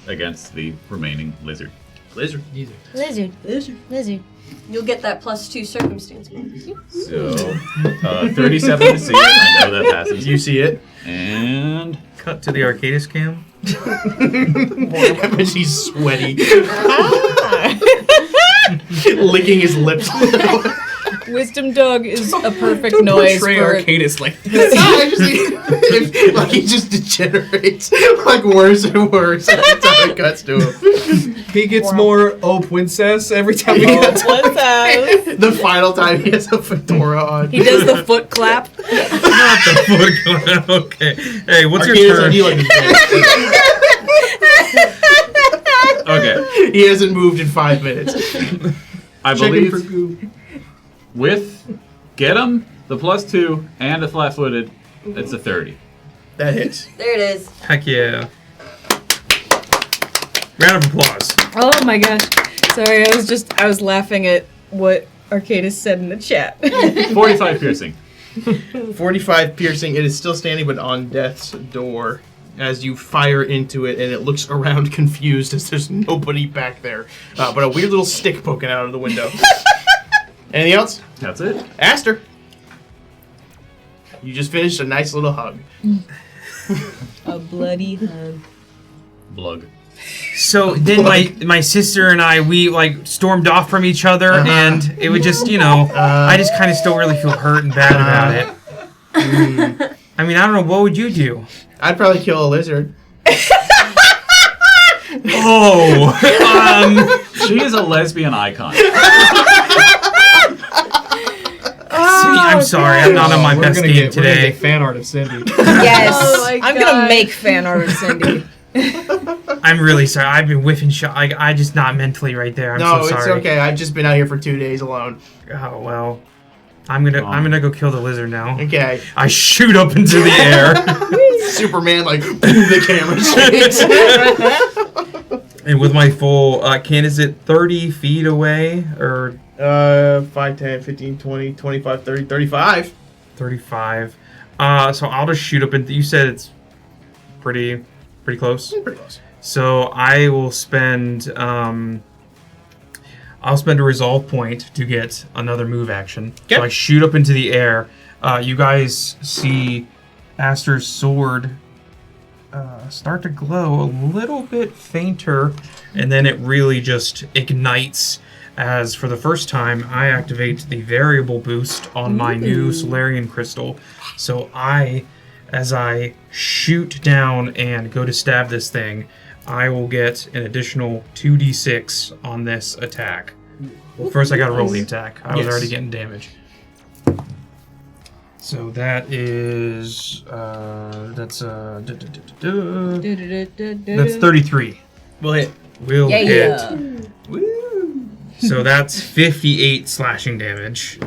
against the remaining lizard. Lizard. Lizard. You'll get that +2 circumstance bonus. So 37 to see it. I know that passes. You see it? And Cut to the Arcadis cam. But she's sweaty. Licking his lips. Wisdom Dog is a perfect noise Portray for... Arcadis like this. Like he just degenerates like worse and worse every time it cuts to him. He gets more princess every time we get to What's that? The final time he has a fedora on. He does the foot clap. Not the foot. Okay. Hey, what's your Arcadis, turn? you like his face. okay, He hasn't moved in 5 minutes. I Checking for believe goo. with get him the +2 and a flat-footed, it's a 30. That hits. There it is. Heck yeah. Round of applause. Oh my gosh. Sorry, I was laughing at what Arcadis said in the chat. 45 piercing. 45 piercing. It is still standing, but on death's door. As you fire into it, and it looks around confused as there's nobody back there, but a weird little stick poking out of the window. Anything else? That's it. Aster. You just finished a nice little hug. A bloody hug. Blug. So then my sister and I, we like stormed off from each other, and it would just, I just kind of still really feel hurt and bad about it. I mean, I don't know, what would you do? I'd probably kill a lizard. Oh, She is a lesbian icon. Cindy, I'm sorry, I'm not on my best game We're gonna today. get fan art of Cindy. Yes. Oh my I'm God. gonna make fan art of Cindy. I'm really sorry. I've been whiffing shot. I just not mentally right there. I'm No, so sorry. it's okay. I've just been out here for 2 days alone. Oh well, I'm gonna go kill the lizard now. Okay. I shoot up into the air, Superman, like, boom, the camera shakes. and with my full can, is it 30 feet away or 5, 10, 15, 20, 25, 30, 35. 35? So I'll just shoot up into. You said it's pretty close. Pretty close. So I will spend I'll spend a resolve point to get another move action. Okay. So I shoot up into the air. You guys see Aster's sword start to glow a little bit fainter, and then it really just ignites as for the first time I activate the variable boost on my new Solarian crystal. So as I shoot down and go to stab this thing, I will get an additional 2d6 on this attack. Well, first I gotta roll the attack. I was Yes. already getting damage. So that is that's 33. Will hit. Will hit. Yeah. Woo! So that's 58 slashing damage.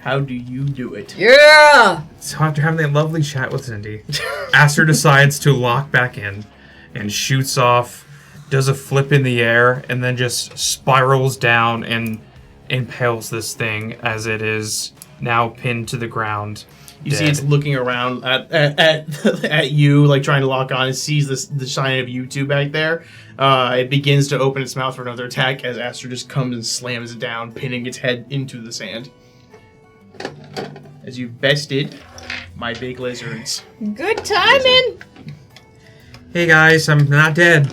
How do you do it? Yeah. So after having that lovely chat with Cindy, Aster decides to lock back in and shoots off, does a flip in the air, and then just spirals down and impales this thing as it is now pinned to the ground. You see it's looking around at you, like trying to lock on. It sees the shine of you two back there. It begins to open its mouth for another attack as Aster just comes and slams it down, pinning its head into the sand. As you bested my big lizards. Good timing. Hey guys, I'm not dead.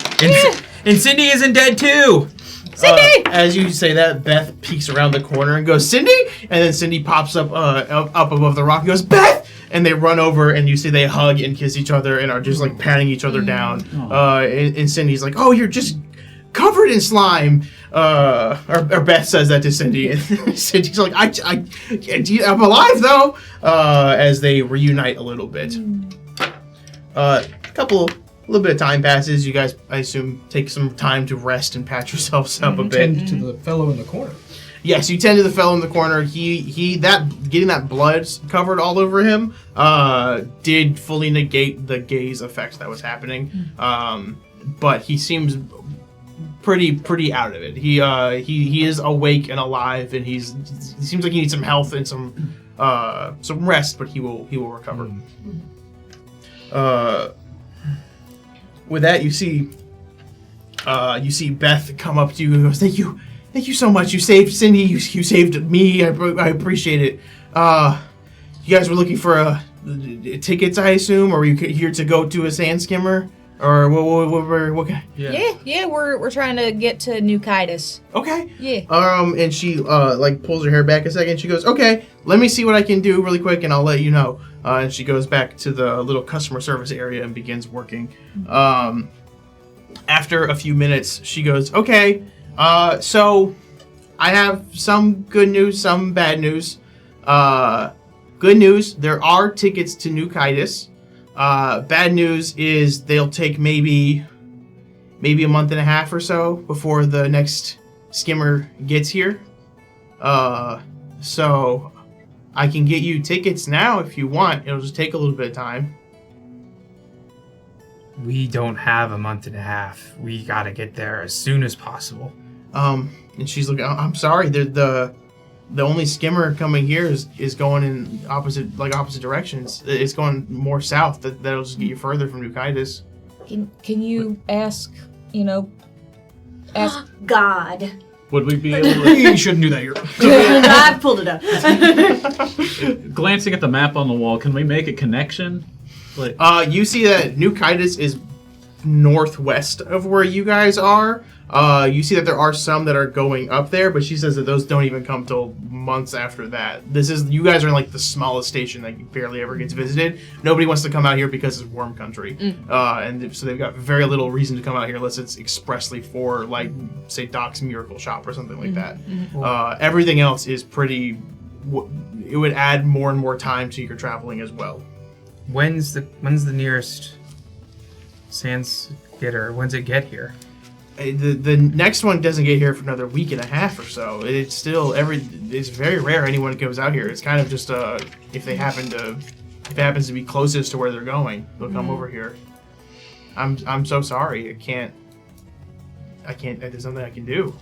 And Cindy isn't dead too! Cindy! As you say that, Beth peeks around the corner and goes, "Cindy!" And then Cindy pops up up above the rock and goes, "Beth!" And they run over and you see they hug and kiss each other and are just like patting each other down. And Cindy's like, "Oh, you're just covered in slime." Or Beth says that to Cindy, and Cindy's like, I'm alive though. As they reunite a little bit. A little bit of time passes. You guys, I assume, take some time to rest and patch yourselves up a bit. Tend to the fellow in the corner. Yes, you tend to the fellow in the corner. Getting that blood covered all over him did fully negate the gaze effect that was happening. But he seems pretty out of it. He is awake and alive, and he seems like he needs some health and some rest, but he will recover. With that, you see Beth come up to you and goes, "Thank you so much. You saved Cindy. You saved me. I appreciate it. You guys were looking for tickets, I assume, or were you here to go to a sand skimmer, or what kind? Yeah, we're trying to get to New Keidas. Okay. Yeah. And she like pulls her hair back a second. She goes, "Okay, let me see what I can do really quick, and I'll let you know." And she goes back to the little customer service area and begins working. After a few minutes, she goes, "Okay, so I have some good news, some bad news. Good news, there are tickets to New Keidas. Bad news is they'll take maybe a month and a half or so before the next skimmer gets here. So I can get you tickets now if you want. It'll just take a little bit of time." We don't have a month and a half. We gotta get there as soon as possible. And she's looking. I'm sorry. The only skimmer coming here is going in opposite directions. It's going more south. That'll just get you further from New Keidas. Can you ask? Ask God. Would we be able to, We shouldn't do that here. I pulled it up. glancing at the map on the wall, can we make a connection? Like, You see that New Keidas is northwest of where you guys are. You see that there are some that are going up there, but she says that those don't even come till months after that. You guys are in like the smallest station that barely ever gets visited. Nobody wants to come out here because it's worm country, and so they've got very little reason to come out here unless it's expressly for, like, say, Doc's Miracle Shop or something like that. Everything else is pretty. It would add more and more time to your traveling as well. When's the nearest Sans getter? When's it get here? The next one doesn't get here for another week and a half or so. It's still it's very rare anyone goes out here. It's kind of just if it happens to be closest to where they're going, they'll come over here. I'm so sorry. I can't. There's nothing I can do.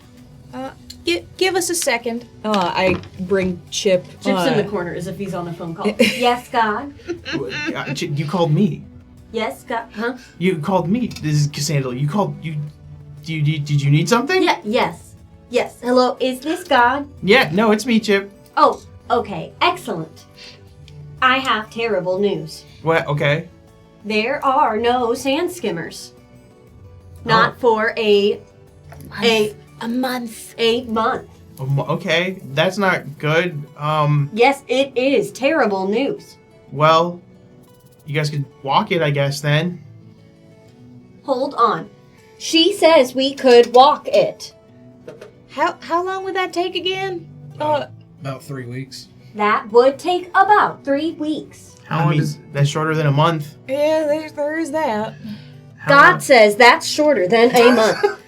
give us a second. I bring Chip. Chip's in the corner as if he's on a phone call. Yes, God. You called me. Yes, God. Huh? You called me. This is Cassandra. You called you. Did you need something? Yeah. Yes. Yes. Hello. Is this God? Yeah. No, it's me, Chip. Oh. Okay. Excellent. I have terrible news. What? Okay. There are no sand skimmers. Not for a month. Okay, that's not good. Yes, it is terrible news. Well, you guys could walk it, I guess, then. Hold on. She says we could walk it. How long would that take again? About 3 weeks. That would take about 3 weeks. How long does that's shorter than a month. Yeah, there is that. God says that's shorter than a month.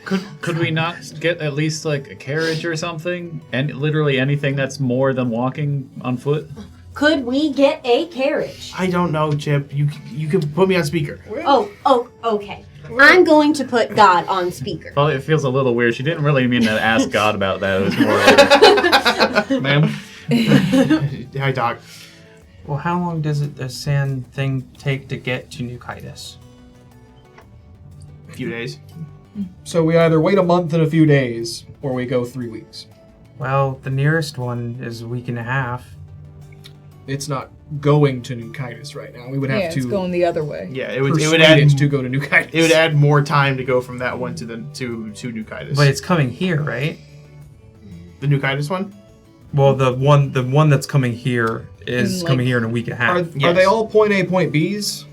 Could we not get at least like a carriage or something? And literally anything that's more than walking on foot? Could we get a carriage? I don't know, Chip. You can put me on speaker. Oh, okay. I'm going to put God on speaker. Well, it feels a little weird. She didn't really mean to ask God about that. It was more like, ma'am. Hi, Doc. Well, how long does the sand thing take to get to New Keidas? A few days. So we either wait a month and a few days, or we go 3 weeks. Well, the nearest one is a week and a half. It's not going to New Keidas right now. We would have to it's going the other way. Yeah, it would persuade add it to go to New Keidas. It would add more time to go from that one to New Keidas. But it's coming here, right? The New Keidas one? Well, the one that's coming here is coming here in a week and a half. Are they all point A, point Bs?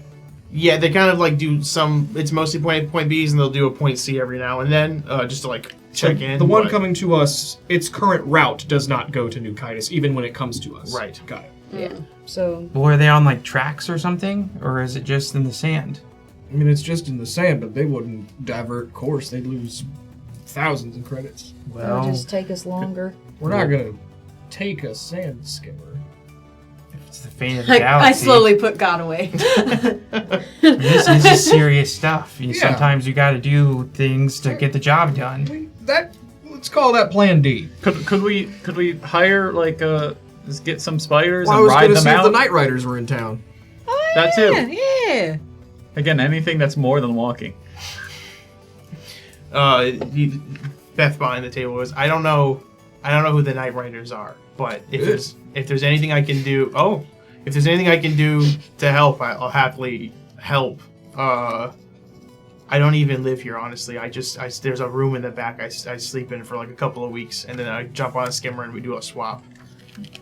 Yeah, they kind of like do some. It's mostly point A, point Bs, and they'll do a point C every now and then, just to like check in. The one coming to us, its current route does not go to New Keidas, even when it comes to us. Right. Got it. Yeah. So Well, are they on like tracks or something, or is it just in the sand? I mean, it's just in the sand, but they wouldn't divert course. They'd lose thousands in credits. it'll just take us longer. We're not going to take a sand skimmer. If it's the fate of the galaxy. I slowly put God away. This is serious stuff. Yeah. Sometimes you got to do things to get the job done. Let's call that Plan D. Could we hire like just get some spiders Well, I and was ride going to them see if out? the Night Riders were in town. Oh, That too. Yeah. Again, anything that's more than walking. Beth behind the table is. I don't know who the Night Riders are, but if there's anything I can do, if there's anything I can do to help, I'll happily help. I don't even live here, honestly. There's a room in the back I sleep in for like a couple of weeks, and then I jump on a skimmer and we do a swap.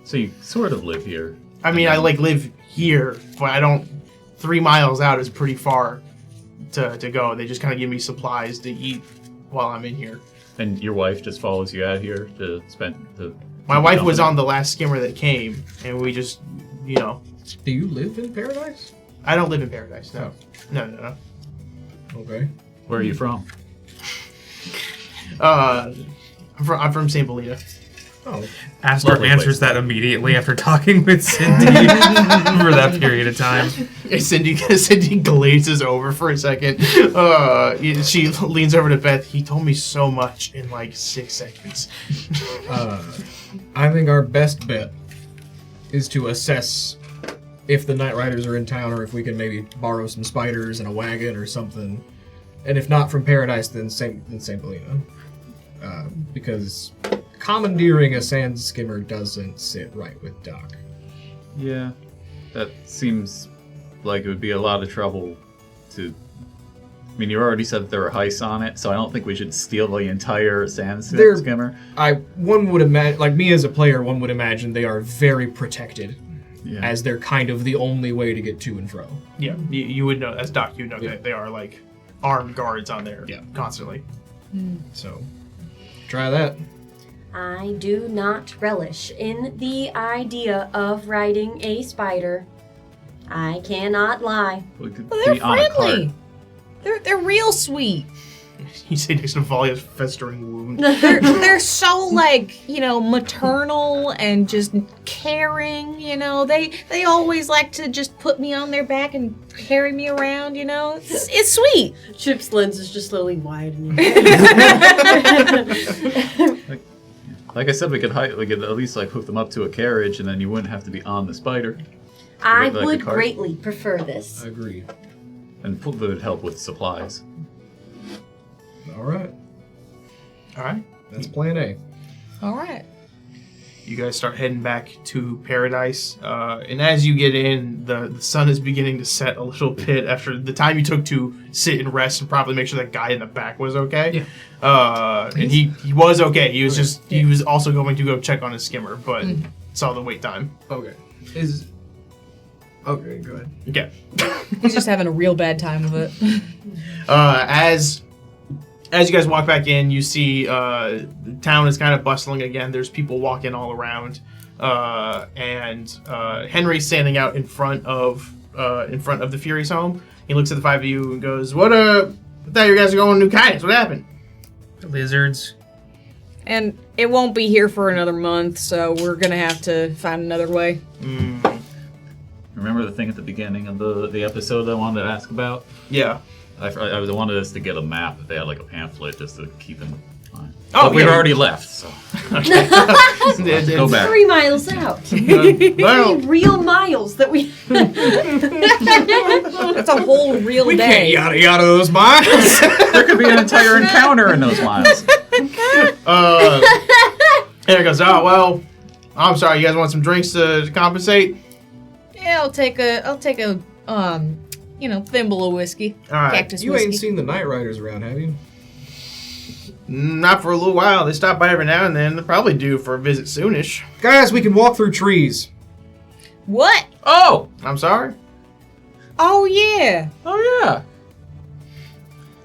So you sort of live here. I mean, I like live here, but I don't. 3 miles out is pretty far to go. They just kind of give me supplies to eat while I'm in here. And your wife just follows you out here to spend the... My wife was on the last skimmer that came, and we just, Do you live in Paradise? I don't live in Paradise, no. No. Okay. Where are you from? I'm from St. Belina. Oh, Aster Lovely answers place. that immediately after talking with Cindy for that period of time. Cindy glazes over for a second. She leans over to Beth. He told me so much in like 6 seconds. I think our best bet is to assess if the Night Riders are in town or if we can maybe borrow some spiders and a wagon or something. And if not from Paradise, then St. Helena. Because commandeering a sand skimmer doesn't sit right with Doc. Yeah, that seems like it would be a lot of trouble to... I mean, you already said that there were heists on it, so I don't think we should steal the entire sand skimmer. One would imagine, like me as a player, one would imagine they are very protected, Yeah. as they're kind of the only way to get to and fro. Yeah, you would know. As Doc, you would know that they are like armed guards on there constantly. So, try that. I do not relish in the idea of riding a spider. I cannot lie. We could Well, they're be on a friendly. cart. They're real sweet. You say next to Valia's festering wound. They're so maternal and just caring. They always like to just put me on their back and carry me around. It's sweet. Chip's lens is just slowly widening. Like I said, we could at least like hook them up to a carriage, and then you wouldn't have to be on the spider. I Like a would cart? greatly prefer this. Agreed. And that would help with supplies. All right. All right. That's plan A. All right. You guys start heading back to Paradise, and as you get in, the sun is beginning to set a little bit after the time you took to sit and rest and probably make sure that guy in the back was okay. Yeah. And he was okay. He was he was also going to go check on his skimmer, but saw the wait time. Okay. Okay, go ahead. Okay. He's just having a real bad time with it. As you guys walk back in, you see the town is kind of bustling again. There's people walking all around, and Henry's standing out in front of the Fury's home. He looks at the five of you and goes, "What? I thought you guys were going to New Keidas. What happened?" Lizards. And it won't be here for another month, so we're gonna have to find another way. Remember the thing at the beginning of the episode that I wanted to ask about? Yeah. I wanted us to get a map. If they had like a pamphlet just to keep in mind. Oh, but we've yeah. already left, so It's go back. 3 miles out. well, 3 real miles that we. That's a whole real We day. can't yada those miles. There could be an entire encounter in those miles. Henry goes, "Oh well, I'm sorry. You guys want some drinks to compensate?" Yeah, I'll take a thimble of whiskey. All right. Cactus You whiskey. ain't seen the Night Riders around, have you? Not for a little while. They stop by every now and then. They'll probably due for a visit soonish. Guys, we can walk through trees. What? Oh! I'm sorry. Oh yeah, Oh yeah!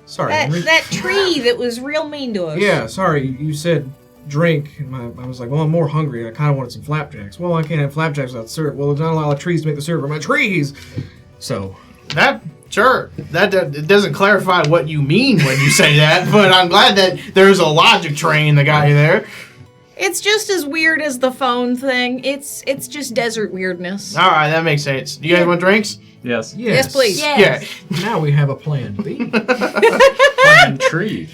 Sorry, that Henry. that tree that was real mean to us. Yeah, sorry. You said drink, and I was like, well, I'm more hungry. I kind of wanted some flapjacks. Well, I can't have flapjacks without syrup. Well, there's not a lot of trees to make the syrup from my trees. So, That it doesn't clarify what you mean when you say that, but I'm glad that there's a logic train that got you there. It's just as weird as the phone thing. It's just desert weirdness. All right, that makes sense. Do you guys want drinks? Yes. Yes, please. Yes. Yeah. Now we have a plan B. Plant tree.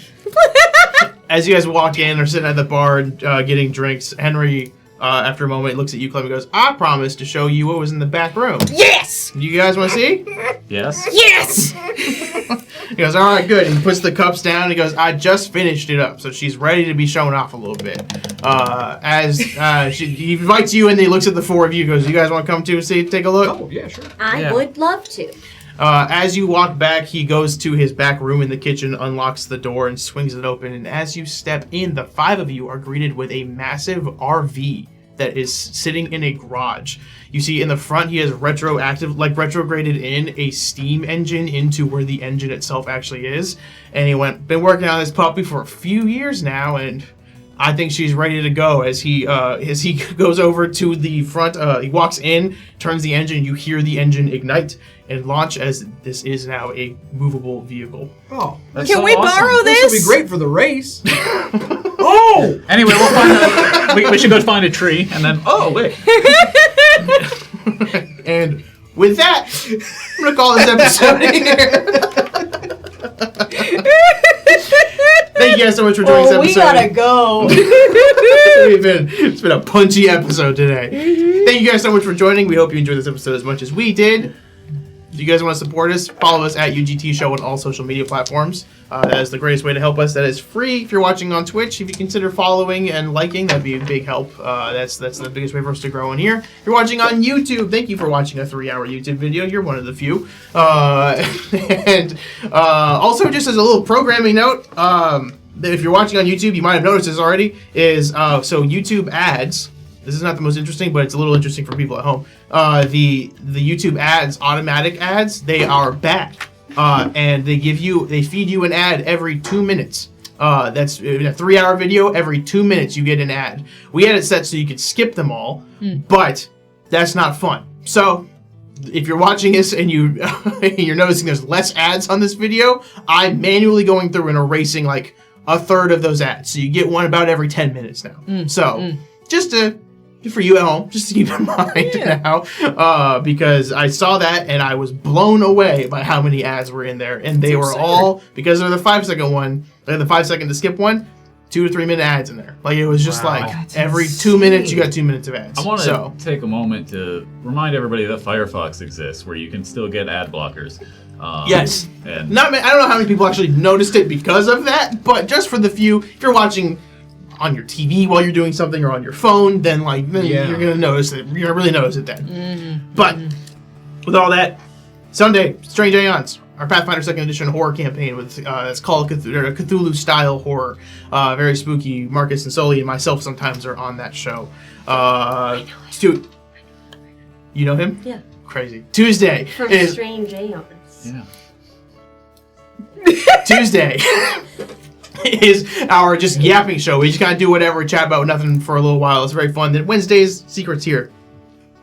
As you guys walk in or sitting at the bar getting drinks, Henry, after a moment, looks at you, Clem, and goes, "I promised to show you what was in the back room. Yes! You guys want to see?" Yes. Yes! He goes, "All right, good." He puts the cups down. He goes, "I just finished it up, so she's ready to be shown off a little bit." He invites you, and he looks at the four of you. Goes, "You guys want to come too and take a look?" Oh, yeah, sure. I would love to. As you walk back, he goes to his back room in the kitchen, unlocks the door, and swings it open. And as you step in, the five of you are greeted with a massive RV that is sitting in a garage. You see in the front, he has retrograded in a steam engine into where the engine itself actually is. And he been working on this puppy for a few years now, and I think she's ready to go. As he goes over to the front, he walks in, turns the engine, you hear the engine ignite and launch, as this is now a movable vehicle. Oh, That's Can so we awesome. borrow this this? would be great for the race. Oh Oh! Anyway, we'll find we should go find a tree, and then, oh, wait. And with that, I'm going to call this episode here. Thank you guys so much for joining this episode. We gotta go. It's been a punchy episode today. Thank you guys so much for joining. We hope you enjoyed this episode as much as we did. If you guys want to support us, follow us at UGT Show on all social media platforms. That is the greatest way to help us. That is free. If you're watching on Twitch, if you consider following and liking, that'd be a big help. That's the biggest way for us to grow in here. If you're watching on YouTube, thank you for watching a 3-hour YouTube video. You're one of the few. And also, just as a little programming note, if you're watching on YouTube, you might have noticed this already, is so YouTube ads. This is not the most interesting, but it's a little interesting for people at home. The YouTube ads, automatic ads, they are back. And they feed you an ad every 2 minutes. That's in a 3-hour video, every 2 minutes you get an ad. We had it set so you could skip them all, but that's not fun. So if you're watching this and you're noticing there's less ads on this video, I'm manually going through and erasing like a third of those ads. So you get one about every 10 minutes now. Just for you at home, just to keep in mind now, because I saw that and I was blown away by how many ads were in there, and they were all, because of the 5-second one, the 5 second to skip one, 2 to 3 minute ads in there. Like it was just like every 2 minutes you got 2 minutes of ads. I want to take a moment to remind everybody that Firefox exists, where you can still get ad blockers. Yes. And I don't know how many people actually noticed it because of that, but just for the few, if you're watching on your TV while you're doing something or on your phone, then you're gonna notice it. You're gonna really notice it then. But with all that, Sunday, Strange Aeons, our Pathfinder 2nd Edition horror campaign with it's called Cthulhu style horror, very spooky. Marcus and Sully and myself sometimes are on that show. Stu, you know him? Yeah. Crazy. Tuesday From is Strange Aeons. yeah. Tuesday is our just yapping show. We just kind of do whatever, chat about nothing for a little while. It's very fun. Then Wednesdays, Secrets here.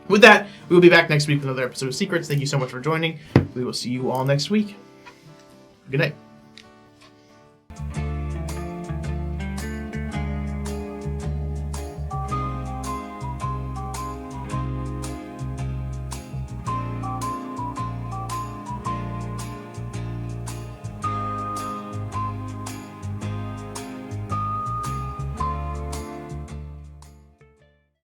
With that, we will be back next week with another episode of Secrets. Thank you so much for joining. We will see you all next week. Good night.